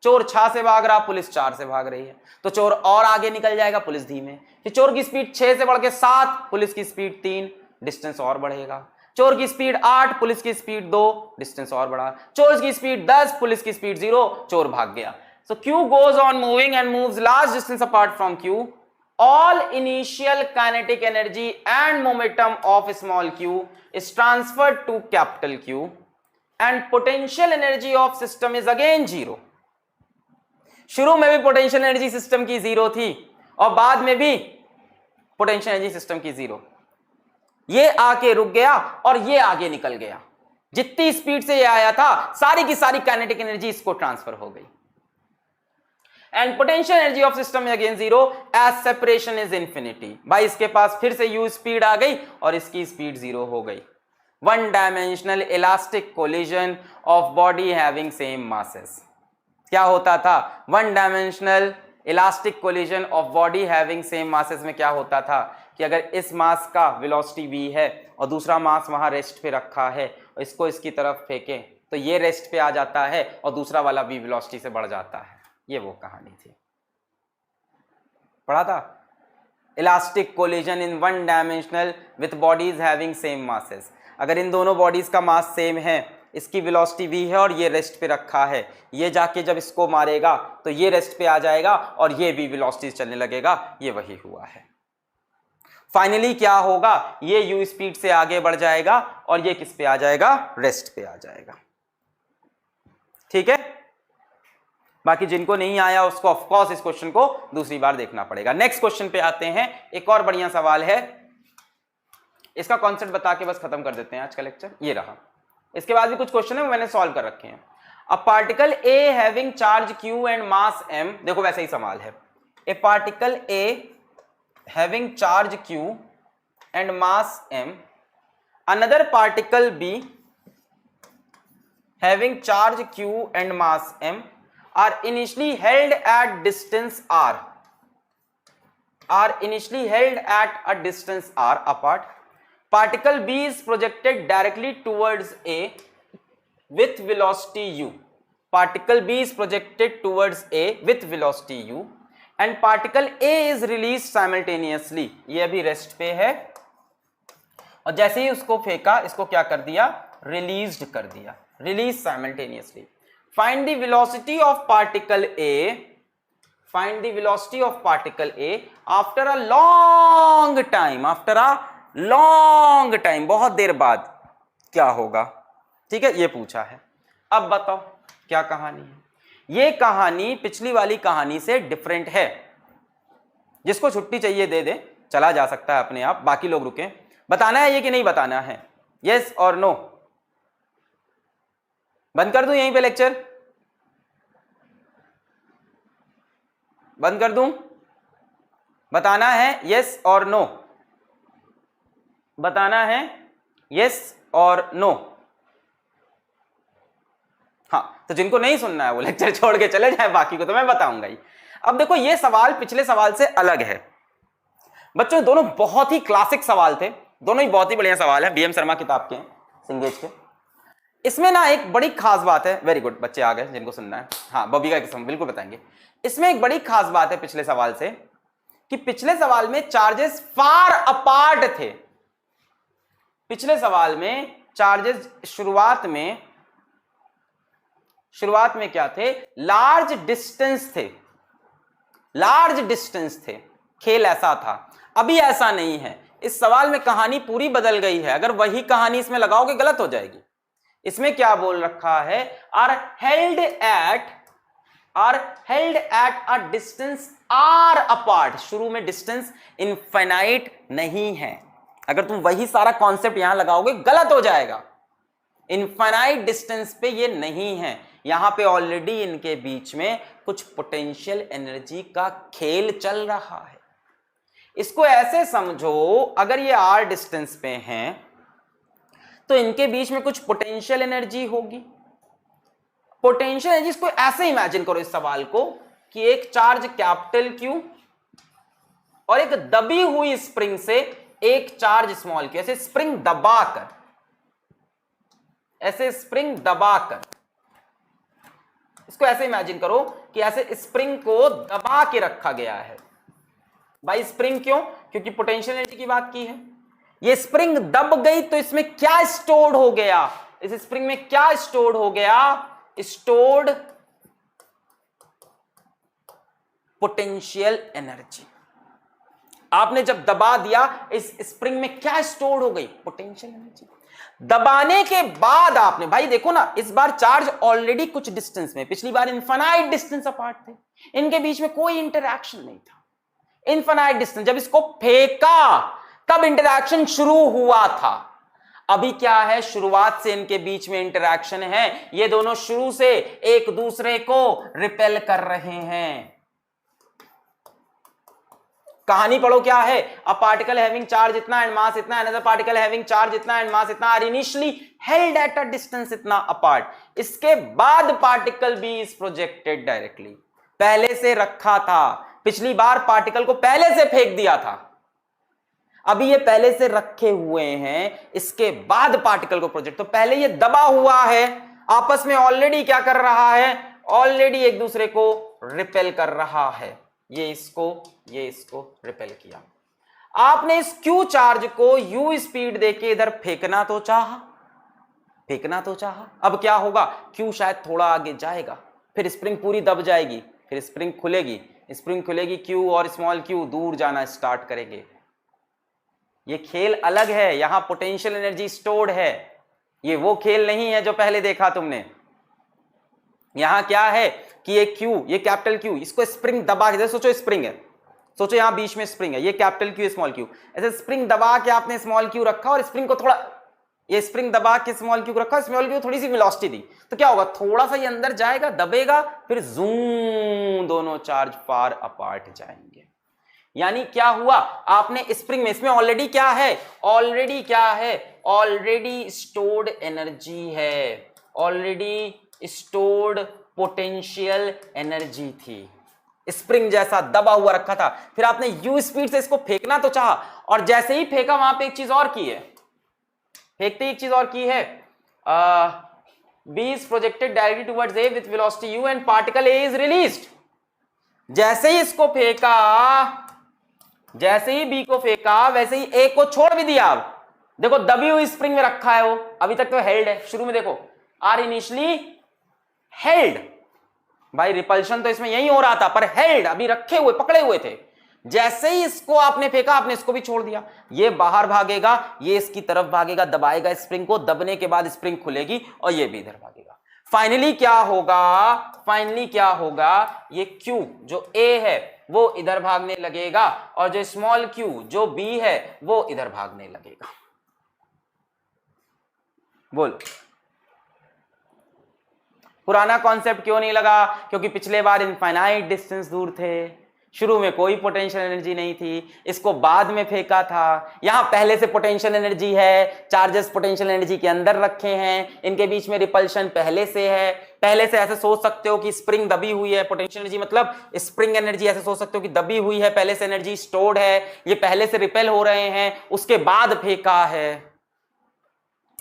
चोर 6 से भाग रहा, पुलिस 4 से भाग रही है, तो चोर और आगे निकल जाएगा, पुलिस धीमे। फिर चोर की स्पीड 6 से बढ़ के 7, पुलिस की स्पीड 3, डिस्टेंस और बढ़ेगा। चोर की स्पीड 8, पुलिस की स्पीड 2, डिस्टेंस और बढ़ा। चोर की स्पीड 10, पुलिस की स्पीड 0, चोर भाग गया। So Q goes on moving and moves large distance apart from Q. All initial kinetic energy and momentum of small q is transferred to capital Q and potential energy of system is again 0. शुरू में भी potential energy system की 0 थी और बाद में भी potential energy system की 0। ये आके रुक गया और ये आगे निकल गया। जितनी स्पीड से ये आया था सारी की सारी काइनेटिक एनर्जी इसको ट्रांसफर हो गई। And potential energy of system is again 0 as separation is infinity. भाई इसके पास फिर से यू स्पीड आ गई और इसकी स्पीड 0 हो गई। One dimensional elastic collision of body having same masses. क्या होता था? One dimensional elastic collision of body having same masses में क्या होता था कि अगर इस मास का वेलोसिटी v है और दूसरा मास वहां रेस्ट पे रखा है और इसको इसकी तरफ फेंके तो ये रेस्ट पे आ जाता है और दूसरा वाला v वेलोसिटी से बढ़ जाता है। ये वो कहानी थी, पढ़ा था। Elastic collision in one dimensional with bodies having same masses. अगर इन दोनों बॉडीज का मास सेम है, इसकी वेलोसिटी v है और ये रेस्ट पे रखा है, ये जाके जब इसको मारेगा तो ये रेस्ट पे आ जाएगा और ये v वेलोसिटी चलने लगेगा। ये वही हुआ है। फाइनली क्या होगा, ये u स्पीड से आगे बढ़ जाएगा और ये किस पे आ जाएगा? रेस्ट पे आ जाएगा। ठीक है, बाकी जिनको नहीं आया उसको ऑफ कोर्स इस क्वेश्चन को दूसरी बार देखना पड़ेगा। नेक्स्ट क्वेश्चन पे आते हैं। एक और बढ़िया सवाल है, इसका कॉन्सेप्ट बता के बस खत्म कर देते हैं आज का लेक्चर। ये रहा, इसके बाद भी कुछ क्वेश्चन है वो मैंने सॉल्व कर रखे हैं। अ particle A having charge q and mass m, देखो वैसे ही सवाल है। ए particle A having charge q and mass m, another particle b having charge q and mass m are initially held at distance r, a distance r apart. Particle b is projected directly towards a with velocity u. Particle b is projected towards a with velocity u and particle a is released simultaneously. ये अभी rest पे है और जैसे ही उसको फेंका इसको क्या कर दिया? रिलीज्ड कर दिया, release simultaneously. Find the velocity of particle A. Find the velocity of particle A after a long time. After a long time, बहुत देर बाद क्या होगा? ठीक है, ये पूछा है। अब बताओ क्या कहानी है। ये कहानी पिछली वाली कहानी से डिफरेंट है। जिसको छुट्टी चाहिए दे दे, चला जा सकता है अपने आप, बाकी लोग रुके। बताना है ये कि नहीं बताना है? यस और नो? बंद कर दूं यहीं पे लेक्चर? बंद कर दूं? बताना है यस और नो? बताना है यस और नो? हाँ, तो जिनको नहीं सुनना है वो लेक्चर छोड़ के चले जाए, बाकी को तो मैं बताऊंगा ही। अब देखो ये सवाल पिछले सवाल से अलग है बच्चों। दोनों बहुत ही क्लासिक सवाल थे, दोनों ही बहुत ही बढ़िया सवाल है, बीएम शर्मा किताब के हैं, सिंगेज के। इसमें ना एक बड़ी खास बात है, वेरी गुड, बच्चे आ गए जिनको सुनना है। हाँ, बॉबी का किस्म बिल्कुल बताएंगे। इसमें एक बड़ी खास बात है पिछले सवाल से कि पिछले सवाल में चार्जेस फार अपार्ट थे। पिछले सवाल में चार्जेस शुरुआत में क्या थे? लार्ज डिस्टेंस थे, लार्ज डिस्टेंस थे। खेल ऐसा था, अभी ऐसा नहीं है। इस सवाल में कहानी पूरी बदल गई है। अगर वही कहानी इसमें लगाओगे गलत हो जाएगी। इसमें क्या बोल रखा है, are held at a distance r apart. शुरू में डिस्टेंस इनफाइनाइट नहीं है। अगर तुम वही सारा कॉन्सेप्ट यहां लगाओगे गलत हो जाएगा। इनफाइनाइट डिस्टेंस पे ये नहीं है, यहां पे ऑलरेडी इनके बीच में कुछ पोटेंशियल एनर्जी का खेल चल रहा है। इसको ऐसे समझो, अगर ये आर डिस्टेंस पे हैं तो इनके बीच में कुछ पोटेंशियल एनर्जी होगी। पोटेंशियल एनर्जी, इसको ऐसे इमेजिन करो इस सवाल को कि एक चार्ज कैपिटल क्यू और एक दबी हुई स्प्रिंग से एक चार्ज स्मॉल क्यू, ऐसे स्प्रिंग दबाकर, इसको ऐसे इमेजिन करो कि ऐसे स्प्रिंग को दबा के रखा गया है। भाई स्प्रिंग क्यों? क्योंकि पोटेंशियल एनर्जी की बात की है। ये स्प्रिंग दब गई तो इसमें क्या स्टोर्ड हो गया? इस स्प्रिंग में क्या स्टोर्ड हो गया? Stored potential energy. आपने जब दबा दिया, इस स्प्रिंग में क्या स्टोर्ड हो गई? Potential energy. दबाने के बाद आपने, भाई देखो ना, इस बार चार्ज ऑलरेडी कुछ डिस्टेंस में, पिछली बार इनफाइनाइट डिस्टेंस अपार्ट थे, इनके बीच में कोई इंटरैक्शन नहीं था। इनफाइनाइट डिस्टेंस, जब इसको फेंका तब इंटरैक्शन शुरू हुआ था। अभी क्या है? शुरुआत से इनके बीच में इंटरैक्शन है। ये दोनों शुरू से एक दूसरे को रिपेल कर रहे हैं। कहानी पढ़ो, क्या है? अ पार्टिकल हैविंग चार्ज इतना एंड मास इतना, अनदर पार्टिकल हैविंग चार्ज इतना एंड मास इतना are initially held at a distance इतना अपार्ट। इसके बाद particle B is projected directly. पहले से रखा था, पिछली बार पार्टिकल को पहले से फेंक दिया था, अभी ये पहले से रखे हुए हैं, इसके बाद पार्टिकल को प्रोजेक्ट। तो पहले ये दबा हुआ है, आपस में ऑलरेडी क्या कर रहा है? ऑलरेडी एक दूसरे को रिपेल कर रहा है। ये इसको रिपेल किया। आपने इस क्यू चार्ज को यू स्पीड देके इधर फेंकना तो चाहा। अब क्या होगा? क्यू शायद थोड़ा आगे जाएगा, फिर स्प्रिंग पूरी दब जाएगी, फिर स्प्रिंग खुलेगी, क्यू और स्मॉल क्यू दूर जाना स्टार्ट करेंगे। ये खेल अलग है, यहां पोटेंशियल एनर्जी स्टोर्ड है। ये वो खेल नहीं है जो पहले देखा तुमने। यहां क्या है कि ये क्यू, ये कैपिटल क्यू, इसको स्प्रिंग दबा के, सोचो स्प्रिंग है, सोचो यहां बीच में स्प्रिंग है, ये कैपिटल क्यू स्मॉल क्यू, ऐसे स्प्रिंग दबा के आपने स्मॉल क्यू रखा और स्प्रिंग को थोड़ा, ये स्प्रिंग दबा के स्मॉल क्यू रखा, स्मॉल क्यू थोड़ी सी वेलोसिटी दी, तो क्या होगा? थोड़ा सा ये अंदर जाएगा, दबेगा, फिर जूम, दोनों चार्ज फार अपार्ट जाएंगे। यानी क्या हुआ? आपने स्प्रिंग में, इसमें ऑलरेडी क्या है? ऑलरेडी स्टोर्ड एनर्जी है, ऑलरेडी स्टोर्ड पोटेंशियल एनर्जी थी। स्प्रिंग जैसा दबा हुआ रखा था, फिर आपने यू स्पीड से इसको फेंकना तो चाहा, और जैसे ही फेंका वहां पे एक चीज और की है, फेंकते ही एक चीज और की है, B is projected directly towards A with velocity u and particle A is released. जैसे ही इसको फेंका, जैसे ही बी को फेंका, वैसे ही ए को छोड़ भी दिया। देखो दबी हुई स्प्रिंग में रखा है वो, अभी तक तो हेल्ड है। शुरू में देखो आर इनिशियली हेल्ड, भाई रिपल्शन तो इसमें यही हो रहा था, पर हेल्ड, अभी रखे हुए, पकड़े हुए थे। जैसे ही इसको आपने फेंका, आपने इसको भी छोड़ दिया। ये बाहर भागेगा, ये इसकी तरफ भागेगा, दबाएगा स्प्रिंग को, दबने के बाद स्प्रिंग खुलेगी और ये भी इधर भागेगा। फाइनली क्या होगा? ये क्यू जो ए है वो इधर भागने लगेगा और जो स्मॉल क्यू जो बी है वो इधर भागने लगेगा। बोल, पुराना कॉन्सेप्ट क्यों नहीं लगा? क्योंकि पिछले बार इनफाइनाइट डिस्टेंस दूर थे, शुरू में कोई पोटेंशियल एनर्जी नहीं थी, इसको बाद में फेंका था। यहां पहले से पोटेंशियल एनर्जी है, चार्जेस पोटेंशियल एनर्जी के अंदर रखे हैं, इनके बीच में रिपल्शन पहले से है। पहले से ऐसे सोच सकते हो कि स्प्रिंग दबी हुई है, पोटेंशियल एनर्जी मतलब स्प्रिंग एनर्जी, ऐसे सोच सकते हो कि दबी हुई है, पहले से एनर्जी स्टोर्ड है, ये पहले से रिपेल हो रहे हैं, उसके बाद फेंका है।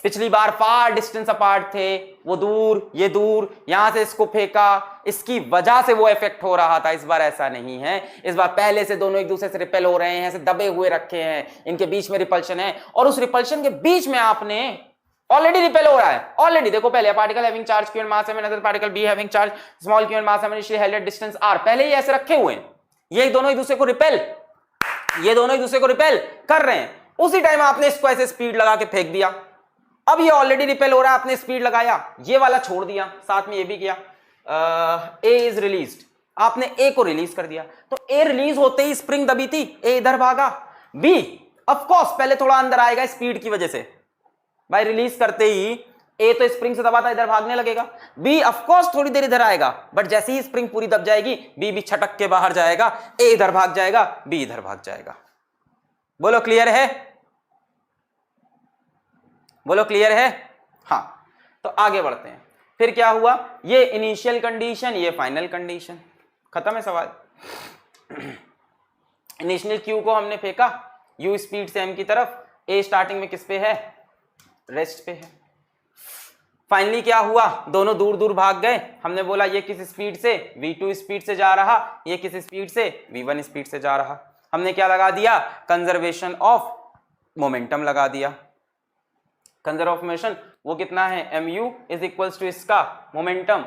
पिछली बार फार डिस्टेंस अपार्ट थे, वो दूर, ये दूर, यहां से इसको फेंका, इसकी वजह से वो इफेक्ट हो रहा था। इस बार ऐसा नहीं है, इस बार पहले से दोनों एक दूसरे से रिपेल हो रहे हैं, ऐसे दबे हुए रखे हैं, इनके बीच में रिपल्शन है, और उस रिपल्शन के बीच में आपने ऑलरेडी रिपेल हो रहा है। ऑलरेडी देखो, पहले particle having charge q and mass m, another particle b having charge small q and mass m, initially held at distance r, पहले ही ऐसे रखे हुए हैं, ये दोनों एक दूसरे को रिपेल कर रहे हैं। उसी टाइम आपने इसको ऐसे स्पीड लगा के फेंक दिया, अब ये ऑलरेडी रिपेल हो रहा है, आपने स्पीड लगाया, ये वाला छोड़ दिया, साथ में ये भी किया, ए इज रिलीज्ड, आपने ए को रिलीज कर दिया, तो ए रिलीज होते ही स्प्रिंग दबी थी, ए इधर भागा, बी ऑफ कोर्स पहले थोड़ा अंदर आएगा स्पीड की वजह से, भाई रिलीज करते ही ए तो स्प्रिंग से दबा था, इधर भागने लगेगा, बी ऑफ कोर्स थोड़ी देर इधर आएगा, बट जैसे ही स्प्रिंग पूरी दब जाएगी बी भी छटक के बाहर जाएगा, ए इधर भाग जाएगा, बी इधर भाग जाएगा। बोलो क्लियर है? बोलो क्लियर है? हाँ, तो आगे बढ़ते हैं। फिर क्या हुआ, ये इनिशियल कंडीशन, ये फाइनल कंडीशन, खत्म है सवाल। इनिशियल क्यू को हमने फेंका यू स्पीड से एम की तरफ, ए स्टार्टिंग में किस पे है, रेस्ट पे है। फाइनली क्या हुआ, दोनों दूर दूर भाग गए, हमने बोला ये किस स्पीड से, v2 स्पीड से जा रहा, ये किस स्पीड से, v1 स्पीड से जा रहा। हमने क्या लगा दिया, कंजर्वेशन ऑफ मोमेंटम लगा दिया। कंजर्व ऑफ मोशन वो कितना है, mu इज इक्वल्स टू इसका मोमेंटम,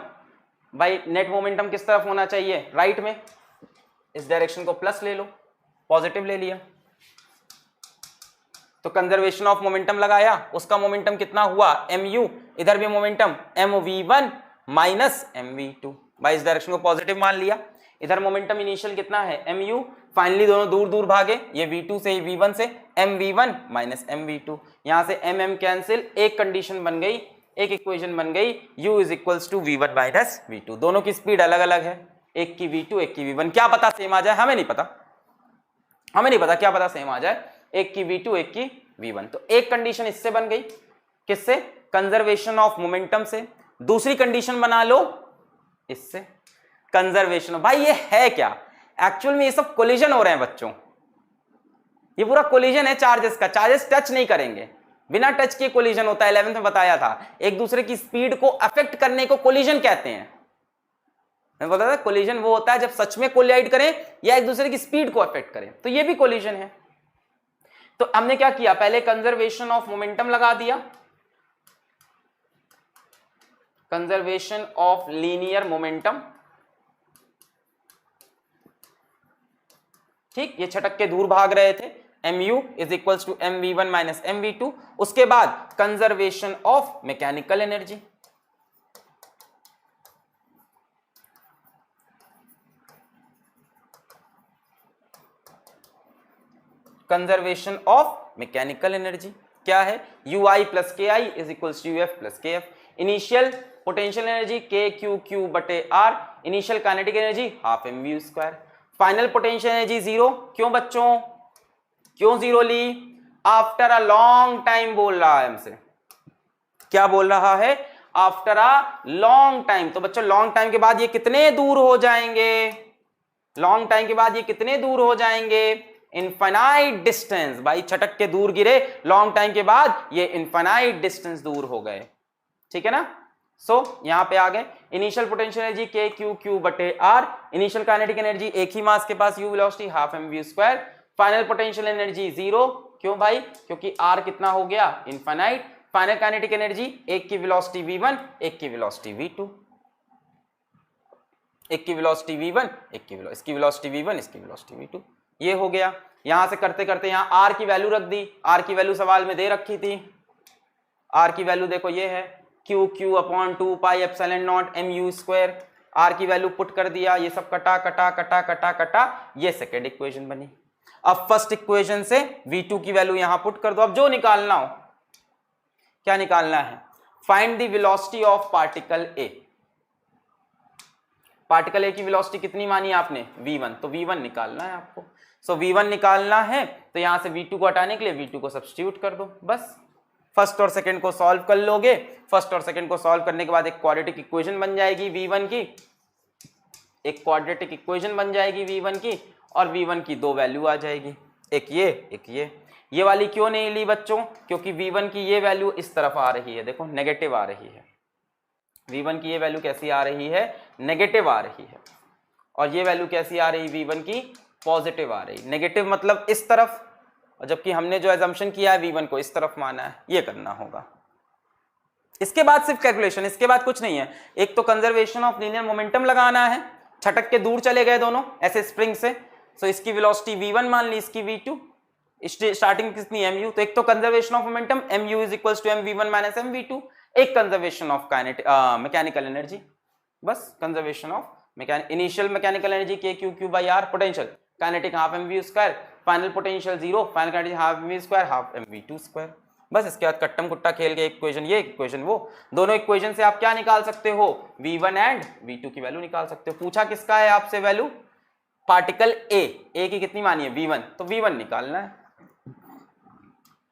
भाई नेट मोमेंटम किस तरफ होना चाहिए, राइट में, इस डायरेक्शन को प्लस ले लो, पॉजिटिव ले लिया, तो कंजर्वेशन ऑफ मोमेंटम लगाया, उसका मोमेंटम कितना हुआ, mu, इधर भी मोमेंटम mv1 माइनस mv2, भाई इस डायरेक्शन को पॉजिटिव मान लिया, इधर मोमेंटम इनिशियल कितना है mu, फाइनली दोनों दूर दूर भागे, ये v2 से v1 से, mv1 माइनस mv2, यहां से mm कैंसिल, एक कंडीशन बन गई, एक इक्वेशन बन गई, u is equals to v1 minus v2, दोनों की स्पीड अलग अलग है, एक की v2 एक की v1, क्या पता सेम आ जाए, हमें नहीं पता, हमें नहीं पता, क्या पता सेम आ जाए, एक की v2 एक की v1, तो एक कंडीशन इससे बन गई, किससे, कंजर्वेशन ऑफ मोमेंटम से, दूसरी कंडीशन बना लो इससे, कंजर्वेशन, भाई ये है क्या, एक्चुअल में ये सब कोलिजन हो रहे हैं बच्चों, ये पूरा कोलिजन है चार्जेस का, चार्जेस टच नहीं करेंगे, बिना टच के कोलिजन होता है, 11th में बताया था, एक दूसरे की स्पीड को अफेक्ट करने को कोलिजन कहते हैं, मैं बोला था कोलिजन वो होता है जब सच में कोलाइड करें या एक दूसरे की स्पीड को अफेक्ट करें, तो ये भी कोलिजन है। तो हमने क्या किया, पहले कंजर्वेशन ऑफ मोमेंटम लगा दिया, कंजर्वेशन ऑफ लीनियर मोमेंटम, ठीक, ये छटक के दूर भाग रहे थे, mu is equals to mv1 minus mv2, उसके बाद conservation of mechanical energy, conservation of mechanical energy क्या है, ui plus K I is equals to uf plus K F, initial potential energy के क्यू क्यू बटे R, initial kinetic energy half mv square, final potential energy zero, क्यों बच्चों, क्यों zero ली, after a long time बोल रहा है हमसे, क्या बोल रहा है, आफ्टर अ लॉन्ग टाइम, तो बच्चों लॉन्ग टाइम के बाद ये कितने दूर हो जाएंगे, लॉन्ग टाइम के बाद ये कितने दूर हो जाएंगे, इनफाइनाइट डिस्टेंस, भाई छटक के दूर गिरे, लॉन्ग टाइम के बाद ये इनफाइनाइट डिस्टेंस दूर हो गए, ठीक है ना। सो यहां पे आ गए, इनिशियल पोटेंशियल एनर्जी के क्यू क्यू बटे आर, इनिशियल काइनेटिक एनर्जी एक ही मास के पास u velocity half mv square, final potential energy zero, क्यों भाई, क्योंकि r कितना हो गया, इनफाइनाइट, फाइनल काइनेटिक एनर्जी एक की वेलोसिटी v1 एक की वेलोसिटी v2, एक की वेलोसिटी v1 एक की वेलोसिटी, इसकी वेलोसिटी v1 इसकी वेलोसिटी v2, ये हो गया। यहां से करते करते यहां r की वैल्यू रख दी, r की वैल्यू सवाल में दे रखी थी, r की वैल्यू देखो ये है Q Q upon 2 pi epsilon not mu square, r की वैल्यू पुट कर दिया, ये सब कटा कटा कटा कटा कटा, ये सेकेंड इक्वेशन बनी। अब फर्स्ट इक्वेशन से v2 की वैल्यू यहां पुट कर दो, अब जो निकालना हो, क्या निकालना है, find the velocity of particle a, particle a की वेलोसिटी कितनी मानी आपने, v1, तो v1 निकालना है आपको, सो v1 निकालना है, तो यहां से v2 को हटाने के लिए v2 को सब्स्टिट्यूट कर दो, बस फर्स्ट और सेकंड को सॉल्व कर लोगे, फर्स्ट और सेकंड को सॉल्व करने के बाद एक क्वाड्रेटिक इक्वेशन बन जाएगी v1 की, एक क्वाड्रेटिक इक्वेशन बन जाएगी v1 की, और v1 की दो वैल्यू आ जाएगी, एक ये वाली क्यों नहीं ली बच्चों, क्योंकि v1 की ये वैल्यू इस तरफ आ रही है, देखो नेगेटिव आ रही है, v1 की ये वैल्यू कैसी आ रही है, नेगेटिव आ रही है, और ये वैल्यू कैसी आ रही, v1 की पॉजिटिव आ रही, नेगेटिव मतलब इस तरफ, और जबकि हमने जो एजम्पशन किया है v1 को इस तरफ माना है, ये करना होगा। इसके बाद सिर्फ कैलकुलेशन, इसके बाद कुछ नहीं है, एक तो कंजर्वेशन ऑफ लीनियर मोमेंटम लगाना है, छटक के दूर चले गए दोनों ऐसे स्प्रिंग से, सो इसकी वेलोसिटी v1 मान ली, इसकी v2, स्टार्टिंग कितनी mu, तो एक तो conservation of momentum mu is equals to mv1 minus mv2, एक कंजर्वेशन ऑफ मैकेनिकल एनर्जी, बस conservation of initial mechanical energy k/q/r, potential kinetic half mv², final potential 0, final kinetic half mv², half mv2²। बस इसके बाद कट्टम कुट्टा खेल के equation ये equation वो, दोनों इक्वेशन से आप क्या निकाल सकते हो, v1 एंड v2 की वैल्यू निकाल सकते हो। पूछा किसका है आपसे वैल्यू, पार्टिकल ए की कितनी मानी है v1, तो v1 निकालना है।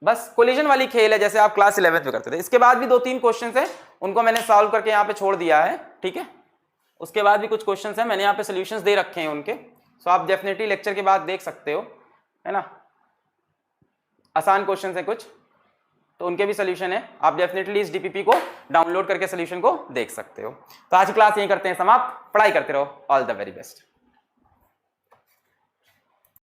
बस कोलिजन वाली खेल है जैसे आप क्लास 11th में करते थे। इसके बाद भी 2-3 क्वेश्चंस हैं, उनको मैंने सॉल्व करके यहाँ पे छोड़ दिया है, ठीक है। उसके बाद भी कुछ क्वेश्चंस हैं, मैंने यहाँ पे सॉल्यूशंस दे रखे हैं उनके, सो आप डेफिनेटली लेक्चर के बाद देख सकते हो, है ना। आसान क्वेश्चंस है कुछ, तो उनके भी सोल्यूशन है, आप डेफिनेटली इस डीपीपी को डाउनलोड करके सोल्यूशन को देख सकते हो। तो आज की क्लास यहीं करते हैं समाप्त, पढ़ाई करते रहो, ऑल द वेरी बेस्ट।